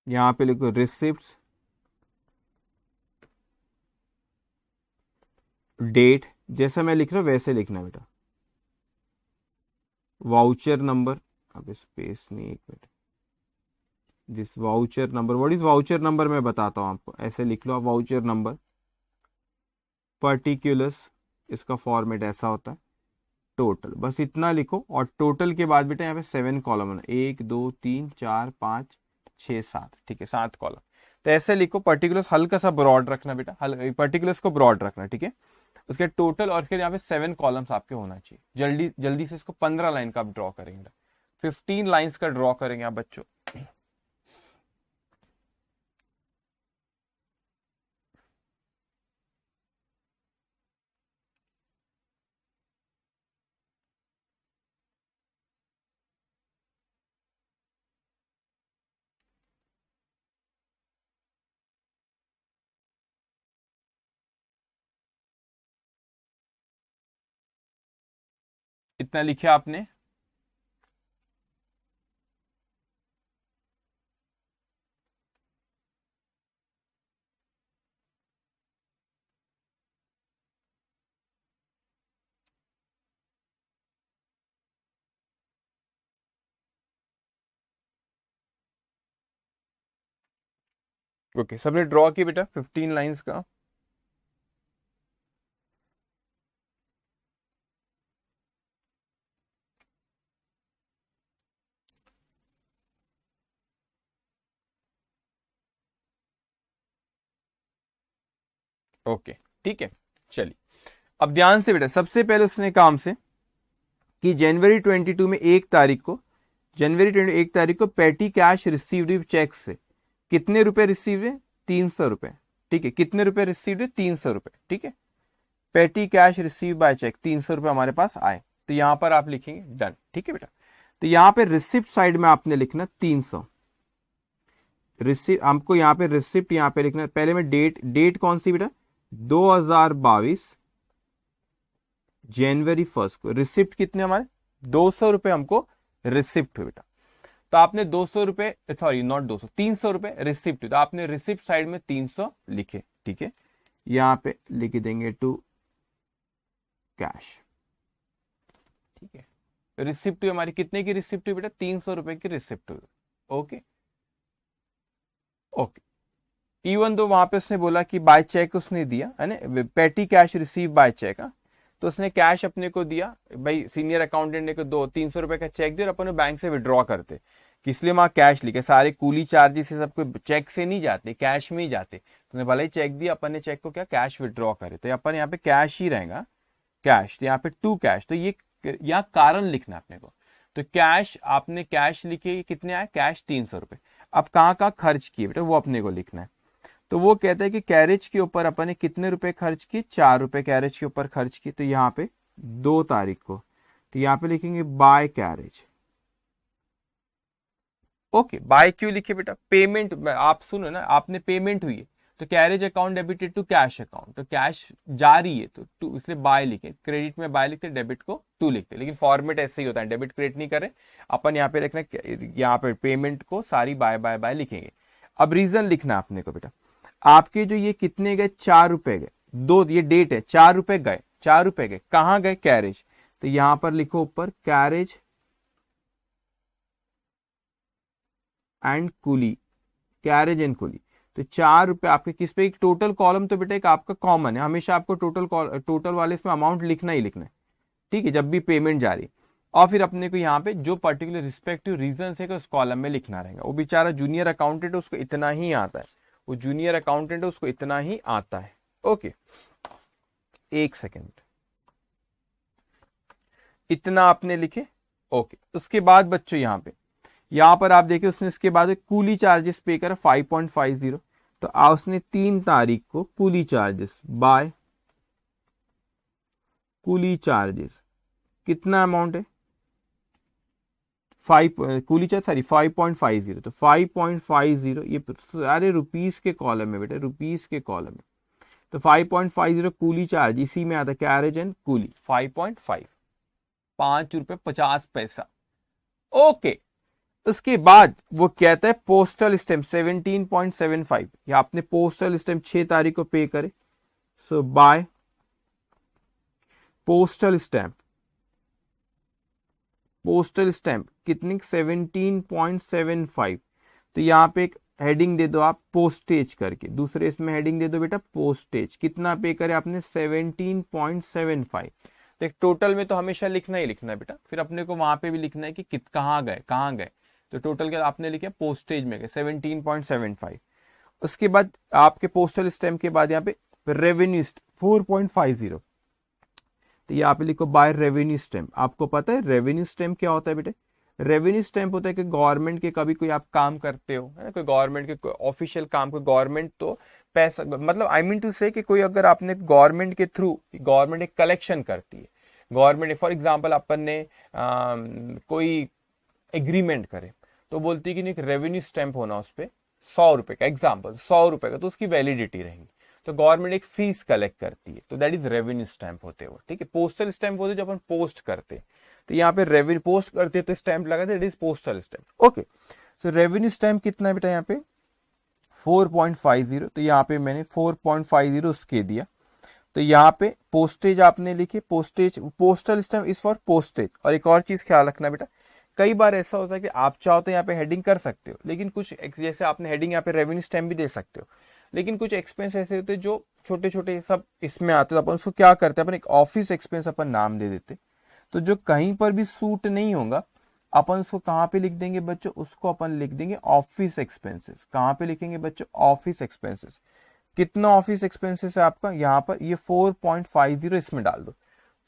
यहां पे लिखो रिसिप्ट डेट, जैसा मैं लिख रहा हूं वैसे लिखना बेटा। वाउचर नंबर, अब स्पेस नहीं, एक minute, this voucher number, what is voucher number मैं बताता हूं आपको, ऐसे लिख लो आप वाउचर नंबर, पर्टिकुलर्स, इसका फॉर्मेट ऐसा होता है, टोटल, बस इतना लिखो। और टोटल के बाद बेटा यहाँ पे 7 कॉलम है, 1 2 3 4 5 6 7, ठीक है, 7 कॉलम। तो ऐसे लिखो, पर्टिकुलर्स हल्का सा ब्रॉड रखना बेटा, पर्टिकुलर्स को ब्रॉड रखना, ठीक है। उसके टोटल और इसके यहाँ पे 7 कॉलम्स आपके होना चाहिए। जल्दी जल्दी से इसको 15 लाइन का आप ड्रॉ करेंगे, 15 लाइन्स का ड्रॉ करेंगे आप बच्चों। इतना लिखे आपने, ओके, सबने ड्रॉ किया बेटा 15 लाइंस का? ओके, ठीक है, चलिए अब ध्यान से बेटा, सबसे पहले उसने काम से कि जनवरी 22 में 1 तारीख को, जनवरी 21 तारीख को पेटी कैश रिसीव्ड चेक से कितने रुपए रिसीव है? 300 रुपए। ठीक है, कितने रुपए रिसीव्ड है? 300 रुपए। ठीक है, पेटी कैश रिसीव बाय चेक 300 रुपए हमारे पास आए, तो यहां पर आप लिखेंगे डन। ठीक है बेटा, तो यहां पे रिसिप्ट साइड में आपने लिखना 300। रिसिप्ट हमको यहाँ पे रिसिप्ट यहाँ पे लिखना, पहले में डेट कौन सी बेटा? 2022 जनवरी 1 को रिसिप्ट कितने हमारे? 200 रुपए हमको रिसिप्ट हुए बेटा। तो आपने 200 रुपए, सॉरी नॉट 200, 300 रुपए रिसिप्ट, तो आपने रिसिप्ट साइड में 300 लिखे। ठीक है, यहां पे लिख देंगे टू कैश। ठीक है, रिसिप्ट हमारी कितने की रिसिप्ट हुई बेटा? 300 रुपए की रिसिप्ट हुई। ओके ओके, इवन तो वहां पे उसने बोला कि बाय चेक उसने दिया है ना, पेटी कैश रिसीव बाय चेक, तो उसने कैश अपने को दिया, भाई सीनियर अकाउंटेंट ने को 300 रुपए का चेक दिया और अपन बैंक से विड्रॉ करते, इसलिए वहां कैश लिखे, सारे कूली चार्जेस से सबको चेक से नहीं जाते, कैश में ही जाते। तो भले ही चेक दिया, अपन ने चेक को क्या कैश विड्रॉ करे, तो अपन यहाँ पे कैश ही रहेगा, कैश, तो यहाँ पे टू कैश, तो ये यहाँ कारण लिखना अपने को। तो कैश, आपने कैश लिखे, कितने आए? कैश 300 रुपए। अब कहाँ कहाँ खर्च किए बेटा, वो अपने को लिखना है। तो वो कहता है कि कैरेज के ऊपर अपन ने कितने रुपए खर्च किए? 4 रुपए कैरेज के ऊपर खर्च किए, तो यहाँ पे 2 तारीख को, तो यहाँ पे लिखेंगे बाय कैरेज। ओके, बाय क्यों लिखे बेटा? पेमेंट, आप सुनो ना, आपने पेमेंट हुई है, तो carriage account debited to cash account, तो कैश जा रही है तो टू, इसलिए बाय लिखे। क्रेडिट में बाय लिखते, डेबिट को टू लिखते, लेकिन फॉर्मेट ऐसे ही होता है, डेबिट क्रेडिट नहीं करे अपन, यहाँ पे लिखना, यहाँ पे पेमेंट को सारी बाय बाय बाय लिखेंगे। अब रीजन लिखना आपने को बेटा, आपके जो ये कितने गए? 4 रुपए गए, दो ये डेट है, 4 रुपए गए, 4 रुपए गए, कहां गए? कैरेज, तो यहां पर लिखो ऊपर carriage and coolie, carriage and coolie. तो 4 रुपए आपके किस पे? एक टोटल कॉलम तो बेटा एक आपका कॉमन है, हमेशा आपको टोटल वाले इसमें अमाउंट लिखना ही लिखना है। ठीक है, जब भी पेमेंट जा रही, और फिर अपने को यहाँ पे जो पर्टिकुलर रिस्पेक्टिव रीजन है उस कॉलम में लिखना रहेगा। वो बेचारा जूनियर अकाउंटेंट, उसको इतना ही आता है, वो जूनियर अकाउंटेंट है, उसको इतना ही आता है। ओके, एक सेकेंड, इतना आपने लिखे। ओके, उसके बाद बच्चों यहां पर आप देखिए, उसने इसके बाद कूली चार्जेस पे करा 5.50, तो उसने 3 तारीख को coolie charges by coolie charges कितना अमाउंट है? 5.50, तो 5.50 ये सारे रुपीस के कॉलम में बेटा, रुपीस के कॉलम में, तो 5.50 कूली चार्ज इसी में आता है, कैरेज एंड कूली 5.5, 5 रुपए 50 पैसा। ओके, उसके बाद वो कहता है पोस्टल स्टैम्प 17.75, या आपने पोस्टल स्टैम्प 6 तारीख को पे करे, so by postal stamp, postal stamp कितनी? 17.75, तो यहां पे एक हेडिंग दे दो आप पोस्टेज करके, दूसरे इसमें हेडिंग दे दो बेटा पोस्टेज, कितना पे करे आपने? 17.75। तो एक टोटल में तो हमेशा लिखना ही लिखना है बेटा, फिर अपने को वहां पे भी लिखना है कि कहाँ गए, कहाँ गए, तो टोटल क्या आपने लिखा? पोस्टेज में गए 17.75। उसके बाद आपके पोस्टल स्टैम्प के बाद यहाँ पे रेवेन्यू 4.50, तो यहाँ पे लिखो बाय रेवेन्यू स्टैम्प। आपको पता है रेवेन्यू स्टैम्प क्या होता है बेटे? रेवेन्यू स्टैम्प होता है कि गवर्नमेंट के कभी कोई आप काम करते हो, है ना, कोई गवर्नमेंट के ऑफिशियल काम, कोई गवर्नमेंट तो पैसा, मतलब आई मीन टू से कि कोई अगर आपने गवर्नमेंट के थ्रू, गवर्नमेंट एक कलेक्शन करती है, गवर्नमेंट फॉर एग्जाम्पल अपन ने कोई एग्रीमेंट करे, तो बोलती है कि नहीं, रेवेन्यू स्टैंप होना उस पर 100 रुपए का, एग्जाम्पल 100 रुपए का, तो उसकी वैलिडिटी रहेगी। तो गवर्नमेंट एक फीस कलेक्ट करती है, तो दैट इज रेवेन्यू स्टैंप होते हो। ठीक है, पोस्टल स्टैंप होते जो अपन पोस्ट करते, तो यहाँ पे रेवेन्यू पोस्ट करते तो स्टैंप लगा, that is postal stamp. Okay, so revenue stamp कितना है बेटा? यहाँ पे 4.50, तो यहाँ पे मैंने 4.50 उसके दिया। तो यहाँ पे पोस्टेज आपने लिखी, postage, postal stamp is for postage. और एक और चीज ख्याल रखना बेटा कई बार ऐसा होता है कि आप चाहो तो यहाँ पे हेडिंग कर सकते हो, लेकिन कुछ जैसे आपने हेडिंग यहाँ पे रेवेन्यू स्टैम्प भी दे सकते हो, लेकिन कुछ एक्सपेंस ऐसे होते हैं जो छोटे छोटे सब इसमें आते हैं, तो अपन उसको क्या करते हैं, अपन एक ऑफिस एक्सपेंस अपन नाम दे देते। तो जो कहीं पर भी सूट नहीं होगा अपन उसको कहाँ पे लिख देंगे बच्चों, उसको अपन लिख देंगे ऑफिस एक्सपेंसेस। कहाँ पे लिखेंगे बच्चों, ऑफिस एक्सपेंसेस। कितना ऑफिस एक्सपेंसेस है आपका यहाँ पर, ये 4.50 इसमें डाल दो।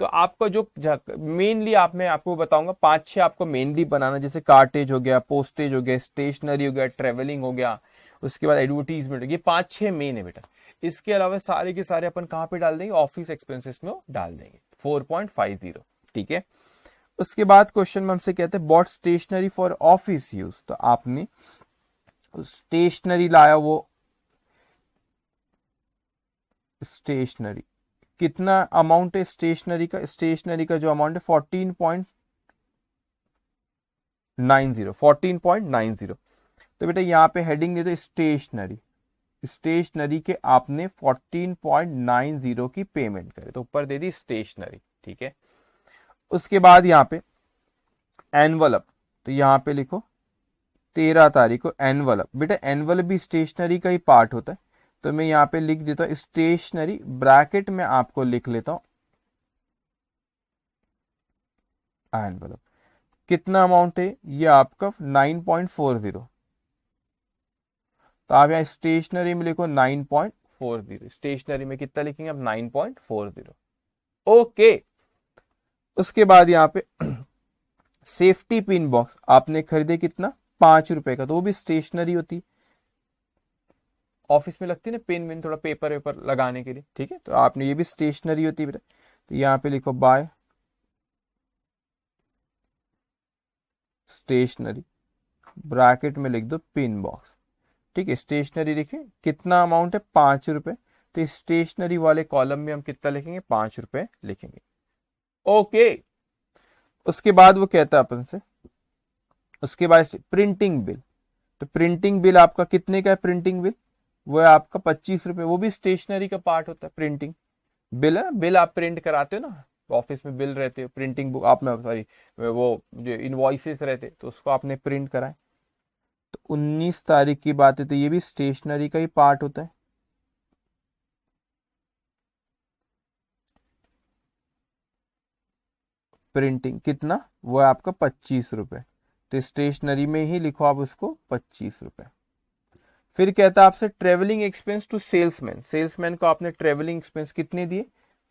तो आपका जो मेनली मैं आपको बताऊंगा 5-6 आपको मेनली बनाना, जैसे कार्टेज हो गया, पोस्टेज हो गया, स्टेशनरी हो गया, ट्रेवलिंग हो गया, उसके बाद एडवर्टीजमेंट हो गया, ये 5-6 मेन है बेटा। इसके अलावा सारे के सारे अपन कहाँ पे डाल देंगे, ऑफिस एक्सपेंसेस में डाल देंगे 4.50। ठीक है। उसके बाद क्वेश्चन में हमसे कहते हैं bought stationery for office use. तो आपने स्टेशनरी लाया, वो स्टेशनरी कितना अमाउंट है स्टेशनरी का, स्टेशनरी का जो अमाउंट है 14.90। तो बेटा यहाँ पे हेडिंग दे दो स्टेशनरी। स्टेशनरी के आपने 14.90 की पेमेंट करे, तो ऊपर दे दी स्टेशनरी। ठीक है। उसके बाद यहाँ पे एनवलप, तो यहाँ पे लिखो 13 तारीख को एनवलप। बेटा एनवलप भी स्टेशनरी का ही पार्ट होता है, तो मैं यहाँ पे लिख देता हूँ स्टेशनरी, ब्रैकेट में आपको लिख लेता हूं एनवलप। कितना अमाउंट है ये आपका 9.40। तो आप यहाँ स्टेशनरी में लिखो 9.40। स्टेशनरी में कितना लिखेंगे आप, 9.40। ओके। उसके बाद यहाँ पे सेफ्टी पिन बॉक्स आपने खरीदे कितना, 5 रुपए का, तो वो भी स्टेशनरी होती, ऑफिस में लगती है ना पेन वेन, थोड़ा पेपर वेपर लगाने के लिए। ठीक है। तो आपने ये भी स्टेशनरी होती है बेटा। तो यहाँ पे लिखो बाय स्टेशनरी, ब्रैकेट में लिख दो पिन बॉक्स। ठीक है। स्टेशनरी लिखे, कितना अमाउंट है 5 रुपए, तो स्टेशनरी वाले कॉलम में हम कितना लिखेंगे, 5 रुपए लिखेंगे। ओके। उसके बाद वो कहता है अपन से, उसके बाद प्रिंटिंग बिल। तो प्रिंटिंग बिल आपका कितने का है, प्रिंटिंग बिल वो है आपका 25 रुपए, वो भी स्टेशनरी का पार्ट होता है। प्रिंटिंग बिल है, बिल आप प्रिंट कराते हो ना, ऑफिस में बिल रहते हो, प्रिंटिंग बुक आप में, सॉरी वो जो इनवॉइसेस रहते तो उसको आपने प्रिंट कराए। तो 19 तारीख की बात है, तो ये भी स्टेशनरी का ही पार्ट होता है। प्रिंटिंग कितना, वो है आपका 25 रुपए, तो स्टेशनरी में ही लिखो आप उसको 25 रुपए। फिर कहता है आपसे travelling expense to salesman. Salesman को आपने ट्रेवलिंग एक्सपेंस कितने दिए,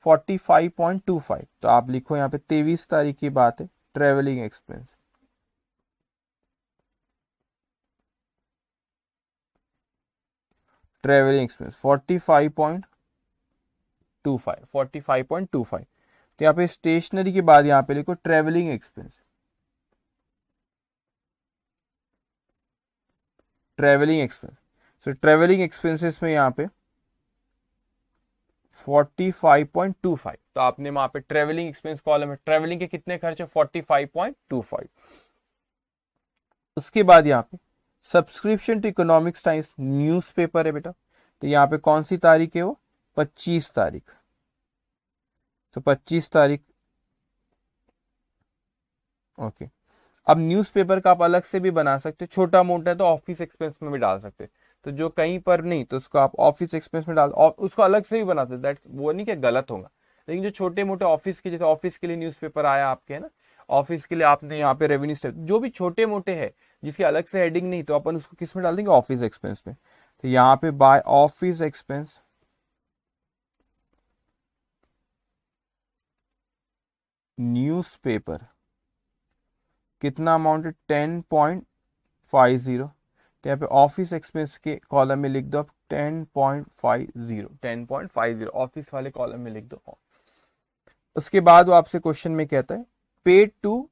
45.25। तो आप लिखो यहाँ पे 23 तारीख की बात है, ट्रेवलिंग एक्सपेंस। Travelling expense 45.25। तो यहाँ पे स्टेशनरी के बाद यहाँ पे लिखो travelling expense. Travelling expense, so travelling expenses में यहाँ पे 45.25। तो आपने वहां पे ट्रेवलिंग एक्सपेंस कॉलम है, ट्रेवलिंग के कितने खर्चे 45.25। उसके बाद यहाँ पे subscription to Economics Times newspaper है बेटा। तो यहाँ पे कौन सी तारीख है वो, 25 तारीख। तो 25 तारीख। ओके। अब न्यूज़पेपर का आप अलग से भी बना सकते, छोटा मोटा है तो ऑफिस एक्सपेंस में भी डाल सकते, तो जो कहीं पर नहीं तो उसको आप ऑफिस एक्सपेंस में डाल, और उसको अलग से भी बनाते, दैट वो नहीं कि गलत होगा, लेकिन जो छोटे मोटे ऑफिस के, जैसे ऑफिस के लिए न्यूज़पेपर आया आपके, है ना, ऑफिस के लिए आपने यहाँ पे रेवेन्यू स्टेट, जो भी छोटे मोटे है जिसकी अलग से हेडिंग नहीं, तो अपन उसको किस में डाल देंगे, ऑफिस एक्सपेंस में। तो यहाँ पे बाय ऑफिस एक्सपेंस न्यूज़पेपर कितना अमाउंट है 10.50। तो यहाँ पे ऑफिस एक्सपेंस के कॉलम में लिख दो आप 10.50 ऑफिस वाले कॉलम में लिख दो। उसके बाद वो आपसे क्वेश्चन में कहता है पेड टू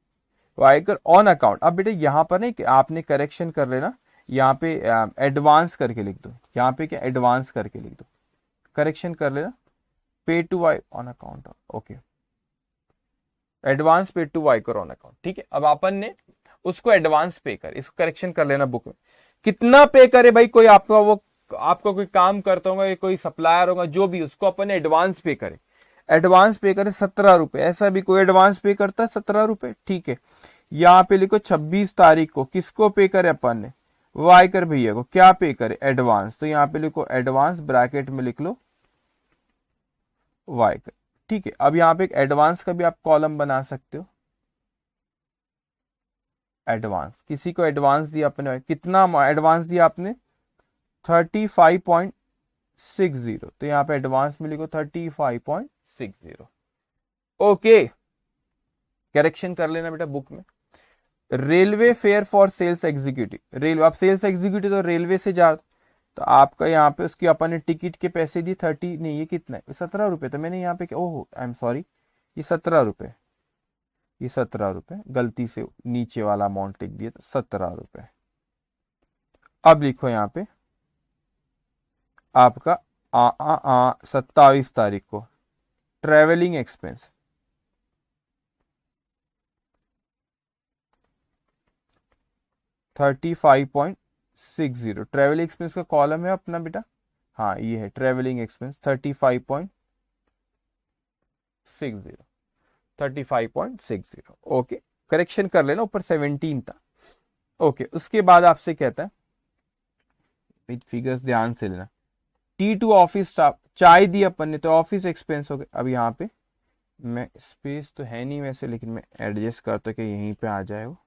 वाइकर ऑन अकाउंट। अब बेटे यहाँ पर नहीं, आपने करेक्शन कर लेना, यहाँ पे एडवांस करके लिख दो, यहाँ पे क्या एडवांस करके लिख दो, करेक्शन कर लेना, paid to Y on account. Okay, advance paid to वाइकर ऑन अकाउंट। ठीक है। अब अपन ने उसको एडवांस पे कर, इसको करेक्शन कर लेना बुक में, कितना पे करे भाई, कोई आपका वो आपका कोई काम करता होगा, कोई सप्लायर होगा, जो भी, उसको अपन ने एडवांस पे करे, एडवांस पे करे 17 रुपए। ऐसा भी कोई एडवांस पे करता है 17 रुपए। ठीक है। यहाँ पे लिखो 26 तारीख को किसको पे करे अपन ने, वायकर भैया को क्या पे करे, एडवांस। तो यहाँ पे लिखो एडवांस, ब्रैकेट में लिख लो वायकर। ठीक है, अब यहाँ पे एक एडवांस का भी आप कॉलम बना सकते हो। एडवांस, किसी को एडवांस दिया अपने, कितना एडवांस दिया आपने, 35.60। तो यहाँ पे एडवांस में लिखो 35.60। ओके, करेक्शन कर लेना बेटा बुक में। Railway fare for sales executive, railway, आप सेल्स एग्जीक्यूटिव तो रेलवे से जा, तो आपका यहाँ पे उसकी अपन ने टिकट के पैसे दिए 30, नहीं ये कितना है, 17 रुपए। तो मैंने यहाँ पे, ओह आई एम सॉरी, ये 17 रुपए, ये 17 रुपए, गलती से नीचे वाला अमाउंट लिख दिया, तो 17 रुपए। अब लिखो यहाँ पे आपका 27 तारीख को ट्रेवलिंग एक्सपेंस, $35.60। ट्रेवलिंग एक्सपेंस का कॉलम है अपना बेटा, हाँ ये है ट्रेवलिंग एक्सपेंस 35.60। ओके, करेक्शन कर लेना, ऊपर 17 था। ओके, उसके बाद आपसे कहता है, फिगर्स ध्यान से लेना, T2 ऑफिस स्टाफ, चाय दी अपन ने तो ऑफिस एक्सपेंस हो गए। अब यहाँ पे मैं, स्पेस तो है नहीं वैसे, लेकिन मैं एडजस्ट करता कि यहीं पे आ जाए वो।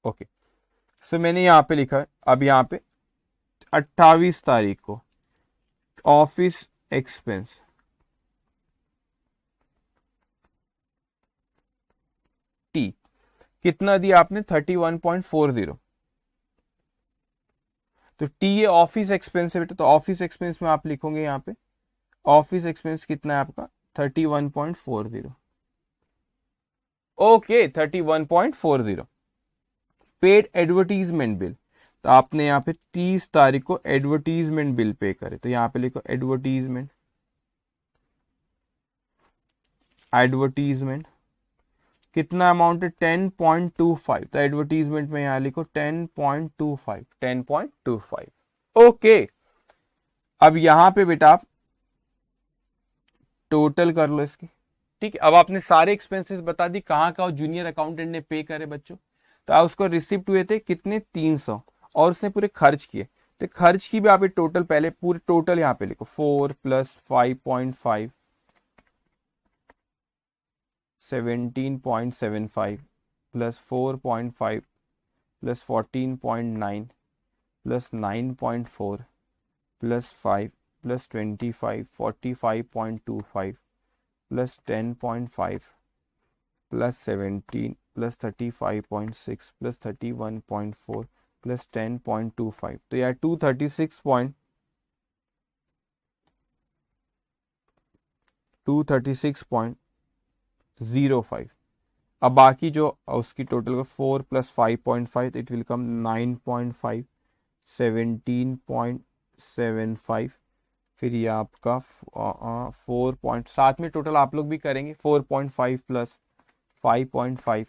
ओके, सो मैंने यहाँ पे लिखा है, अब यहाँ पे 28 तारीख को ऑफिस एक्सपेंस टी, कितना दिया आपने, 31.40। तो टी ये ऑफिस एक्सपेंस है बेटा, तो ऑफिस एक्सपेंस में आप लिखोगे यहाँ पे, ऑफिस एक्सपेंस कितना है आपका, 31.40। ओके, 31.40। पेड एडवर्टीजमेंट बिल, तो आपने यहाँ पे 30 तारीख को एडवर्टीजमेंट बिल पे करे, तो यहाँ पे लिखो एडवर्टीजमेंट, एडवर्टीजमेंट कितना अमाउंट है, 10.25। तो एडवर्टीजमेंट में यहाँ लिखो 10.25, 10.25। ओके, अब यहाँ पे बेटा आप टोटल कर लो इसकी। ठीक है, अब आपने सारे एक्सपेंसेस बता दी, कहाँ कहाँ जूनियर अकाउंटेंट ने पे करे बच्चों। तो उसको रिसिप्ट हुए थे कितने, 300, और उसने पूरे खर्च किए। तो खर्च की भी आप टोटल, पहले पूरे टोटल यहाँ पे लिखो, 4 + 5.5, 17.75 + 4.5 + 14.9 + 9.4 + 5 + 25, 45.25 + 10.5 + 17 + 35.6 + 31.4 + 10.25। तो यार 236.05। अब बाकी जो उसकी टोटल को 4 + 5.5, इट विल कम 9.5, 17.75, फिर ये आपका 4 साथ में टोटल आप लोग भी करेंगे, 4.5 + 5.5,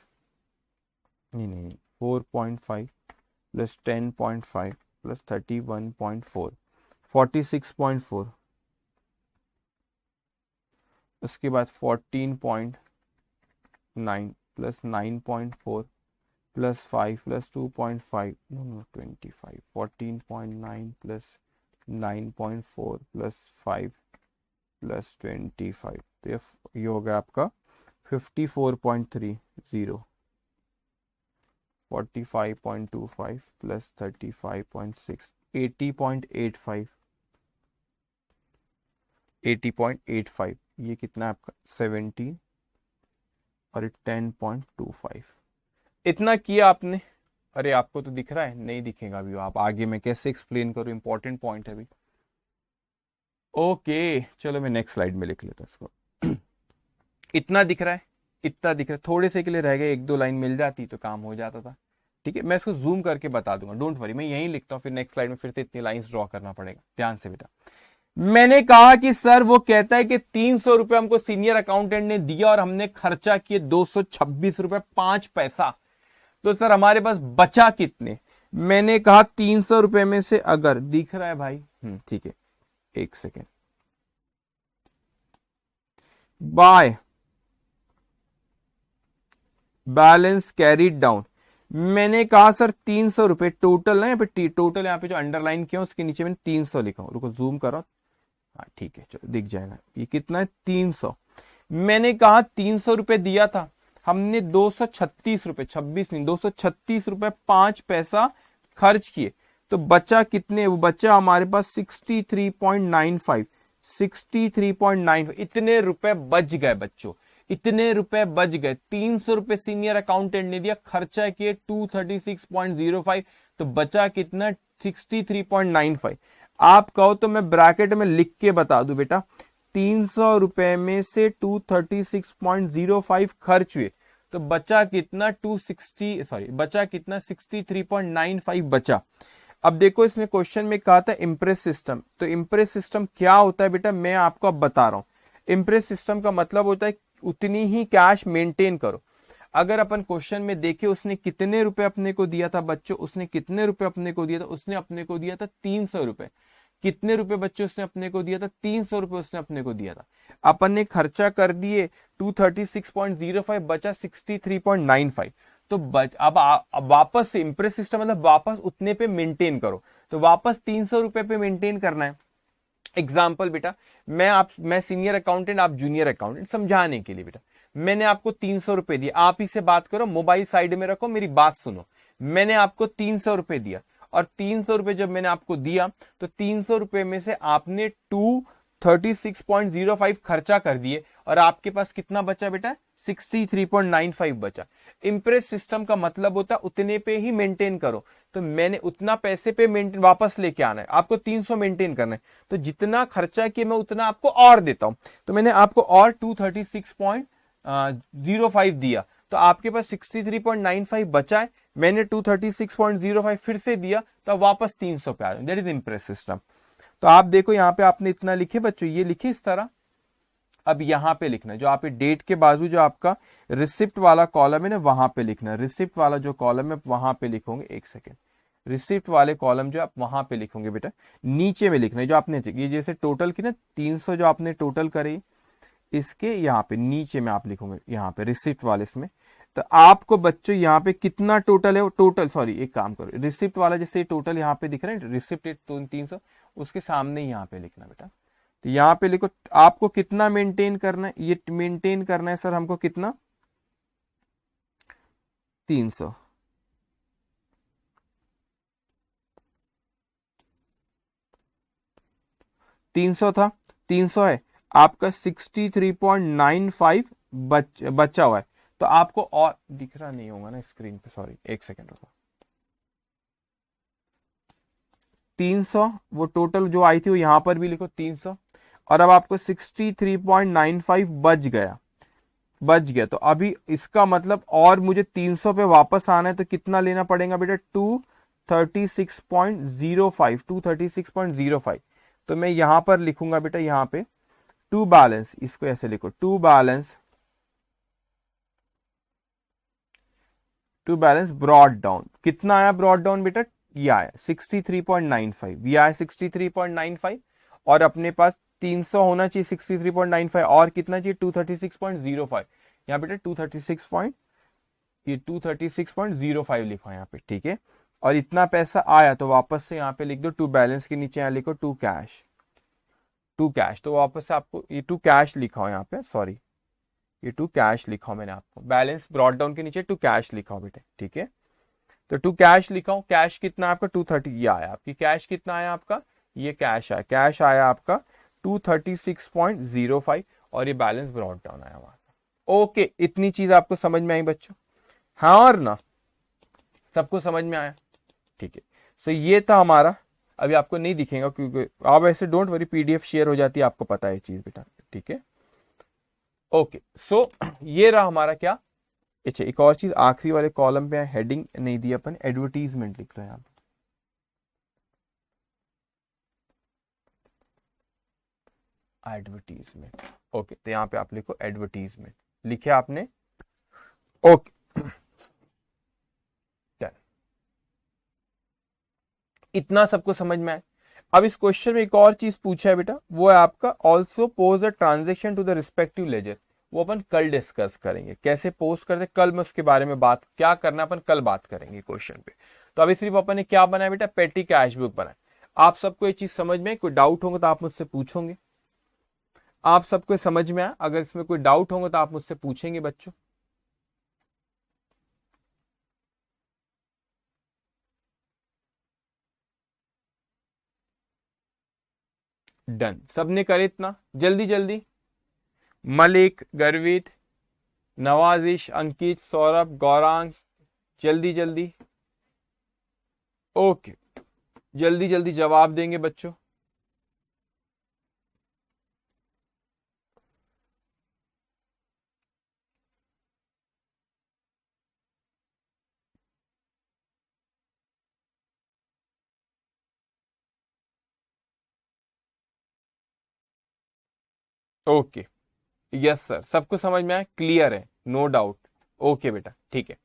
नहीं 4.5 + 10.5 + 31.4, 46.4। उसके बाद 14.9 + 9.4 + 5 + 2.5, no 25, 14.9 + 9.4 + 5 + 25। तो ये हो गया आपका 54.30, 45.25 + 35.6, 80.85, 80.85। ये कितना है आपका 17 और 10.25। इतना किया आपने। अरे आपको तो दिख रहा है, नहीं दिखेगा अभी, आप आगे मैं कैसे एक्सप्लेन करूं, इंपॉर्टेंट पॉइंट है अभी। ओके, चलो मैं नेक्स्ट स्लाइड में लिख लेता इसको। इतना दिख रहा है, इतना दिख रहा है, थोड़े से के लिए रह गए, 1-2 लाइन मिल जाती तो काम हो जाता था। ठीक है, मैं इसको जूम करके बता दूंगा, डोंट वरी, मैं यहीं लिखता हूँ, फिर नेक्स्ट स्लाइड में फिर से इतनी लाइंस ड्रॉ करना पड़ेगा। ध्यान से बेटा, मैंने कहा कि सर वो कहता है कि 300 रुपए हमको सीनियर अकाउंटेंट ने दिया और हमने खर्चा किए 226 रुपए 5 पैसा, तो सर हमारे पास बचा कितने। मैंने कहा 300 रुपए में से, अगर दिख रहा है भाई, ठीक है, एक second, by balance carried down. मैंने कहा सर 300 रुपए टोटल ना, यहाँ पे टोटल यहाँ पे जो अंडरलाइन किया उसके नीचे मैंने 300 लिखा हूं, रुको जूम करो, हाँ ठीक है चलो दिख जाएगा, ये कितना है 300। मैंने कहा 300 रुपए दिया था, हमने 236 रुपए, 26 नहीं 236 रुपए 5 पैसा खर्च किए, तो बचा कितने, वो बचा हमारे पास 63.95, 63.95, इतने रुपए बच गए बच्चों, इतने रुपए बच गए। 300 रुपए सीनियर अकाउंटेंट ने दिया, खर्चा किए 236.05, तो बचा कितना 63.95। आप कहो तो मैं ब्रैकेट में लिख के बता दूं बेटा, 300 रुपए में से 236.05 खर्च हुए, तो बचा कितना 63.95 बचा। अब देखो इसने क्वेश्चन में कहा था इम्प्रेस सिस्टम, तो इम्प्रेस सिस्टम क्या होता है बेटा, मैं आपको अब बता रहा हूं। इम्प्रेस सिस्टम का मतलब होता है उतनी ही कैश मेंटेन करो। अगर अपन क्वेश्चन में देखें उसने कितने रुपए अपने को दिया था बच्चों, उसने कितने रुपए अपने को दिया था, उसने अपने को दिया था 300 रुपए। कितने रुपए बच्चों उसने अपने को दिया था, 300 रुपए उसने अपने को दिया था। अपन ने खर्चा कर दिए 236.05, बचा 63.95। तो अब वापस से इम्प्रेस सिस्टम मतलब वापस उतने पे मेंटेन करो, तो वापस 300 रुपए पे मेंटेन करना है। एग्जाम्पल बेटा, मैं सीनियर अकाउंटेंट, आप जूनियर अकाउंटेंट, समझाने के लिए बेटा मैंने आपको 300 रुपए दिए, आप ही से बात करो, मोबाइल साइड में रखो, मेरी बात सुनो। मैंने आपको 300 रुपए दिया, और 300 रुपए जब मैंने आपको दिया तो 300 रुपए में से आपने 236.05 खर्चा कर दिए, और आपके पास कितना बचा बेटा, 63.95 बचा। इम्प्रेस सिस्टम का मतलब होता है उतने पे ही मेंटेन करो, तो मैंने उतना पैसे पे मेंटेन वापस लेके आना है, आपको 300 मेंटेन करना है, तो जितना खर्चा किया मैं उतना आपको और देता हूं, तो मैंने आपको और 236.05 दिया, तो आपके पास 63.95 बचा है, मैंने 236.05 फिर से दिया, तो वापस 300 पे आ जाए, दैट इज इम्प्रेस सिस्टम। तो आप देखो यहाँ पे आपने इतना लिखे बच्चों, ये लिखे इस तरह। अब यहां पे लिखना है, जो आप डेट के बाजू जो आपका रिसिप्ट वाला कॉलम है ना, वहां पे लिखना है, रिसिप्ट वाला जो कॉलम है वहां पे लिखोगे, एक सेकेंड, रिसिप्ट वाले कॉलम जो आप वहां पे लिखोगे बेटा, नीचे में लिखना है जो आपने, ये जैसे टोटल की ना 300 जो आपने टोटल करी, इसके यहाँ पे नीचे में आप लिखोगे, यहाँ पे रिसिप्ट वाले इसमें, तो आपको बच्चों यहाँ पे कितना टोटल है, वो टोटल, सॉरी एक काम करो, रिसिप्ट वाला जैसे टोटल यहाँ पे दिख रहा है रिसिप्ट 300, उसके सामने यहाँ पे लिखना बेटा, तो यहाँ पे लिखो आपको कितना मेंटेन करना है, ये मेंटेन करना है सर हमको कितना, 300। था, 300 है, आपका 63.95 बचा हुआ है, तो आपको और दिख रहा नहीं होगा ना स्क्रीन पे, सॉरी एक सेकेंड रुको, 300 वो टोटल जो आई थी वो यहां पर भी लिखो 300, और अब आपको 63.95 बच गया, तो अभी इसका मतलब और मुझे 300 पे वापस आना है, तो कितना लेना पड़ेगा बेटा, 236.05, तो मैं यहां पर लिखूंगा बेटा, यहां पे टू बैलेंस, इसको ऐसे लिखो, टू बैलेंस ब्रॉड डाउन, कितना आया ब्रॉड डाउन बेटा, ये आया 63.95, ये आया 63.95, और अपने पास 300 होना चाहिए 63.95, और कितना चाहिए 236.05, यहाँ बेटा 236.05 लिखो यहाँ पे, ठीक है, और इतना पैसा आया, तो वापस से यहाँ पे लिख दो टू बैलेंस के नीचे यहाँ लिखो टू कैश, तो वापस से आपको ये टू कैश लिखा हो यहाँ पे, सॉरी ये टू कैश लिखा हो मैंने आपको, बैलेंस ब्रॉड डाउन के नीचे टू कैश लिखा हो बेटे, ठीक है, तो टू कैश लिखा हूं, कैश कितना आपका 230, ये आया आपकी, कैश कितना आया आपका, ये कैश आया आपका 236.05, और ये बैलेंस ब्रॉड डाउन आया वहां का। ओके, इतनी चीज आपको समझ में आई बच्चों, हाँ और ना, सबको समझ में आया, ठीक है। सो ये था हमारा, अभी आपको नहीं दिखेगा क्योंकि आप ऐसे डोंट वरी, पीडीएफ शेयर हो जाती है, आपको पता है चीज बेटा, ठीक है। ओके, सो ये रहा हमारा क्या, अच्छा एक और चीज आखिरी वाले कॉलम पे हेडिंग नहीं दी अपन, एडवर्टीजमेंट लिख रहे हैं आप, एडवर्टीजमेंट, ओके, तो यहाँ पे आप लिखो एडवर्टीजमेंट, लिखे आपने, ओके डन, इतना सबको समझ में आए। अब इस क्वेश्चन में एक और चीज पूछा है बेटा, वो है आपका also post a transaction to the respective ledger. वो अपन कल डिस्कस करेंगे कैसे पोस्ट करते, कल मैं उसके बारे में बात क्या करना अपन कल बात करेंगे क्वेश्चन पे। तो अभी सिर्फ अपन ने क्या बनाया बेटा, पेटी कैश बुक बनाया। आप सबको ये चीज समझ में, कोई डाउट होगा तो आप मुझसे पूछोगे। आप सबको समझ में आया? अगर इसमें कोई डाउट होगा तो आप मुझसे पूछेंगे बच्चों। डन, सबने करे इतना जल्दी जल्दी। मलिक, गर्वित, नवाजिश, अंकित, सौरभ, गौरांग, जल्दी जल्दी। ओके, जल्दी जल्दी जवाब देंगे बच्चों। ओके, यस सर, सबको समझ में आया, क्लियर है, नो डाउट। ओके बेटा, ठीक है।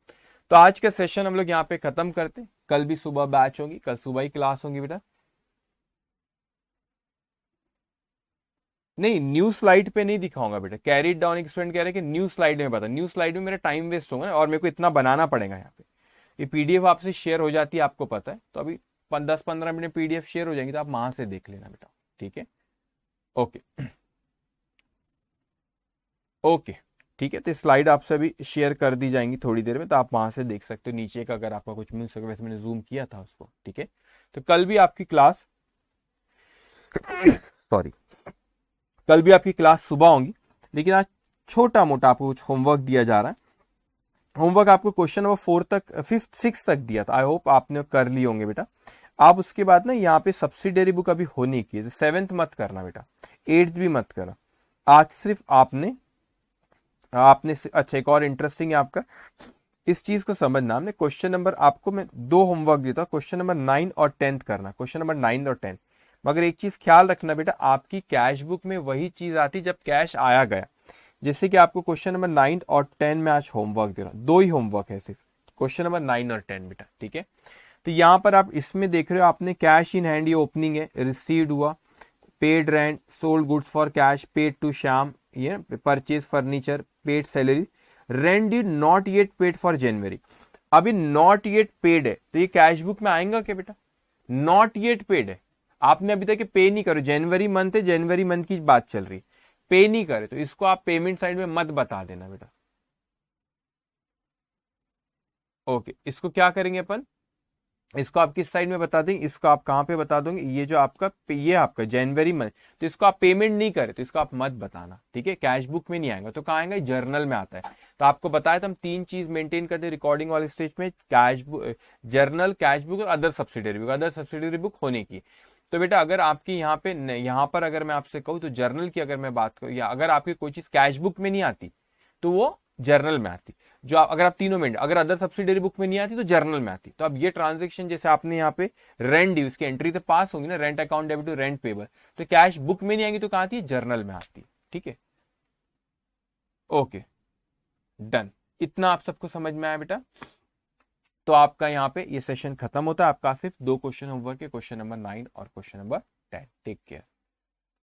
तो आज का सेशन हम लोग यहाँ पे खत्म करते हैं। कल भी सुबह बैच होगी, कल सुबह ही क्लास होगी बेटा। नहीं, न्यू स्लाइड पे नहीं दिखाऊंगा बेटा। कैरीड डाउन एक स्टूडेंट कह रहे हैं कि न्यू स्लाइड में बता, न्यू स्लाइड में मेरा टाइम वेस्ट होगा और मेरे को इतना बनाना पड़ेगा यहाँ पे। ये पीडीएफ आपसे शेयर हो जाती है, आपको पता है। तो अभी 10-15 मिनट पीडीएफ शेयर हो जाएंगी, तो आप वहां से देख लेना बेटा, ठीक है। ओके ओके, ठीक है। तो स्लाइड आपसे अभी शेयर कर दी जाएंगी थोड़ी देर में, तो आप वहां से देख सकते हो नीचे का, अगर आपका कुछ मिल सके। वैसे मैंने जूम किया था उसको, ठीक है। तो कल भी आपकी क्लास सॉरी, कल भी आपकी क्लास सुबह होंगी, लेकिन आज छोटा मोटा आपको कुछ होमवर्क दिया जा रहा है। होमवर्क आपको क्वेश्चन नंबर 4 तक, 5th 6 तक दिया था। आई होप आपने कर लिए होंगे बेटा। आप उसके बाद ना यहाँ पे सब्सिडरी बुक अभी होनी की, तो 7th मत करना बेटा, 8th भी मत करना। आज सिर्फ आपने आपने अच्छा, एक और इंटरेस्टिंग है आपका, इस चीज को समझना। हमने क्वेश्चन नंबर, आपको मैं 2 होमवर्क देता हूँ, क्वेश्चन नंबर 9 और 10 करना, क्वेश्चन नंबर 9 और 10। मगर एक चीज ख्याल रखना बेटा, आपकी कैश बुक में वही चीज आती जब कैश आया गया। जैसे कि आपको क्वेश्चन नंबर 9 और 10 में आज होमवर्क दे रहा हूं, 2 ही होमवर्क है सिर्फ, क्वेश्चन नंबर 9 और 10 बेटा, ठीक है। तो यहां पर आप इसमें देख रहे हो, आपने कैश इन हैंड, ये ओपनिंग है, रिसीव्ड हुआ, paid rent, sold goods for cash, paid to Shyam, ये purchase furniture, paid salary, rent due not yet paid for जनवरी। अभी नॉट येट पेड है, तो ये कैश बुक में आएगा क्या बेटा? नॉट येट पेड है, आपने अभी तक पे नहीं करो। जनवरी मंथ है, जनवरी मंथ की बात चल रही, पे नहीं करे, तो इसको आप पेमेंट साइड में मत बता देना बेटा। ओके, इसको क्या करेंगे अपन, इसको आप किस साइड में बता देंगे, इसको आप कहां पे बता दोगे, ये जो आपका, ये आपका जनवरी मंथ, तो इसको आप पेमेंट नहीं करे तो इसको आप मत बताना, ठीक है। कैश बुक में नहीं आएगा तो कहाँ आएगा, जर्नल में आता है। तो आपको बताया था हम 3 चीज मेंटेन करते हैं रिकॉर्डिंग वाले स्टेज में, cash book, journal, cash book और other subsidiary book. Other subsidiary book होने की, तो बेटा अगर आपकी यहाँ पे, यहाँ पर अगर मैं आपसे कहूँ तो जर्नल की अगर मैं बात करूँ, या अगर आपकी कोई चीज कैश बुक में नहीं आती तो वो जर्नल में आती। जो अगर आप तीनों में, अगर अदर सब्सिडरी बुक में नहीं आती तो जर्नल में आती। तो अब ये ट्रांजेक्शन, जैसे आपने यहाँ पे रेंट ड्यू, इसकी एंट्री तो पास होगी ना, rent account debit to rent payable, तो कैश बुक में नहीं आएगी तो कहाँ आती है, जर्नल में आती है, ठीक है। ओके, डन, इतना आप सबको समझ में आया बेटा। तो आपका यहाँ पे ये सेशन खत्म होता है। आपका सिर्फ 2 क्वेश्चन होमवर्क है, क्वेश्चन नंबर 9 और क्वेश्चन नंबर 10। Take care.